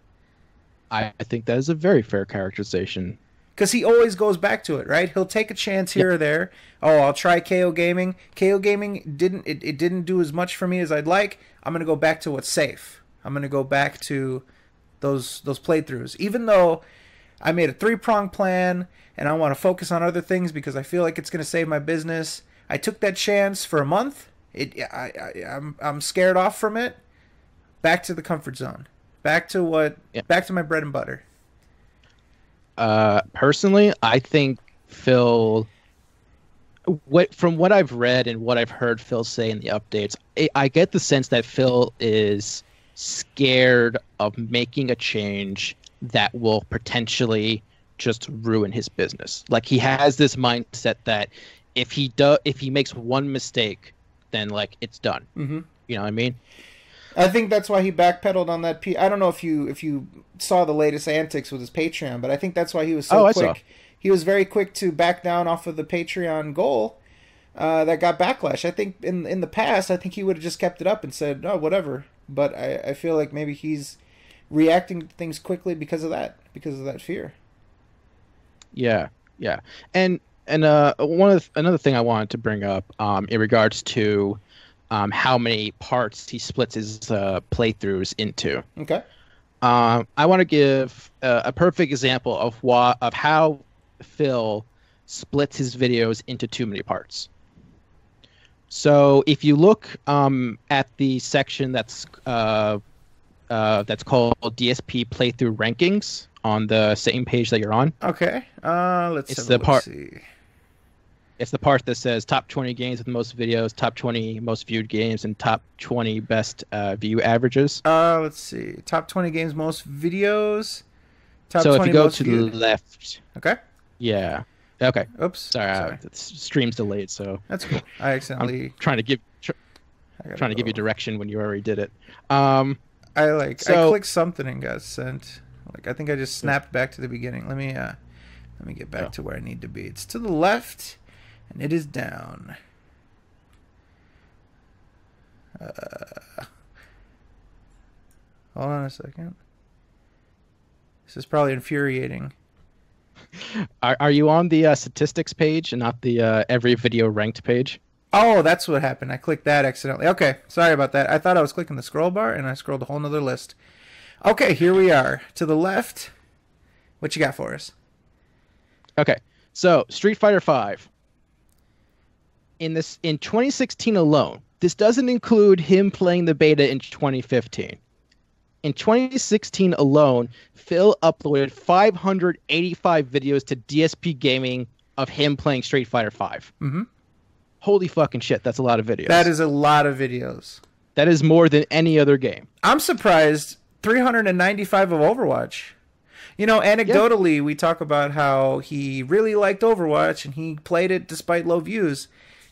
I think that is a very fair characterization. Because he always goes back to it, right? He'll take a chance here or there. Oh, I'll try KO Gaming. KO Gaming didn't do as much for me as I'd like. I'm going to go back to what's safe. I'm going to go back to those playthroughs. Even though I made a 3-pronged plan and I want to focus on other things because I feel like it's going to save my business, I took that chance for a month. I'm scared off from it. Back to the comfort zone. Back to my bread and butter. Personally, I think Phil, from what I've read and what I've heard Phil say in the updates, I get the sense that Phil is scared of making a change that will potentially just ruin his business. Like, he has this mindset that if he makes one mistake, then like it's done. Mm-hmm. You know what I mean? I think that's why he backpedaled on that. I don't know if you saw the latest antics with his Patreon, but I think that's why he was so quick. I saw. He was very quick to back down off of the Patreon goal that got backlash. I think in the past, I think he would have just kept it up and said, "Oh, whatever." But I feel like maybe he's reacting to things quickly because of that fear. Yeah. And another thing I wanted to bring up in regards to how many parts he splits his playthroughs into. Okay. I want to give a perfect example of how Phil splits his videos into too many parts. So if you look at the section that's called DSP playthrough rankings on the same page that you're on. Okay. Let's see. It's the part that says top 20 games with the most videos, top 20 most viewed games, and top 20 best view averages. Let's see. Top 20 games, most videos. Top so 20 if you go to viewed. The left. Okay. Yeah. Okay. Oops. Sorry. The stream's delayed, so. That's cool. I accidentally. I'm trying to give you direction when you already did it. I clicked something and got sent. I think I just snapped back to the beginning. Let me get back to where I need to be. It's to the left. And it is down. Hold on a second. This is probably infuriating. Are you on the statistics page and not the every video ranked page? Oh, that's what happened. I clicked that accidentally. Okay, sorry about that. I thought I was clicking the scroll bar, and I scrolled a whole nother list. Okay, here we are. To the left, what you got for us? Okay, so Street Fighter V. In 2016 alone, this doesn't include him playing the beta in 2015. In 2016 alone, Phil uploaded 585 videos to DSP Gaming of him playing Street Fighter V. Mm-hmm. Holy fucking shit, that's a lot of videos. That is a lot of videos. That is more than any other game. I'm surprised 395 of Overwatch. You know, anecdotally, we talk about how he really liked Overwatch and he played it despite low views.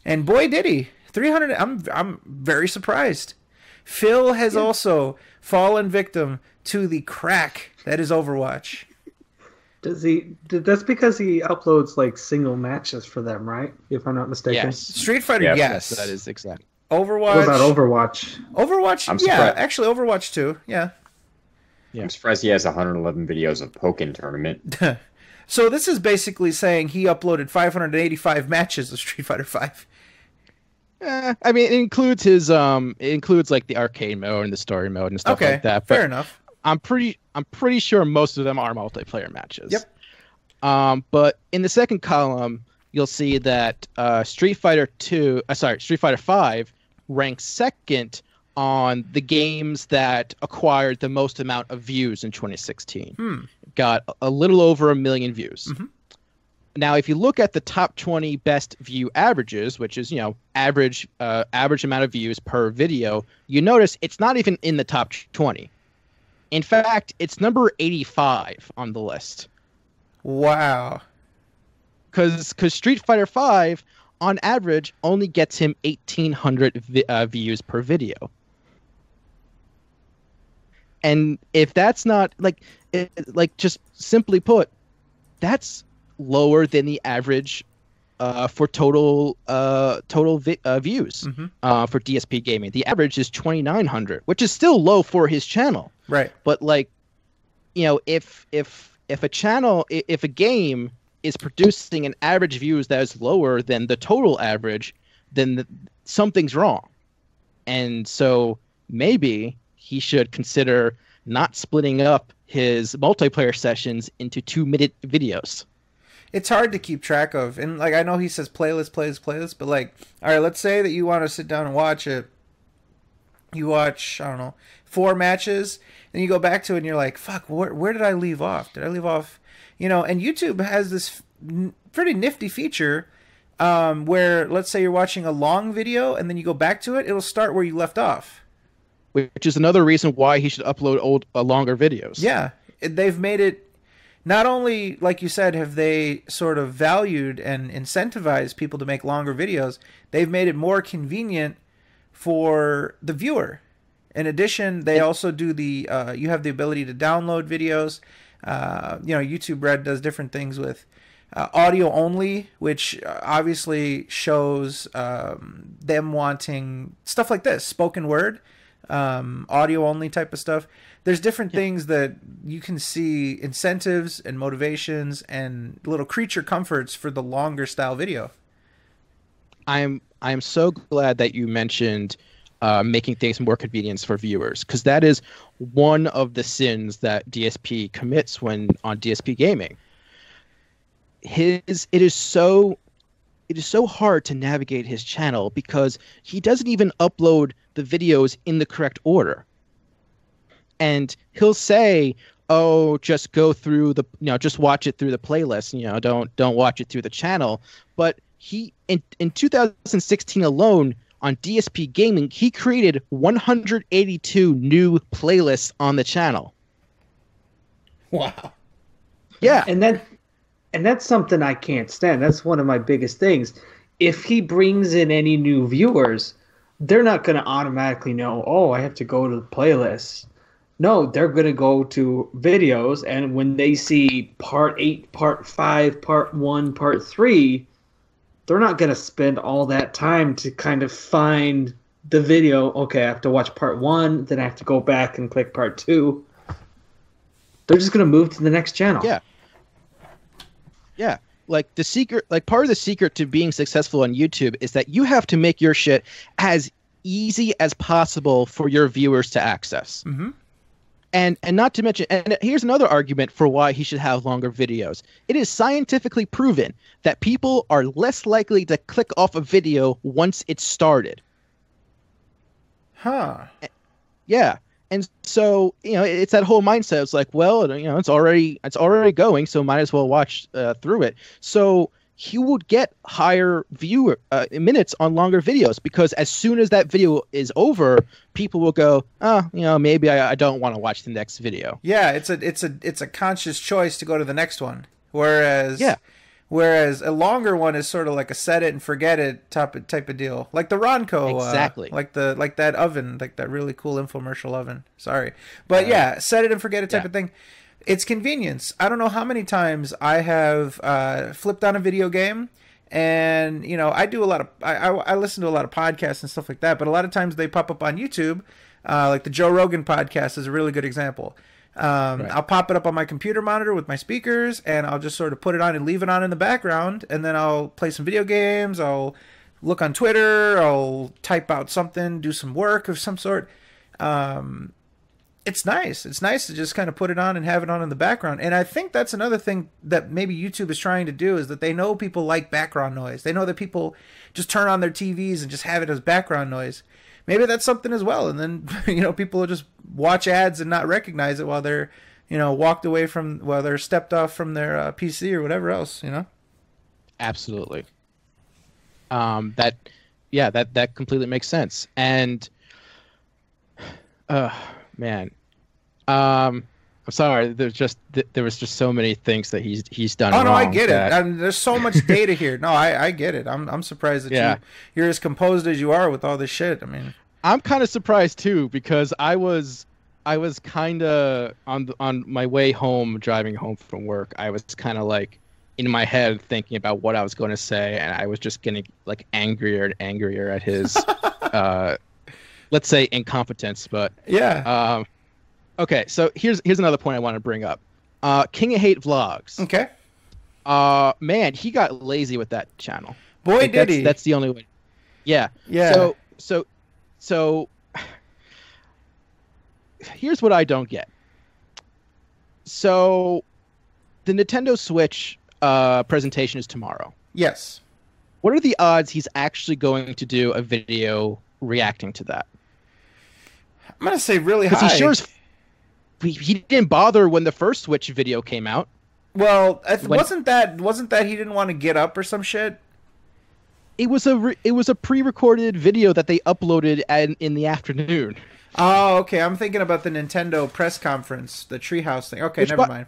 And boy, did he. 300. I'm very surprised. Phil has also fallen victim to the crack that is Overwatch. Does he? That's because he uploads like single matches for them, right? If I'm not mistaken. Yes. Street Fighter, yes. That is exact. Overwatch. What about Overwatch? Overwatch, I'm yeah. surprised. Actually, Overwatch too. Yeah. I'm surprised he has 111 videos of Pokken Tournament. So this is basically saying he uploaded 585 matches of Street Fighter V. I mean, it includes his it includes like the arcade mode and the story mode and stuff like that. But fair enough. I'm pretty sure most of them are multiplayer matches. Yep. But in the second column, you'll see that Street Fighter V ranks second on the games that acquired the most amount of views in 2016. Got a little over 1 million views. Mm-hmm. Now, if you look at the top 20 best view averages, which is, average amount of views per video, you notice it's not even in the top 20. In fact, it's number 85 on the list. Wow. Because Street Fighter V, on average, only gets him 1,800 views per video. And if that's not, just simply put, that's lower than the average for total views for DSP Gaming. The average is 2,900, which is still low for his channel. Right. But if a game is producing an average views that is lower than the total average, then something's wrong. And so maybe he should consider not splitting up his multiplayer sessions into 2-minute videos. It's hard to keep track of. And I know he says playlist, but all right, let's say that you want to sit down and watch it. You watch, I don't know, 4 matches, and you go back to it and you're like, fuck, where did I leave off? Did I leave off, and YouTube has this pretty nifty feature where, let's say you're watching a long video and then you go back to it, it'll start where you left off. Which is another reason why he should upload longer videos. Yeah, they've made it, not only, like you said, have they sort of valued and incentivized people to make longer videos, they've made it more convenient for the viewer. In addition, they also do you have the ability to download videos. YouTube Red does different things with audio only, which obviously shows them wanting stuff like this, spoken word, audio only type of stuff. There's different things that you can see, incentives and motivations and little creature comforts for the longer style video. I am so glad that you mentioned making things more convenient for viewers, because that is one of the sins that DSP commits when on DSP Gaming. It is so hard to navigate his channel because he doesn't even upload the videos in the correct order. And he'll say, "Oh, just go through just watch it through the playlist. Don't watch it through the channel." But he in 2016 alone on DSP Gaming, he created 182 new playlists on the channel. Wow. Yeah, and that's something I can't stand. That's one of my biggest things. If he brings in any new viewers, they're not going to automatically know, oh, I have to go to the playlist. No, they're going to go to videos, and when they see part 8, part 5, part 1, part 3, they're not going to spend all that time to kind of find the video. Okay, I have to watch part 1, then I have to go back and click part 2. They're just going to move to the next channel. Yeah. Yeah. Like the secret, like part of the secret to being successful on YouTube is that you have to make your shit as easy as possible for your viewers to access. Mm-hmm. And not to mention, and here's another argument for why he should have longer videos. It is scientifically proven that people are less likely to click off a video once it's started. Huh. Yeah. And so, it's that whole mindset. It's like, well, it's already going, so might as well watch through it. So he would get higher viewer minutes on longer videos because as soon as that video is over, people will go, maybe I don't want to watch the next video. Yeah, it's a conscious choice to go to the next one. Whereas a longer one is sort of like a set it and forget it type of deal, like the Ronco, exactly, like that oven, like that really cool infomercial oven. Sorry, but set it and forget it type of thing. It's convenience. I don't know how many times I have flipped on a video game, and I do a lot of I listen to a lot of podcasts and stuff like that. But a lot of times they pop up on YouTube, like the Joe Rogan podcast is a really good example. I'll pop it up on my computer monitor with my speakers, and I'll just sort of put it on and leave it on in the background, and then I'll play some video games. I'll look on Twitter. I'll type out something, do some work of some sort. It's nice. It's nice to just kind of put it on and have it on in the background. And I think that's another thing that maybe YouTube is trying to do is that they know people like background noise. They know that people just turn on their TVs and just have it as background noise. Maybe that's something as well. And then, people will just watch ads and not recognize it while they're, while they're stepped off from their PC or whatever else, Absolutely. That completely makes sense. And, man, I'm sorry. There was just so many things that he's done. Oh no, wrong I get it. And there's so much data here. No, I get it. I'm surprised that you're as composed as you are with all this shit. I mean, I'm kind of surprised too because I was kind of on my way home, driving home from work. I was kind of like in my head thinking about what I was going to say, and I was just getting like angrier and angrier at his, let's say, incompetence. But yeah. Okay, so here's another point I want to bring up. King of Hate Vlogs. Okay. Man, he got lazy with that channel. Boy, like, did he. That's the only way. Yeah. Yeah. So here's what I don't get. So the Nintendo Switch presentation is tomorrow. Yes. What are the odds he's actually going to do a video reacting to that? I'm going to say really high. Because he sure as he didn't bother when the first Switch video came out. Well, wasn't that he didn't want to get up or some shit? It was a pre-recorded video that they uploaded in the afternoon. Oh, okay. I'm thinking about the Nintendo press conference, the Treehouse thing. Okay, never mind.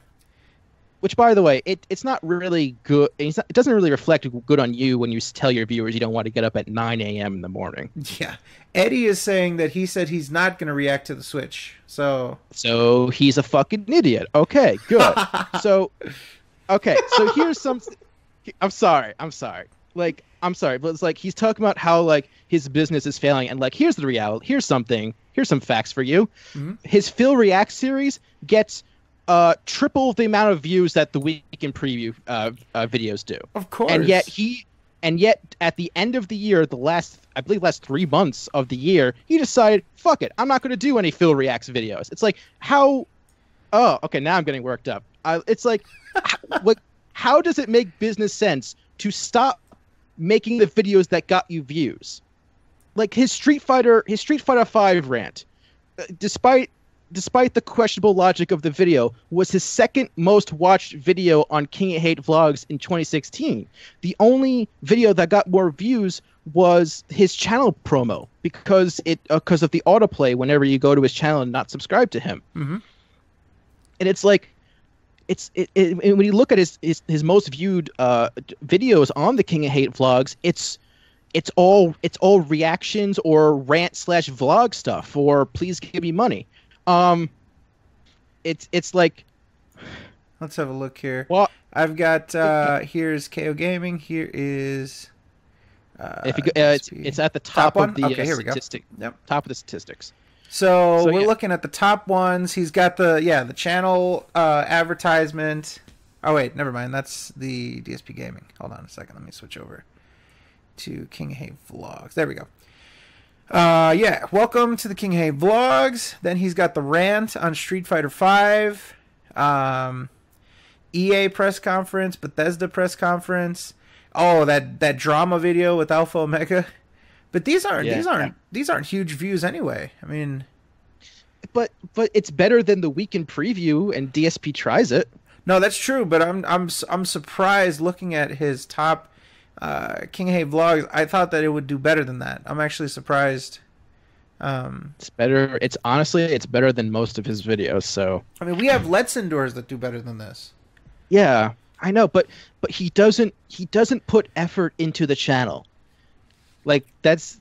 Which, by the way, it's not really good. It doesn't really reflect good on you when you tell your viewers you don't want to get up at 9 a.m. in the morning. Yeah. Eddie is saying that he said he's not going to react to the Switch. So he's a fucking idiot. Okay, good. So here's something. I'm sorry. Like, I'm sorry, but it's like he's talking about how like his business is failing, and like here's the reality. Here's some facts for you. Mm-hmm. His Phil React series gets triple the amount of views that the Weekend Preview videos do. Of course. And yet at the end of the year, last 3 months of the year, he decided, fuck it, I'm not going to do any Phil Reacts videos. It's like, how? Oh, okay, now I'm getting worked up. It's like, how does it make business sense to stop making the videos that got you views? Like his Street Fighter 5 rant, despite the questionable logic of the video, was his second most watched video on King of Hate Vlogs in 2016. The only video that got more views was his channel promo because of the autoplay whenever you go to his channel and not subscribe to him. Mm-hmm. And it's like, when you look at his most viewed videos on the King of Hate Vlogs, it's all reactions or rant/vlog stuff or please give me money. It's like, let's have a look here. Well, I've got here's KO Gaming. Here is if you go, it's at the top of the here we go. Yep. Top of the statistics. So we're looking at the top ones. He's got the channel advertisement. Oh wait, never mind. That's the DSP Gaming. Hold on a second. Let me switch over to King Hay Vlogs. There we go. Yeah, welcome to the King Hay Vlogs. Then he's got the rant on Street Fighter V, EA press conference, Bethesda press conference. Oh, that drama video with Alpha Omega. But these aren't huge views anyway. I mean, but it's better than the weekend preview, and DSP tries it. No, that's true. But I'm surprised looking at his top King Hay Vlogs. I thought that it would do better than that. I'm actually surprised. It's better. It's better than most of his videos. So I mean, we have Let's Endures that do better than this. Yeah, I know, but he doesn't put effort into the channel. Like that's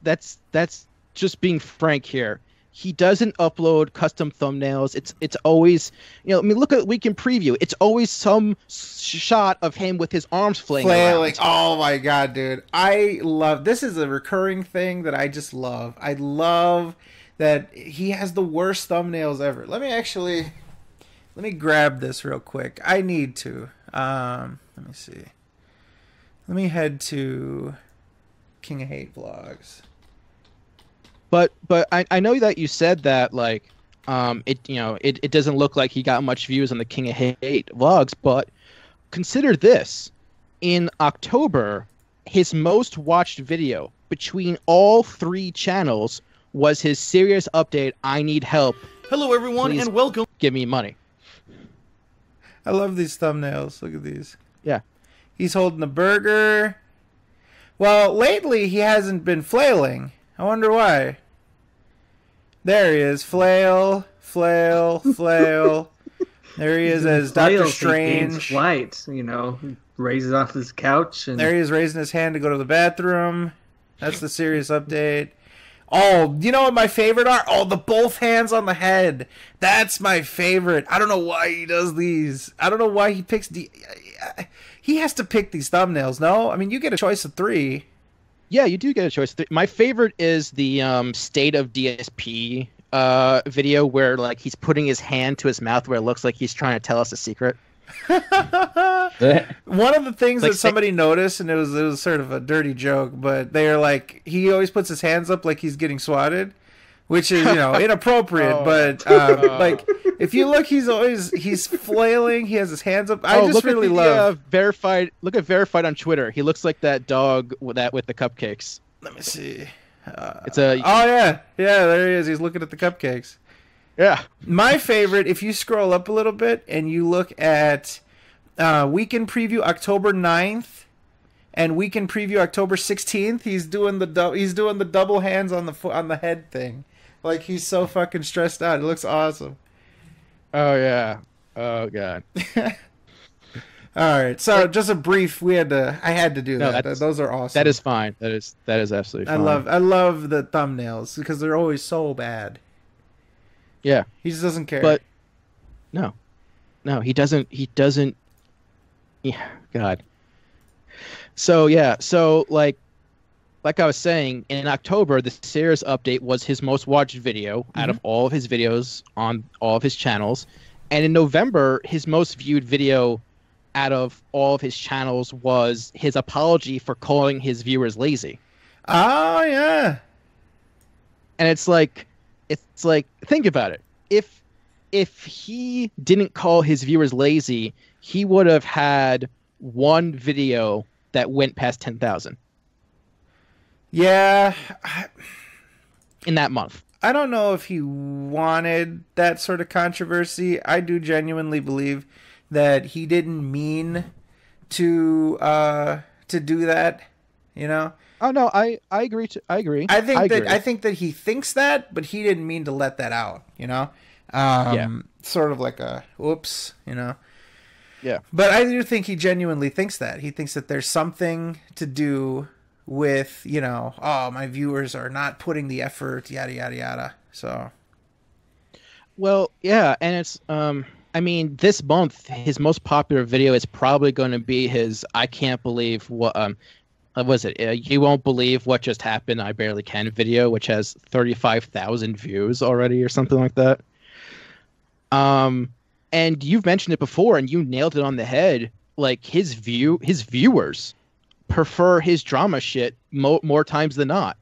just being frank here. He doesn't upload custom thumbnails. It's always, I mean, look at Weekend Preview. It's always some shot of him with his arms flailing around. Oh my god, dude! I love this. Is a recurring thing that I just love. I love that he has the worst thumbnails ever. Let me grab this real quick. I need to. Let me see. Let me head to King of Hate Vlogs. But I know that you said that it doesn't look like he got much views on the King of Hate Vlogs, but consider this. In October, his most watched video between all 3 channels was his serious update, I Need Help. Hello everyone. Please and welcome. Give me money. I love these thumbnails. Look at these. Yeah. He's holding a burger. Well, lately he hasn't been flailing. I wonder why. There he is. Flail, flail, flail. There he is as Doctor Strange. Flight, raises off his couch. And there he is raising his hand to go to the bathroom. That's the serious update. Oh, you know what my favorite are? Oh, the both hands on the head. That's my favorite. I don't know why he does these. I don't know why he picks he has to pick these thumbnails, no? I mean, you get a choice of 3. Yeah, you do get a choice. My favorite is the State of DSP video where he's putting his hand to his mouth where it looks like he's trying to tell us a secret. One of the things that somebody noticed, and it was sort of a dirty joke, but they are like, he always puts his hands up like he's getting swatted, which is inappropriate. But if you look, he's flailing. He has his hands up. I just really love verified. Look at verified on Twitter. He looks like that dog with the cupcakes. Let me see. Yeah, there he is. He's looking at the cupcakes. Yeah. My favorite, if you scroll up a little bit and you look at Weekend Preview October 9th and Weekend Preview October 16th, he's doing the double hands on the head thing. Like he's so fucking stressed out. It looks awesome. Oh yeah. Oh god. All right. So just a brief. I had to do that. Those are awesome. That is fine. That is absolutely fine. I love the thumbnails because they're always so bad. Yeah. He just doesn't care. But no, he doesn't. Yeah. God. So yeah. So like I was saying, in October, the Sears update was his most watched video out of all of his videos on all of his channels. And in November, his most viewed video out of all of his channels was his apology for calling his viewers lazy. Oh, yeah. And it's like, think about it. If he didn't call his viewers lazy, he would have had one video that went past 10,000. Yeah. In that month. I don't know if he wanted that sort of controversy. I do genuinely believe that he didn't mean to do that, Oh no, I agree. I think that he thinks that, but he didn't mean to let that out, Sort of like a whoops, Yeah. But I do think he genuinely thinks that. He thinks that there's something to do with, my viewers are not putting the effort, yada, yada, yada. So. Well, yeah. And it's, this month, his most popular video is probably going to be his, I can't believe what was it? You won't believe what just happened. I barely can video, which has 35,000 views already or something like that. And you've mentioned it before, and you nailed it on the head. Like his viewers prefer his drama shit more times than not.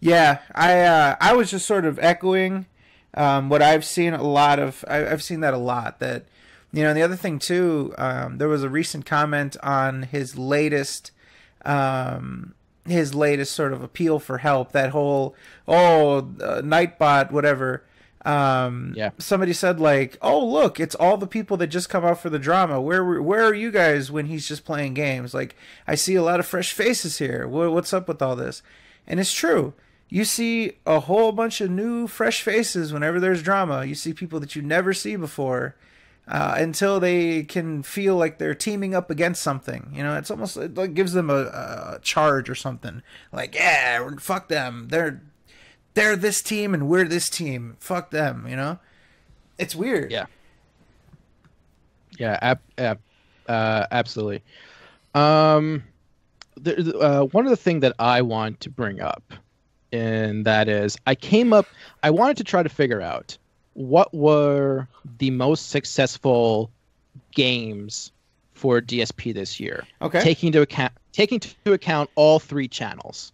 Yeah, I was just sort of echoing what I've seen a lot of. I've seen that a lot. That, you know, and the other thing too, there was a recent comment on his latest sort of appeal for help. That whole Nightbot whatever. Yeah. Somebody said like, "Oh look, it's all the people that just come out for the drama. Where are you guys when he's just playing games? Like, I see a lot of fresh faces here. What's up with all this?" And it's true. You see a whole bunch of new, fresh faces whenever there's drama. You see people that you never see before until they can feel like they're teaming up against something. You know, it like gives them a charge or something. Like, yeah, fuck them. They're this team and we're this team. Fuck them, you know? It's weird. Yeah. Yeah, absolutely. One of the things that I want to bring up, and that is, I wanted to try to figure out what were the most successful games for DSP this year. Okay. Taking into account all three channels.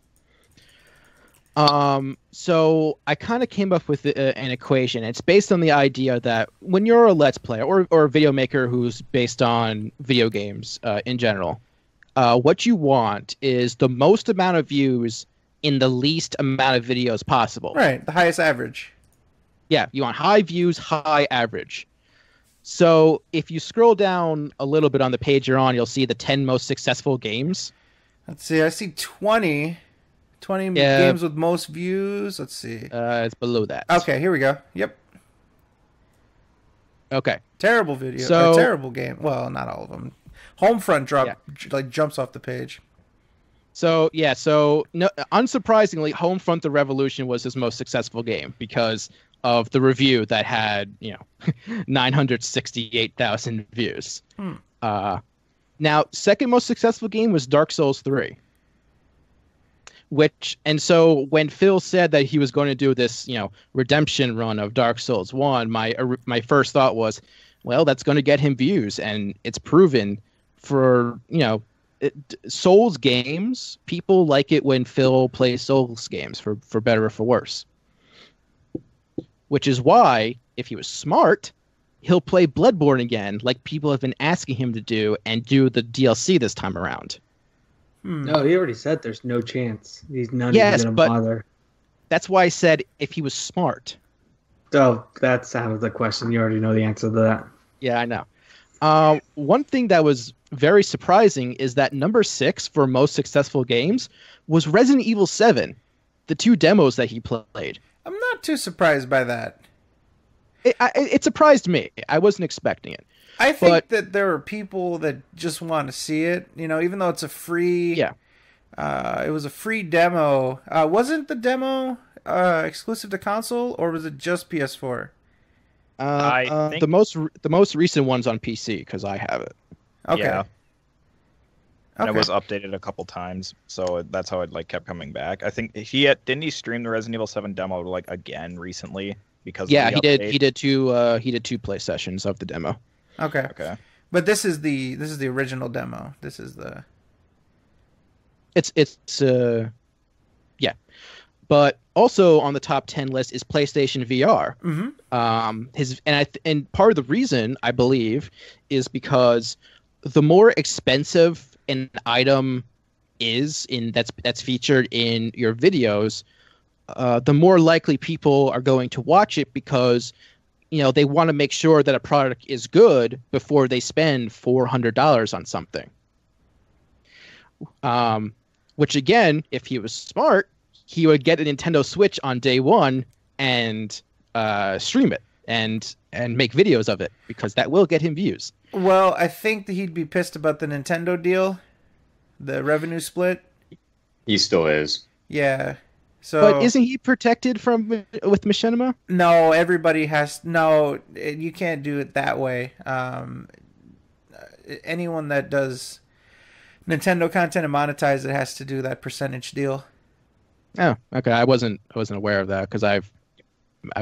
So I kind of came up with an equation. It's based on the idea that when you're a Let's Player or a video maker who's based on video games in general, what you want is the most amount of views in the least amount of videos possible. Right, the highest average. Yeah, you want high views, high average. So if you scroll down a little bit on the page you're on, you'll see the 10 most successful games. Let's see, I see 20 games with most views. Let's see. It's below that. Okay, here we go. Yep. Okay. Terrible video. Or terrible game. Well, not all of them. Homefront jumps off the page. So no, unsurprisingly, Homefront: The Revolution was his most successful game because of the review that had 968,000 views. Now, second most successful game was Dark Souls 3. So when Phil said that he was going to do this, redemption run of Dark Souls 1, my first thought was, well, that's going to get him views, and it's proven for, Souls games, people like it when Phil plays Souls games, for better or for worse. Which is why, if he was smart, he'll play Bloodborne again, like people have been asking him to do, and do the DLC this time around. No, he already said there's no chance. He's not even going to bother. That's why I said if he was smart. Oh, that's out of the question. You already know the answer to that. Yeah, I know. One thing that was very surprising is that number 6 for most successful games was Resident Evil 7, the 2 demos that he played. I'm not too surprised by that. It surprised me. I wasn't expecting it. I think that there are people that just want to see it, even though it's a free... Yeah. It was a free demo. Wasn't the demo exclusive to console, or was it just PS4? I think the most recent one's on PC, because I have it. Okay. Yeah. And Okay. it was updated a couple times, so that's how it kept coming back. I think didn't he stream the Resident Evil 7 demo again recently because Yeah, of he the did. update? He did 2 play sessions of the demo. Okay. Okay. But this is the original demo. This is the... Yeah. But also on the top 10 list is PlayStation VR. Mm-hmm. And part of the reason, I believe, is because the more expensive an item is that's featured in your videos, the more likely people are going to watch it because they want to make sure that a product is good before they spend $400 on something. Which again, if he was smart, he would get a Nintendo Switch on day one and stream it and make videos of it, because that will get him views. Well, I think that he'd be pissed about the Nintendo deal, the revenue split. He still is. Yeah. So, but isn't he protected with Machinima? No, everybody has. No, you can't do it that way. Anyone that does Nintendo content and monetize it has to do that percentage deal. Oh, okay. I wasn't aware of that because I've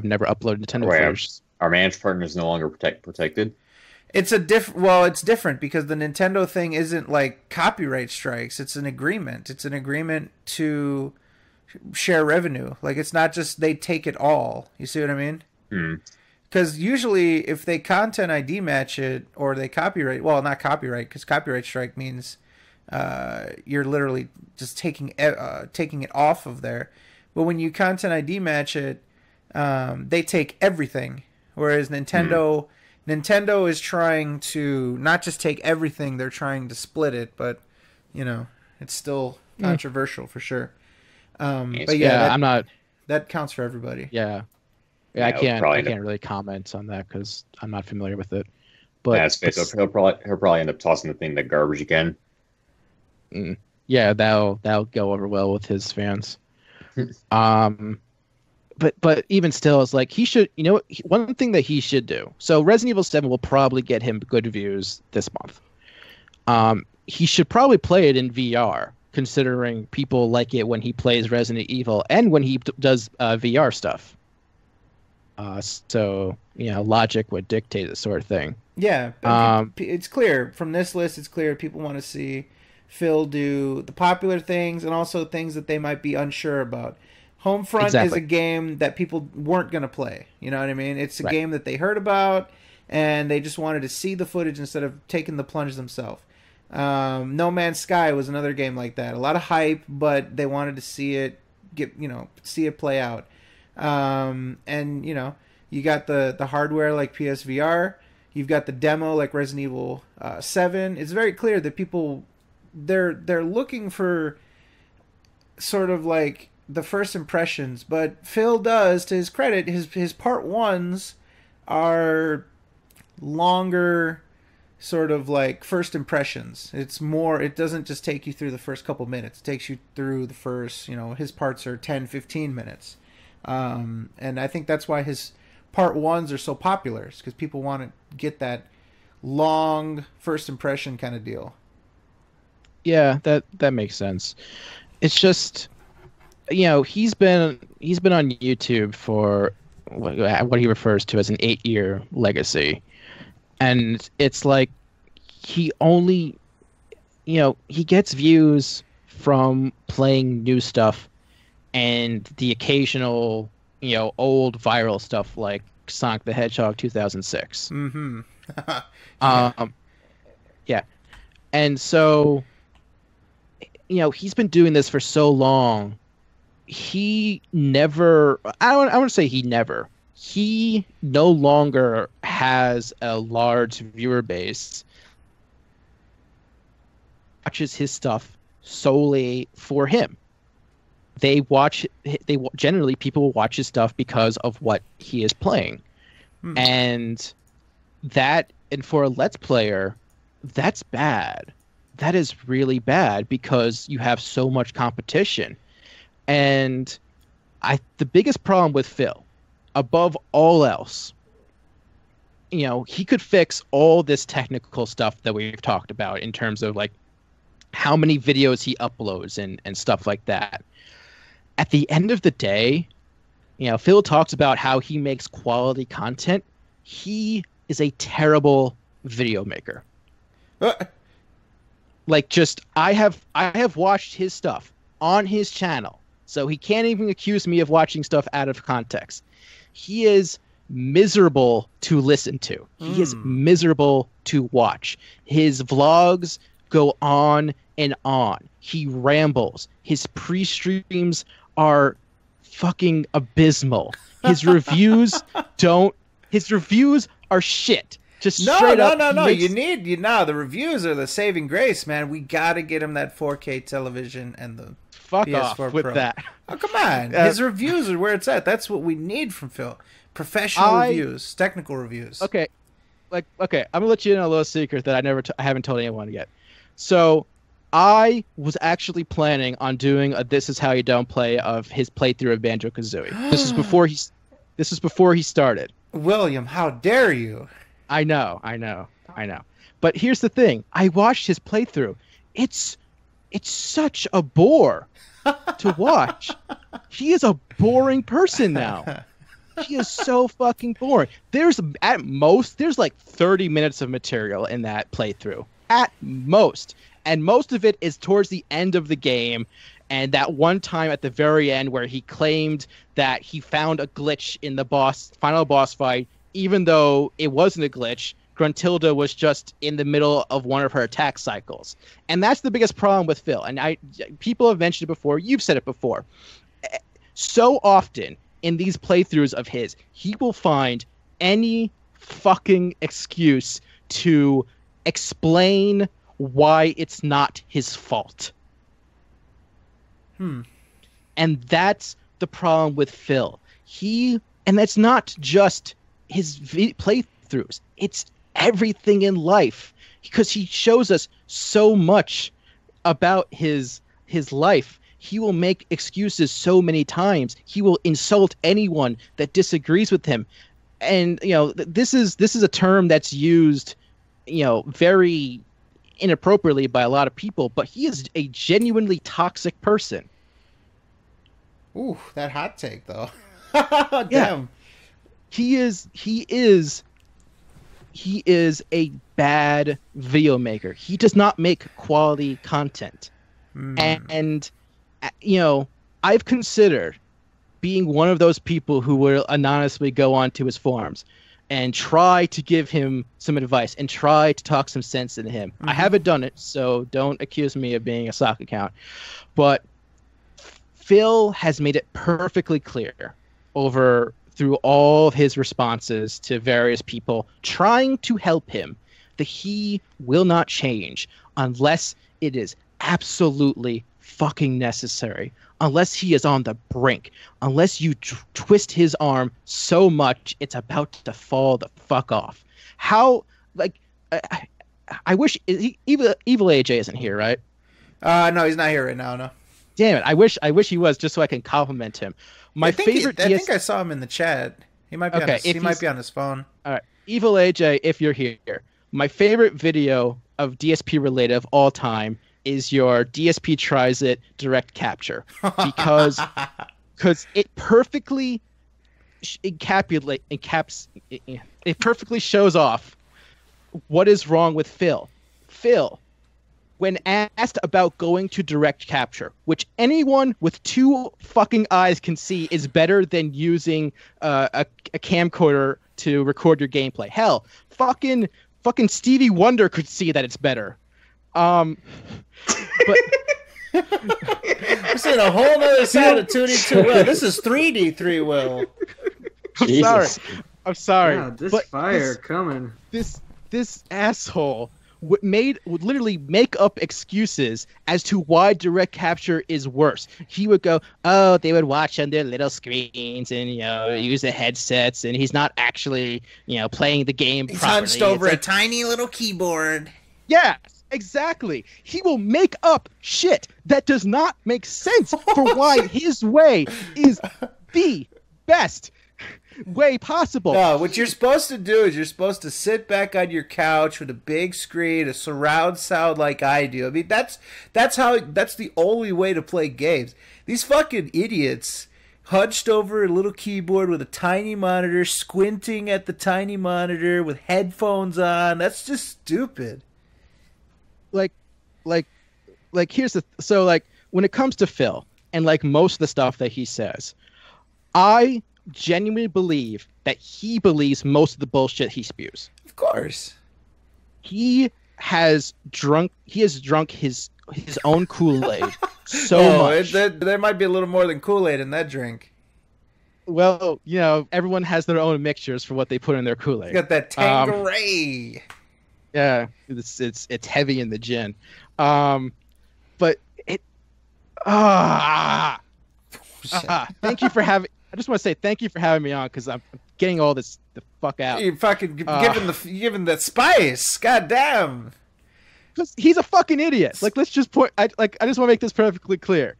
never uploaded Nintendo footage. Our managed partner is no longer protected. It's it's different because the Nintendo thing isn't like copyright strikes. It's an agreement. It's an agreement to share revenue. Like, it's not just they take it all. You see what I mean? Because usually if they content ID match it or they copyright, well, not copyright, because copyright strike means you're literally just taking it off of there. But when you content ID match it, they take everything. Whereas Nintendo is trying to not just take everything, they're trying to split it. But, it's still controversial for sure. But yeah, that counts for everybody. Yeah, I can't really comment on that because I'm not familiar with it. But he'll probably end up tossing the thing in the garbage again. Yeah, that'll go over well with his fans. But even still, it's like he should. One thing that he should do. So Resident Evil 7 will probably get him good views this month. He should probably play it in VR, considering people like it when he plays Resident Evil and when he does VR stuff. So logic would dictate this sort of thing. Yeah, it's clear from this list. It's clear people want to see Phil do the popular things and also things that they might be unsure about. Homefront is a game that people weren't going to play. You know what I mean? It's a game that they heard about and they just wanted to see the footage instead of taking the plunge themselves. No Man's Sky was another game like that. A lot of hype, but they wanted to see it see it play out. And you got the hardware like PSVR. You've got the demo like Resident Evil 7. It's very clear that people they're looking for sort of like the first impressions, but Phil does, to his credit, his part ones are longer, sort of like first impressions. It's more, it doesn't just take you through the first couple minutes. It takes you through the first, his parts are 10, 15 minutes. And I think that's why his part ones are so popular, because people want to get that long first impression kind of deal. Yeah, that makes sense. It's just, he's been on YouTube for what he refers to as an 8-year legacy. And it's like he only, he gets views from playing new stuff and the occasional, old viral stuff like Sonic the Hedgehog 2006. Mm-hmm. Yeah. And so, he's been doing this for so long. He never, I want to say he never. He no longer has a large viewer base. Watches his stuff solely for him. Generally people watch his stuff because of what he is playing. And for a Let's Player, that's bad. That is really bad because you have so much competition. And the biggest problem with Phil, above all else, he could fix all this technical stuff that we've talked about in terms of like how many videos he uploads and stuff like that. At the end of the day, Phil talks about how he makes quality content. He is a terrible video maker. Like, just I have watched his stuff on his channel, so he can't even accuse me of watching stuff out of context. He is miserable to listen to. He is miserable to watch. His vlogs go on and on. He rambles. His pre-streams are fucking abysmal. His reviews are shit. Just straight up. No. The reviews are the saving grace, man. We gotta get him that 4K television and the fuck PS4 off with Pro. that. Oh, come on. His reviews are where it's at. That's what we need from Phil. Professional reviews, technical reviews. Okay. I'm gonna let you in on a little secret that I haven't told anyone yet. So I was actually planning on doing a "This Is How You Don't Play" of his playthrough of Banjo-Kazooie. This is before he started. William, how dare you? I know. But here's the thing. I watched his playthrough. It's such a bore to watch. He is a boring person now. He is so fucking boring. There's like 30 minutes of material in that playthrough at most, and most of it is towards the end of the game. And that one time at the very end where he claimed that he found a glitch in the final boss fight, even though it wasn't a glitch. Gruntilda was just in the middle of one of her attack cycles. And that's the biggest problem with Phil. And people have mentioned it before. You've said it before. So often in these playthroughs of his, he will find any fucking excuse to explain why it's not his fault. And that's the problem with Phil. And that's not just his playthroughs. It's everything in life, because he shows us so much about his life. He will make excuses so many times. He will insult anyone that disagrees with him. And, this is a term that's used, very inappropriately by a lot of people, but he is a genuinely toxic person. Ooh, that hot take though. Damn. Yeah. He is a bad video maker. He does not make quality content. And I've considered being one of those people who will anonymously go onto his forums and try to give him some advice and try to talk some sense into him. I haven't done it, so don't accuse me of being a sock account. But Phil has made it perfectly clear through all of his responses to various people trying to help him that he will not change unless it is absolutely fucking necessary, unless he is on the brink, unless you twist his arm so much it's about to fall the fuck off. How, I wish Evil AJ isn't here, right? No, he's not here right now. No. Damn it! I wish he was, just so I can compliment him. I think I saw him in the chat. He might be on his phone. All right, Evil AJ, if you're here, my favorite video of DSP related of all time is your DSP tries it direct capture, because it perfectly it perfectly shows off what is wrong with Phil. When asked about going to direct capture, which anyone with two fucking eyes can see is better than using a camcorder to record your gameplay. Hell, fucking Stevie Wonder could see that it's better. But we're seeing a whole nother side of 2D 2Will. This is 3D 3Will. I'm sorry. Yeah, but fire coming. This asshole would literally make up excuses as to why direct capture is worse. He would go, oh, they would watch on their little screens and use the headsets, and he's not actually playing the game properly. He's hunched over a tiny little keyboard. Yes, exactly. He will make up shit that does not make sense for why his way is the best way possible. No, what you're supposed to do is you're supposed to sit back on your couch with a big screen, a surround sound like I do. I mean, that's the only way to play games. These fucking idiots hunched over a little keyboard with a tiny monitor, squinting at the tiny monitor with headphones on. That's just stupid. When it comes to Phil and most of the stuff that he says, I genuinely believe that he believes most of the bullshit he spews. Of course. He has drunk his own Kool-Aid so much. There might be a little more than Kool-Aid in that drink. Well, everyone has their own mixtures for what they put in their Kool-Aid. Got that Tanqueray. Yeah, it's heavy in the gin. But it thank you for having. I just want to say thank you for having me on, because I'm getting all this the fuck out. You fucking giving the spice. God damn. Because he's a fucking idiot. Let's just point. I just want to make this perfectly clear.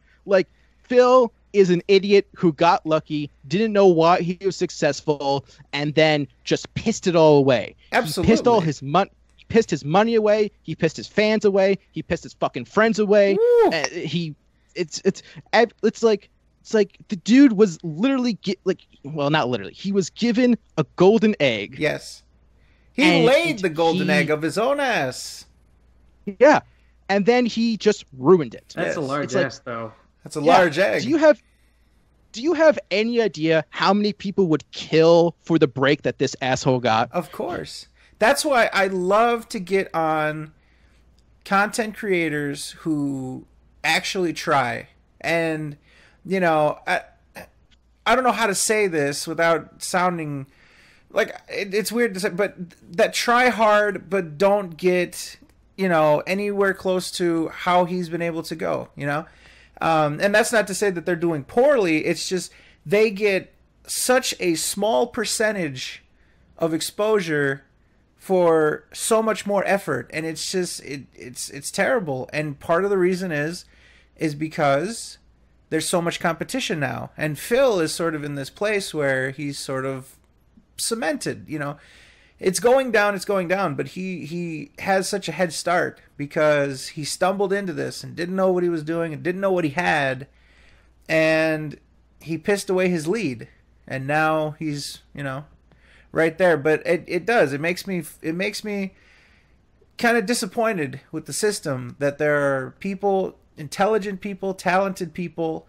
Phil is an idiot who got lucky, didn't know why he was successful, and then just pissed it all away. Absolutely. He pissed all his money. Pissed his money away. He pissed his fans away. He pissed his fucking friends away. It's like It's like the dude was literally not literally. He was given a golden egg. Yes. He laid the golden egg of his own ass. Yeah. And then he just ruined it. That's a large ass, though. That's a large egg. Do you have any idea how many people would kill for the break that this asshole got? Of course. That's why I love to get on content creators who actually try. And, you know, I don't know how to say this without sounding like it's weird to say, but that try hard but don't get, you know, anywhere close to how he's been able to go, you know? And that's not to say that they're doing poorly. It's just they get such a small percentage of exposure for so much more effort, and it's just it's terrible. And part of the reason is because there's so much competition now, and Phil is sort of in this place where he's sort of cemented. You know, it's going down, but he has such a head start because he stumbled into this and didn't know what he was doing and didn't know what he had, and he pissed away his lead, and now he's, you know, right there. But it makes me kind of disappointed with the system that there are people, intelligent people, talented people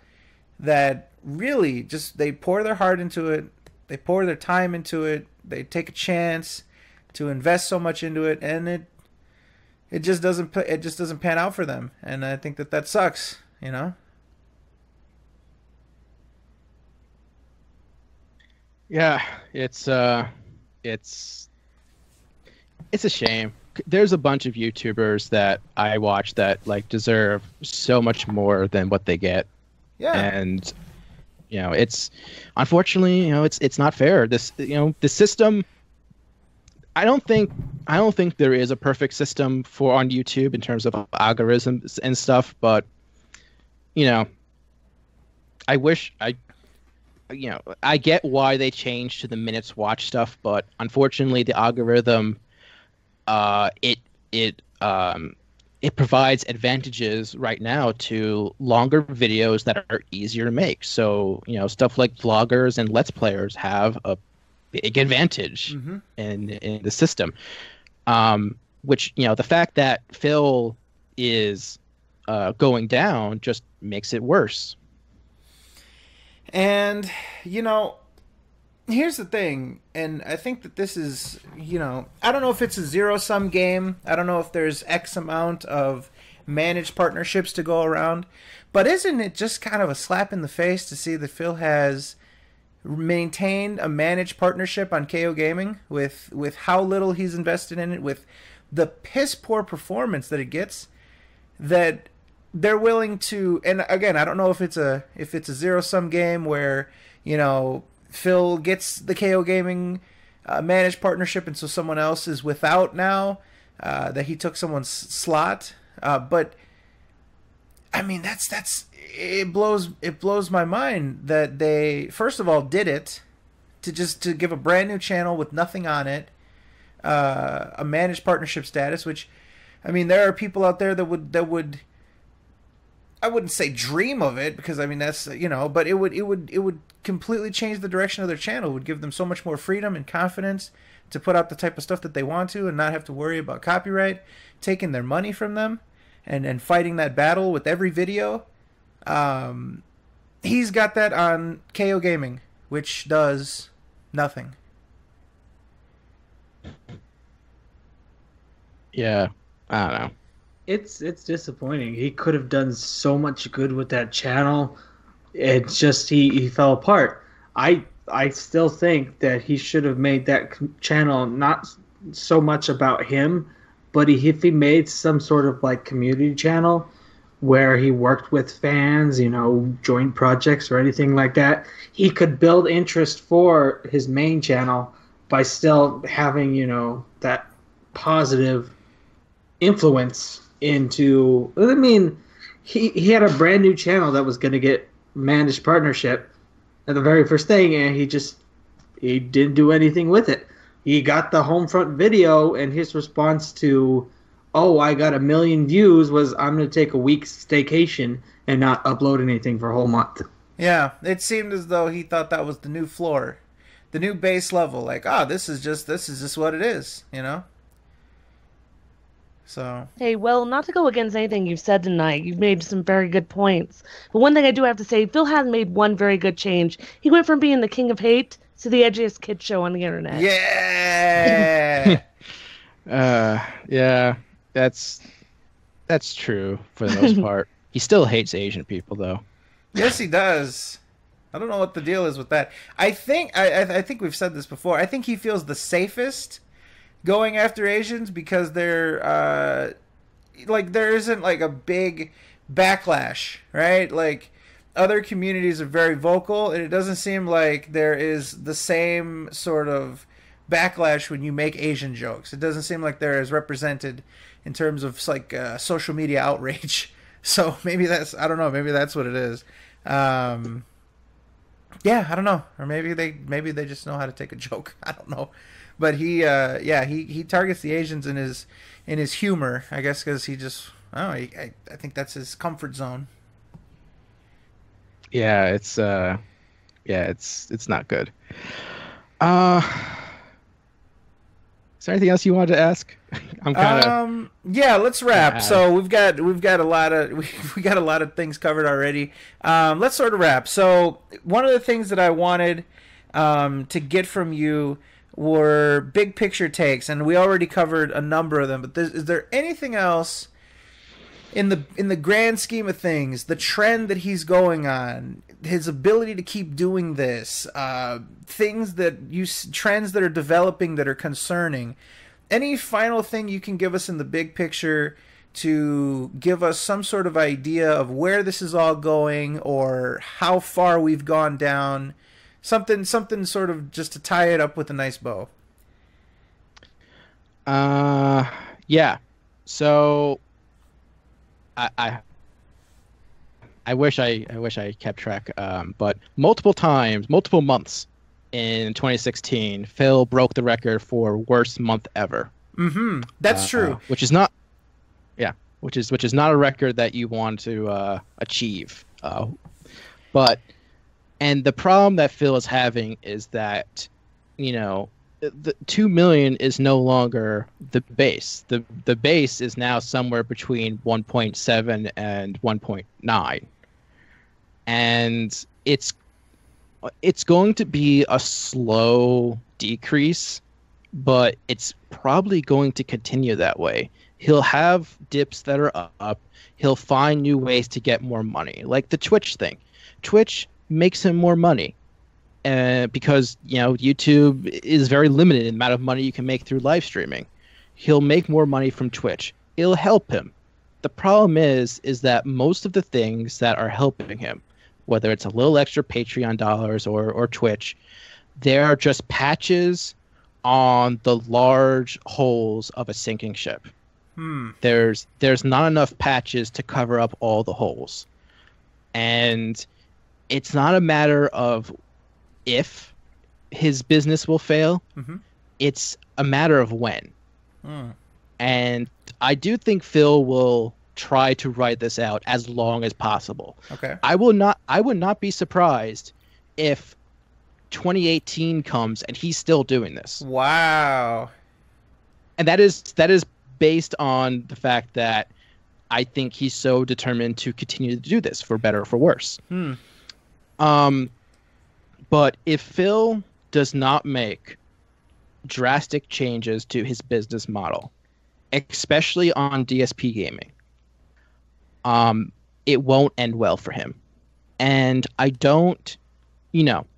that really just, they pour their heart into it, they pour their time into it, they take a chance to invest so much into it, and it just doesn't pan out for them. And I think that sucks, you know. Yeah, it's a shame. There's a bunch of YouTubers that I watch that like deserve so much more than what they get. Yeah. And you know, it's unfortunately, you know, it's not fair. This, you know, the system, I don't think there is a perfect system for on YouTube in terms of algorithms and stuff, but you know, I get why they changed to the minutes watch stuff, but unfortunately the algorithm it provides advantages right now to longer videos that are easier to make. So, you know, stuff like vloggers and let's players have a big advantage in the system. Which, you know, the fact that Phil is going down just makes it worse. And, you know, here's the thing, and I think that this is, you know, I don't know if it's a zero-sum game. I don't know if there's X amount of managed partnerships to go around. But isn't it just kind of a slap in the face to see that Phil has maintained a managed partnership on KO Gaming with how little he's invested in it, with the piss-poor performance that it gets, that they're willing to, and again, I don't know if it's a zero-sum game where, you know, Phil gets the KO Gaming managed partnership, and so someone else is without now, that he took someone's slot. But I mean, it blows my mind that they first of all did it to give a brand new channel with nothing on it, a managed partnership status. Which, I mean, there are people out there that would. I wouldn't say dream of it, because I mean that's, you know, but it would completely change the direction of their channel. It would give them so much more freedom and confidence to put out the type of stuff that they want to and not have to worry about copyright taking their money from them and fighting that battle with every video. He's got that on KO Gaming, which does nothing. Yeah, I don't know. It's disappointing. He could have done so much good with that channel. It's just he fell apart. I still think that he should have made that channel not so much about him, but if he made some sort of like community channel where he worked with fans, you know, joint projects or anything like that, he could build interest for his main channel by still having, you know, that positive influence into, I mean, he had a brand new channel that was going to get managed partnership at the very first thing, and he didn't do anything with it. He got the home front video, and his response to, oh, I got 1 million views, was I'm going to take a week's staycation and not upload anything for a whole month. Yeah, it seemed as though he thought that was the new floor, the new base level. Like, this is just what it is, you know. So. Hey, well, not to go against anything you've said tonight, you've made some very good points. But one thing I do have to say, Phil has made one very good change. He went from being the king of hate to the edgiest kid show on the internet. Yeah. Yeah, that's true for the most part. He still hates Asian people, though. Yes, he does. I don't know what the deal is with that. I think we've said this before. I think he feels the safest going after Asians because they're like there isn't like a big backlash, right? Like other communities are very vocal, and it doesn't seem like there is the same sort of backlash when you make Asian jokes. It doesn't seem like they're as represented in terms of like social media outrage. So maybe that's, I don't know, maybe that's what it is. Yeah, I don't know, or maybe they just know how to take a joke. I don't know, but he targets the Asians in his humor, I guess, because he just, I think that's his comfort zone. Yeah, it's not good. Is there anything else you wanted to ask? I'm kind of. Yeah, let's wrap. So we've got a lot of things covered already. Let's sort of wrap. So one of the things that I wanted to get from you were big picture takes, and we already covered a number of them. But is there anything else in the grand scheme of things, the trend that he's going on, his ability to keep doing this, trends that are developing that are concerning? Any final thing you can give us in the big picture to give us some sort of idea of where this is all going or how far we've gone down? Something sort of just to tie it up with a nice bow. Yeah. So I wish I kept track, but multiple months in 2016, Phil broke the record for worst month ever. Mm-hmm. That's true. Which is not a record that you want to achieve. But the problem that Phil is having is that, the 2 million is no longer the base. The base is now somewhere between 1.7 and 1.9. And it's going to be a slow decrease, but it's probably going to continue that way. He'll have dips that are up. He'll find new ways to get more money, like the Twitch thing. Twitch makes him more money. Because YouTube is very limited in the amount of money you can make through live streaming. He'll make more money from Twitch. It'll help him. The problem is that most of the things that are helping him, whether it's a little extra Patreon dollars or Twitch, they're just patches on the large holes of a sinking ship. There's not enough patches to cover up all the holes. And it's not a matter of if his business will fail. Mm-hmm. It's a matter of when. And I do think Phil will try to ride this out as long as possible. Okay. I would not be surprised if 2018 comes and he's still doing this. Wow. And that is based on the fact that I think he's so determined to continue to do this, for better or for worse. But if Phil does not make drastic changes to his business model, especially on DSP gaming, it won't end well for him. And I don't want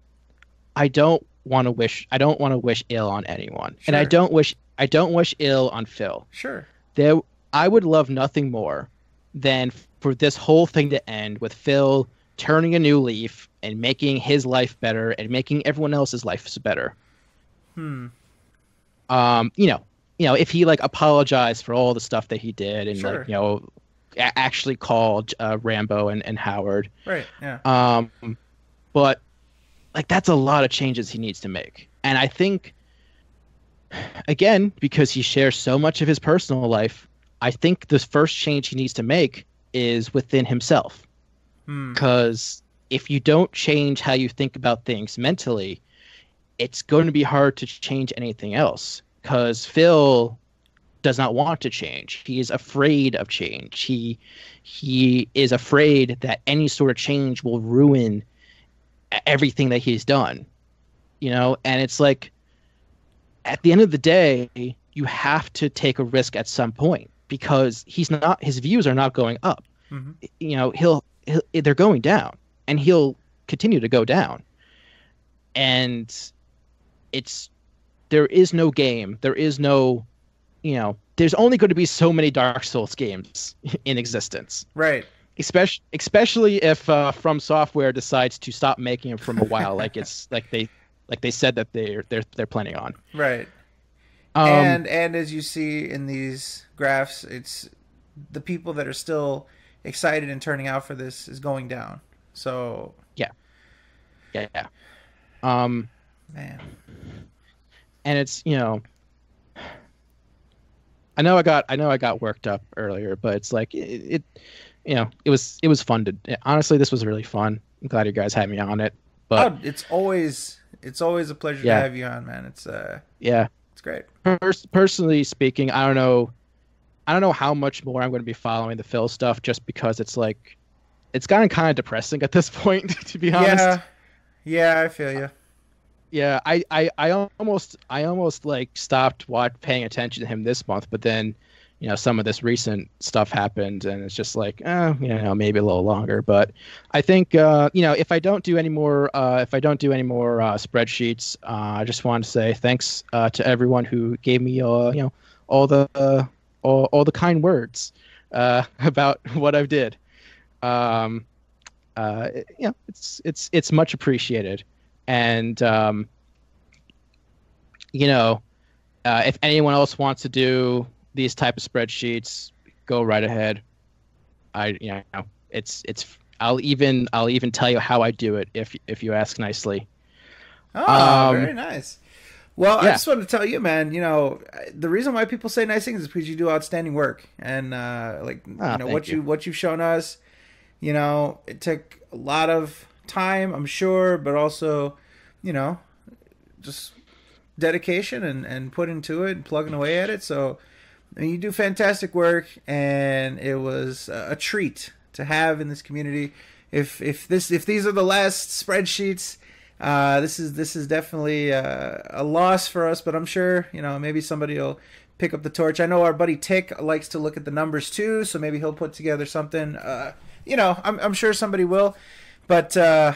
to wish ill on anyone. Sure. And I don't wish ill on Phil. Sure. I would love nothing more than for this whole thing to end with Phil turning a new leaf and making his life better and making everyone else's life better. If he apologized for all the stuff that he did and sure. Actually called Rambo and Howard. Right. Yeah. But that's a lot of changes he needs to make. And I think, again, because he shares so much of his personal life, I think the first change he needs to make is within himself. Because if you don't change how you think about things mentally, it's going to be hard to change anything else, because Phil does not want to change. He is afraid of change. He is afraid that any sort of change will ruin everything that he's done, and it's like, at the end of the day, you have to take a risk at some point, because his views are not going up. Mm-hmm. They're going down, and he'll continue to go down. And there is no game. There is no, there's only going to be so many Dark Souls games in existence. Right. Especially if From Software decides to stop making them from a while, like they said that they're planning on. Right. And as you see in these graphs, it's the people that are still excited and turning out for this is going down. So yeah. Man. And it's, I know I got worked up earlier, but it's like it was fun to, honestly, this was really fun. I'm glad you guys had me on it. But it's always a pleasure to have you on, man. It's it's great. Personally speaking, I don't know how much more I'm going to be following the Phil stuff, just because it's like, it's gotten kind of depressing at this point, to be honest. Yeah, I feel you. Yeah, I almost like stopped paying attention to him this month, but then, some of this recent stuff happened, and it's just like, maybe a little longer. But I think, if I don't do any more spreadsheets, I just want to say thanks to everyone who gave me, all the kind words about what I did. It's much appreciated. And, if anyone else wants to do these type of spreadsheets, go right ahead. I'll even tell you how I do it if you ask nicely. Oh, very nice. Well, I just want to tell you, man, the reason why people say nice things is because you do outstanding work. And, what you've shown us, it took a lot of time, I'm sure, but also, just dedication and put into it and plugging away at it. So, you do fantastic work, and it was a treat to have in this community. If these are the last spreadsheets, this is definitely a loss for us, but I'm sure, maybe somebody will pick up the torch. I know our buddy Tick likes to look at the numbers too, so maybe he'll put together something. I'm sure somebody will, but I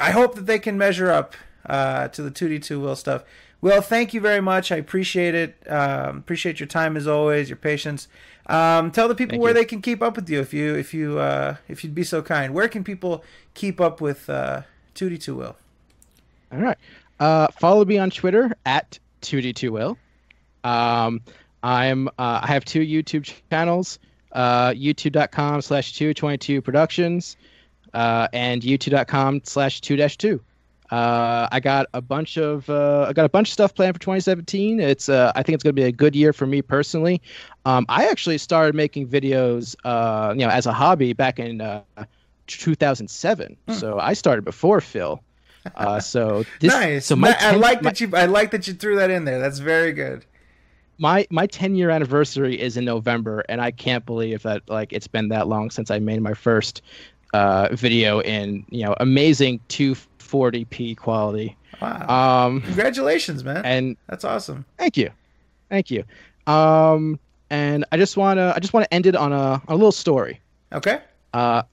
hope that they can measure up to the 2D2 Will stuff. Will, thank you very much. I appreciate it. Appreciate your time as always, your patience. Tell the people where they can keep up with you, if you'd be so kind. Where can people keep up with 2D2 Will? All right. Follow me on Twitter at 2D2Will. I have two YouTube channels, youtube.com/222productions, and youtube.com/2-2. I got a bunch of stuff planned for 2017. I think it's going to be a good year for me personally. I actually started making videos, as a hobby back in 2007. So I started before Phil. So this, nice. So I like that you threw that in there. That's very good. My 10-year anniversary is in November, and I can't believe that it's been that long since I made my first video in amazing 240p quality. Wow! Congratulations, man! And that's awesome. Thank you. And I just wanna end it on a little story. Okay.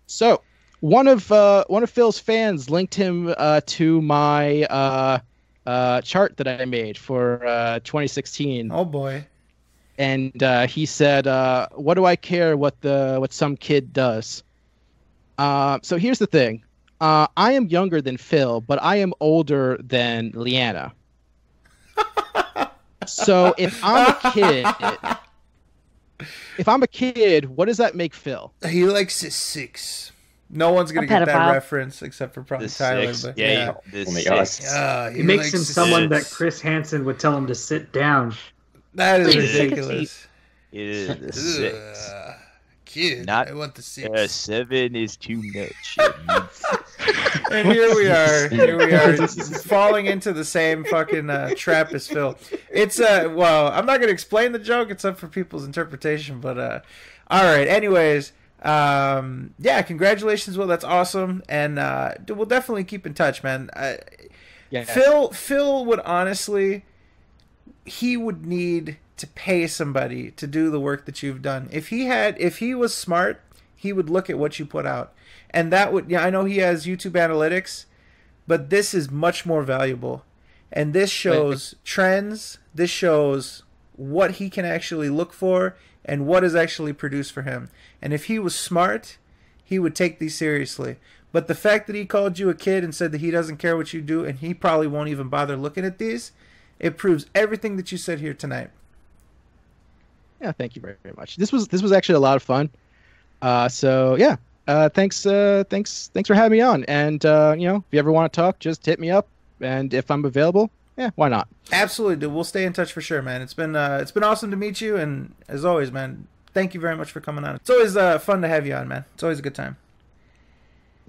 So one of Phil's fans linked him to my chart that I made for 2016. Oh boy! And he said, "What do I care what some kid does?" So here's the thing. I am younger than Phil, but I am older than Leanna. So if I'm a kid, what does that make Phil? He likes his 6. No one's gonna get that reference except for probably Tyler. But yeah. He makes him someone that Chris Hansen would tell him to sit down. That is ridiculous. It is the 6. kid. Not- I want the 6. 7 is too much. And here we are, falling into the same fucking trap as Phil. It's well, I'm not gonna explain the joke. It's up for people's interpretation. But all right. Anyways, yeah, congratulations, Will. That's awesome, and we'll definitely keep in touch, man. Yeah. Phil would honestly, he would need to pay somebody to do the work that you've done. If he was smart, he would look at what you put out. And that would, I know he has YouTube analytics, but this is much more valuable. And this shows trends. This shows what he can actually look for and what is actually produced for him. And if he was smart, he would take these seriously. But the fact that he called you a kid and said that he doesn't care what you do and he probably won't even bother looking at these, it proves everything that you said here tonight. Yeah, thank you very, very much. This was actually a lot of fun. So yeah, thanks for having me on. And if you ever want to talk, just hit me up. And if I'm available, yeah, why not? Absolutely, dude. We'll stay in touch for sure, man. It's been awesome to meet you, and as always, man, thank you very much for coming on. It's always fun to have you on, man. It's always a good time.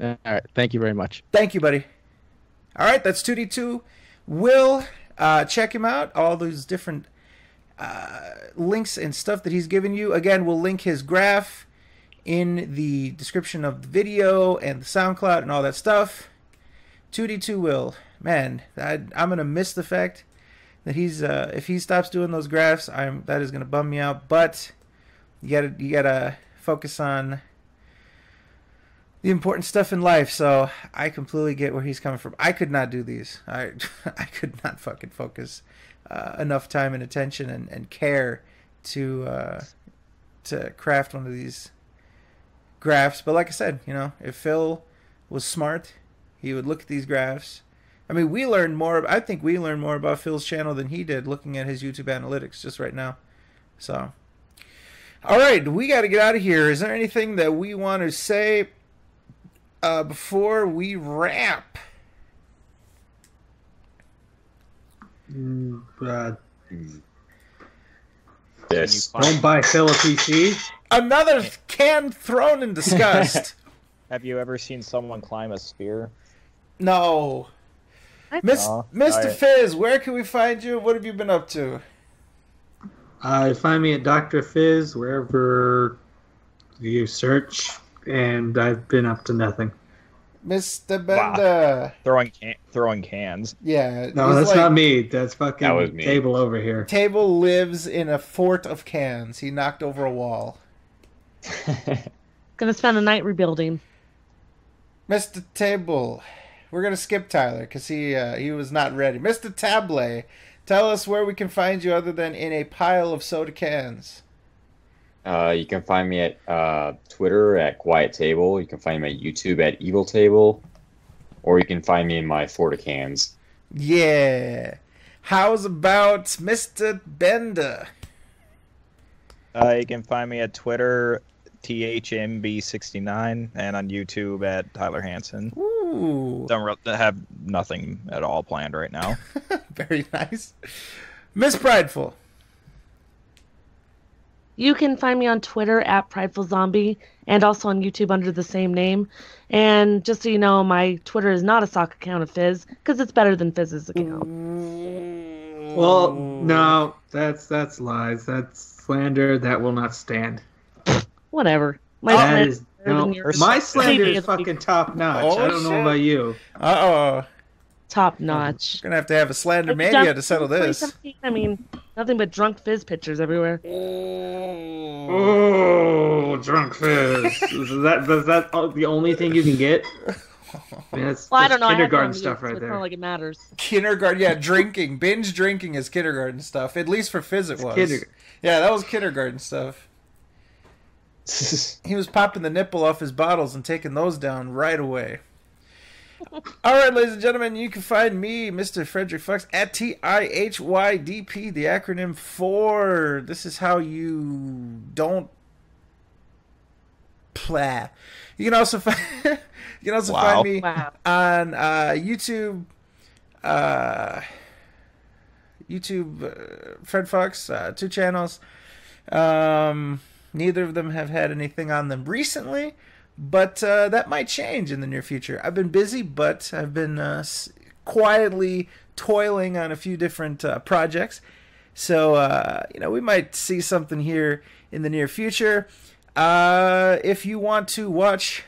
All right, thank you very much. Thank you, buddy. All right, that's 2D2. Will check him out. All those different links and stuff that he's given you. Again, we'll link his graph in the description of the video and the SoundCloud and all that stuff. 2D2 Will, man, I'm gonna miss the fact that he's if he stops doing those graphs, that is gonna bum me out. But you gotta focus on the important stuff in life. So I completely get where he's coming from. I could not do these. I could not fucking focus enough time and attention and care to craft one of these graphs. But like I said, if Phil was smart, he would look at these graphs. I mean, I think we learned more about Phil's channel than he did looking at his YouTube analytics just right now. So, all right, we got to get out of here. Is there anything that we want to say before we wrap? This. Don't buy Phil a PC. Another can thrown in disgust. Have you ever seen someone climb a spear? No. Mr. Right. Fizz, where can we find you? What have you been up to? Find me at Dr. Fizz wherever you search, and I've been up to nothing. Mr. Bender. Wow. Throwing cans. Yeah. No, that's not me. That's fucking That was me. Table over here. Table lives in a fort of cans. He knocked over a wall. Gonna spend a night rebuilding. Mr. Table. We're going to skip Tyler because he was not ready. Mr. Table, tell us where we can find you other than in a pile of soda cans. You can find me at Twitter at Quiet Table. You can find me at YouTube at Evil Table. Or you can find me in my Florida cans. Yeah. How's about Mr. Bender? You can find me at Twitter, THMB69, and on YouTube at Tyler Hansen. Ooh. Don't have nothing at all planned right now. Very nice. Miss Prideful. You can find me on Twitter at Prideful Zombie and also on YouTube under the same name. And just so you know, my Twitter is not a sock account of Fizz because it's better than Fizz's account. Well, no, that's lies. That's slander that will not stand. Whatever. That is no. yours. My slander is fucking top notch. Oh, I don't know shit. about you. Uh-oh. Top notch. We're going to have a slander mania to settle this. I mean, nothing but drunk Fizz pictures everywhere. Oh, drunk Fizz. Is that the only thing you can get? I mean, that's Well, I don't know. kindergarten I have stuff so right it's there. not like it matters. Kindergarten, yeah, drinking. Binge drinking is kindergarten stuff. At least for Fizz it was. kindergarten. Yeah, that was kindergarten stuff. He was popping the nipple off his bottles and taking those down right away. All right, ladies and gentlemen, you can find me, Mr. Frederick Fox, at TIHYDP, the acronym for this is how you don't play. You can also find find me on YouTube. YouTube, Fred Fox, 2 channels. Neither of them have had anything on them recently, but that might change in the near future. I've been busy, but I've been quietly toiling on a few different projects. So, we might see something here in the near future. If you want to watch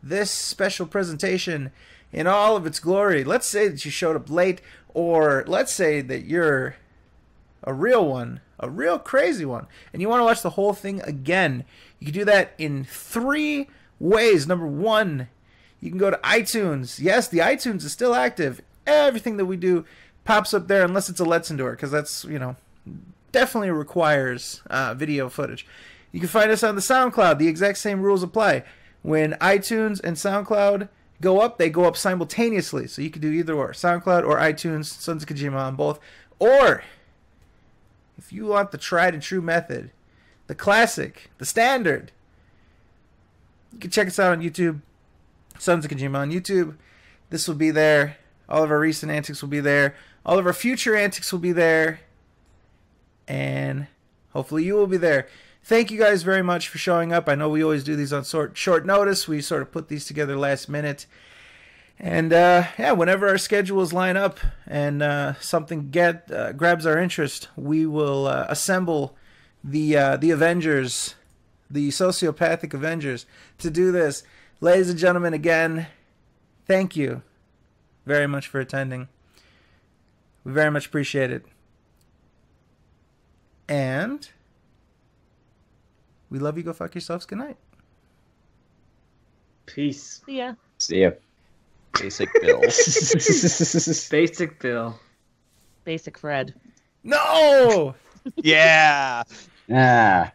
this special presentation in all of its glory, let's say that you showed up late, or let's say that you're a real one, a real crazy one, and you want to watch the whole thing again, you can do that in 3 ways. Number 1, you can go to iTunes. Yes, the iTunes is still active. Everything that we do pops up there, unless it's a Let's Endure, because that's, definitely requires video footage. You can find us on the SoundCloud. The exact same rules apply. When iTunes and SoundCloud go up, they go up simultaneously. So you can do either or. SoundCloud or iTunes, Sons of Kojima on both. Or, if you want the tried and true method, the classic, the standard, you can check us out on YouTube. Sons of Kojima on YouTube. This will be there. All of our recent antics will be there. All of our future antics will be there. And hopefully you will be there. Thank you guys very much for showing up. I know we always do these on short notice. We sort of put these together last minute. And whenever our schedules line up and something grabs our interest, we will assemble the Avengers, the sociopathic Avengers, to do this. Ladies and gentlemen, again, thank you very much for attending. We very much appreciate it. And we love you. Go fuck yourselves. Good night. Peace. Yeah. See ya. Basic Bill. Basic Bill. Basic Fred. No! Yeah. Ah.